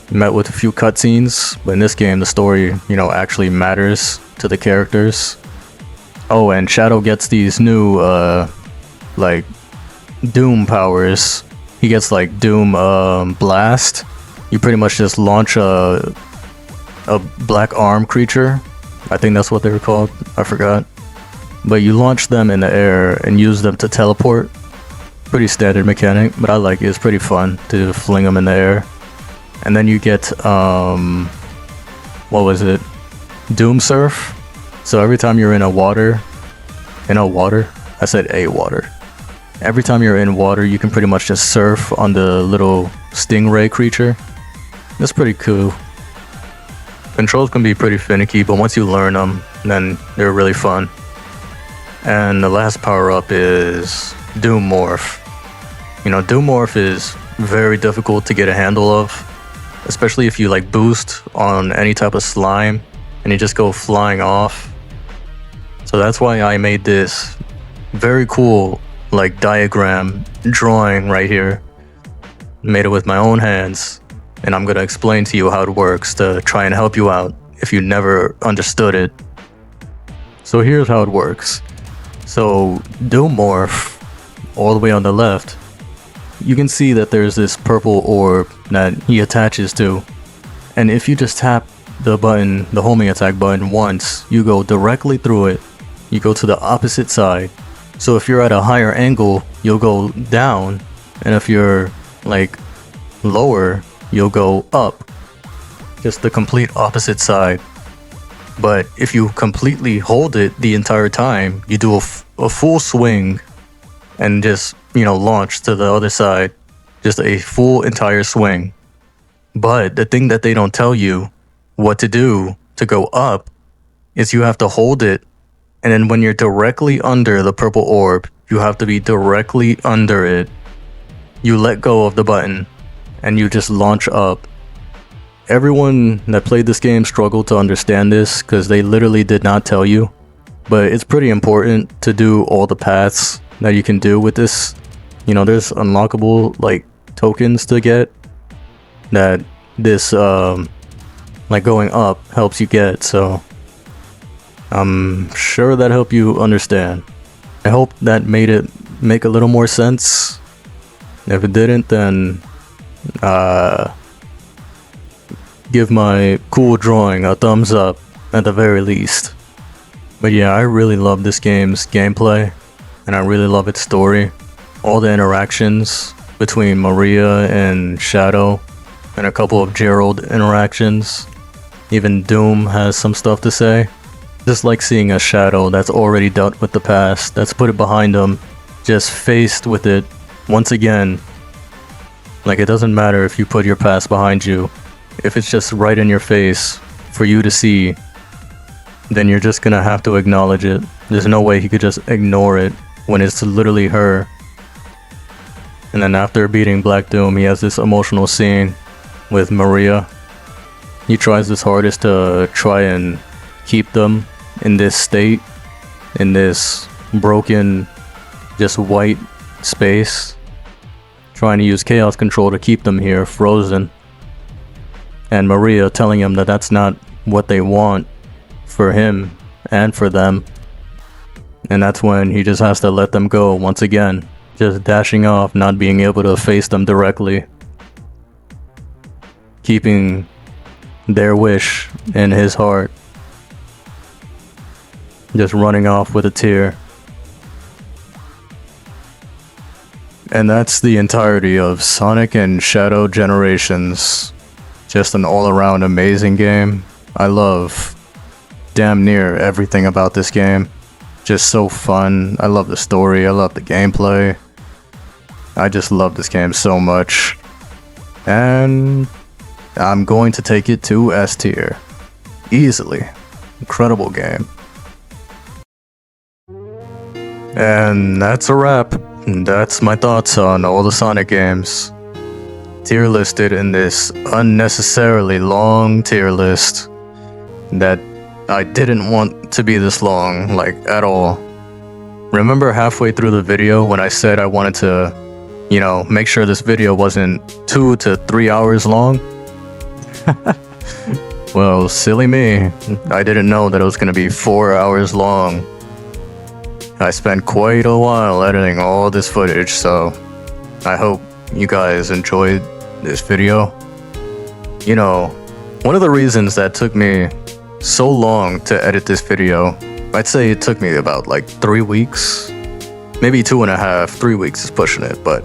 You met with a few cutscenes, but in this game, the story, you know, actually matters to the characters. Oh, and Shadow gets these new, like, Doom powers. He gets, like, Doom Blast. You pretty much just launch a black arm creature. I think that's what they were called. I forgot. But you launch them in the air and use them to teleport. Pretty standard mechanic, but I like it. It's pretty fun to fling them in the air. And then you get, what was it? Doom Surf. So every time you're in a water. I said a water. Every time you're in water, you can pretty much just surf on the little stingray creature. That's pretty cool. Controls can be pretty finicky, but once you learn them, then they're really fun. And the last power-up is Doom Morph. You know, Doom Morph is very difficult to get a handle of, especially if you like boost on any type of slime and you just go flying off. So that's why I made this very cool like diagram drawing right here. made it with my own hands, and I'm gonna explain to you how it works to try and help you out if you never understood it. So here's how it works. So Doom Morph, all the way on the left, you can see that there's this purple orb that he attaches to, and if you just tap the button, the homing attack button once, you go directly through it. You go to the opposite side. So if you're at a higher angle, you'll go down, and if you're like lower, you'll go up. Just the complete opposite side. But if you completely hold it the entire time, you do a full swing and just, launch to the other side. Just a full entire swing. But the thing that they don't tell you what to do to go up is you have to hold it, and then when you're directly under the purple orb, you have to be directly under it. You let go of the button and you just launch up. Everyone that played this game struggled to understand this because they literally did not tell you, but it's pretty important to do all the paths that you can do with this. There's unlockable tokens to get that this going up helps you get, so I'm sure that helped you understand. I hope that made it make a little more sense. If it didn't, then give my cool drawing a thumbs up at the very least. But yeah, I really love this game's gameplay, and I really love its story. All the interactions between Maria and Shadow, and a couple of Gerald interactions. Even Doom has some stuff to say. Just like seeing a Shadow that's already dealt with the past, that's put it behind him, just faced with it once again. It doesn't matter if you put your past behind you. If it's just right in your face for you to see, then you're just gonna have to acknowledge it. There's no way he could just ignore it when it's literally her. And then after beating Black Doom, he has this emotional scene with Maria. He tries his hardest to try and keep them in this state, in this broken, just white space, trying to use chaos control to keep them here frozen. And Maria telling him that that's not what they want for him and for them. And that's when he just has to let them go once again, just dashing off, not being able to face them directly, keeping their wish in his heart, just running off with a tear. And that's the entirety of Sonic and Shadow Generations. Just an all-around amazing game. I love damn near everything about this game. Just so fun. I love the story. I love the gameplay. I just love this game so much. And I'm going to take it to S tier. Easily. Incredible game. And that's a wrap. That's my thoughts on all the Sonic games. Tier listed in this unnecessarily long tier list that I didn't want to be this long, at all. Remember halfway through the video when I said I wanted to, make sure this video wasn't 2 to 3 hours long? Well, silly me. I didn't know that it was going to be 4 hours long. I spent quite a while editing all this footage, so I hope you guys enjoyed this video. One of the reasons that took me so long to edit this video, I'd say it took me about 3 weeks, maybe 2.5, 3 weeks is pushing it, but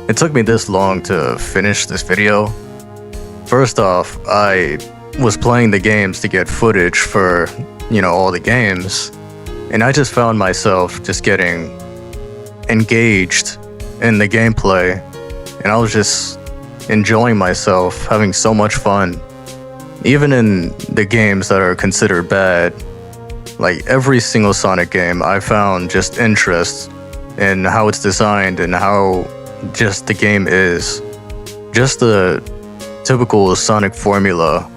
it took me this long to finish this video. First off, I was playing the games to get footage for, all the games, and I just found myself just getting engaged in the gameplay, and I was just enjoying myself, having so much fun. Even in the games that are considered bad, every single Sonic game, I found just interest in how it's designed and how just the game is. Just the typical Sonic formula,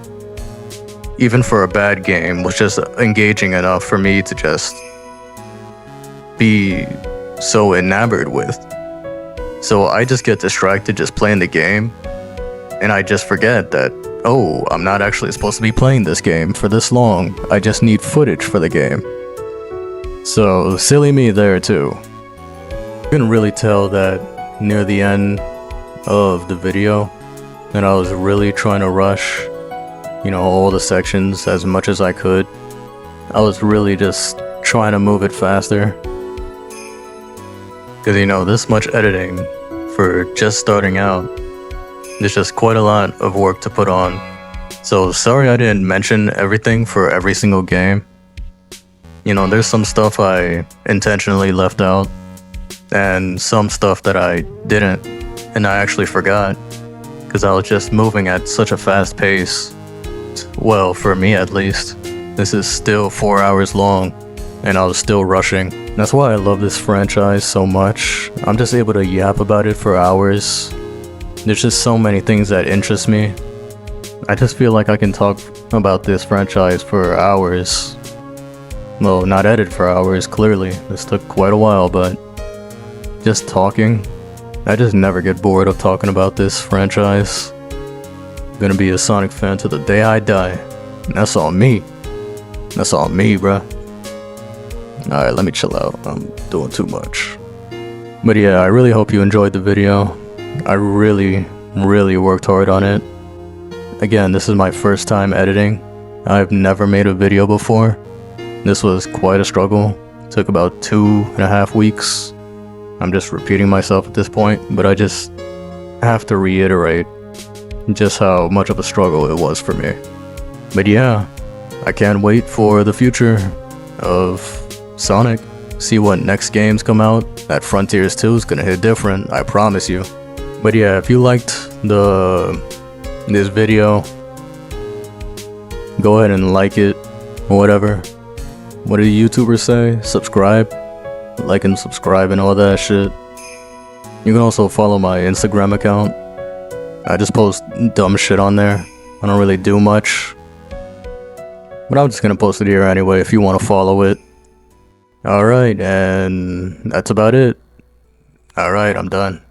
even for a bad game, was just engaging enough for me to just be so enamored with. So I just get distracted just playing the game, and I just forget that, oh, I'm not actually supposed to be playing this game for this long. I just need footage for the game. So, silly me there too. You can really tell that near the end of the video that I was really trying to rush, all the sections as much as I could. I was really just trying to move it faster. Because, this much editing for just starting out, there's just quite a lot of work to put on. So sorry I didn't mention everything for every single game. There's some stuff I intentionally left out, and some stuff that I didn't, and I actually forgot, because I was just moving at such a fast pace. Well, for me at least. This is still 4 hours long, and I was still rushing. That's why I love this franchise so much. I'm just able to yap about it for hours. There's just so many things that interest me. I just feel like I can talk about this franchise for hours. Well, not edit for hours, clearly. This took quite a while, but just talking. I just never get bored of talking about this franchise. I'm gonna be a Sonic fan to the day I die. And that's on me. That's on me, bruh. Alright, let me chill out. I'm doing too much. But yeah, I really hope you enjoyed the video. I really worked hard on it. Again, this is my first time editing. I've never made a video before. This was quite a struggle. It took about 2.5 weeks. I'm just repeating myself at this point, but I just have to reiterate just how much of a struggle it was for me. But yeah, I can't wait for the future of Sonic. See what next games come out. That Frontiers 2 is gonna hit different, I promise you. But yeah, if you liked this video, go ahead and like it, or whatever. What do the YouTubers say? Subscribe. Like and subscribe and all that shit. You can also follow my Instagram account. I just post dumb shit on there. I don't really do much. But I'm just gonna post it here anyway if you want to follow it. Alright, and that's about it. Alright, I'm done.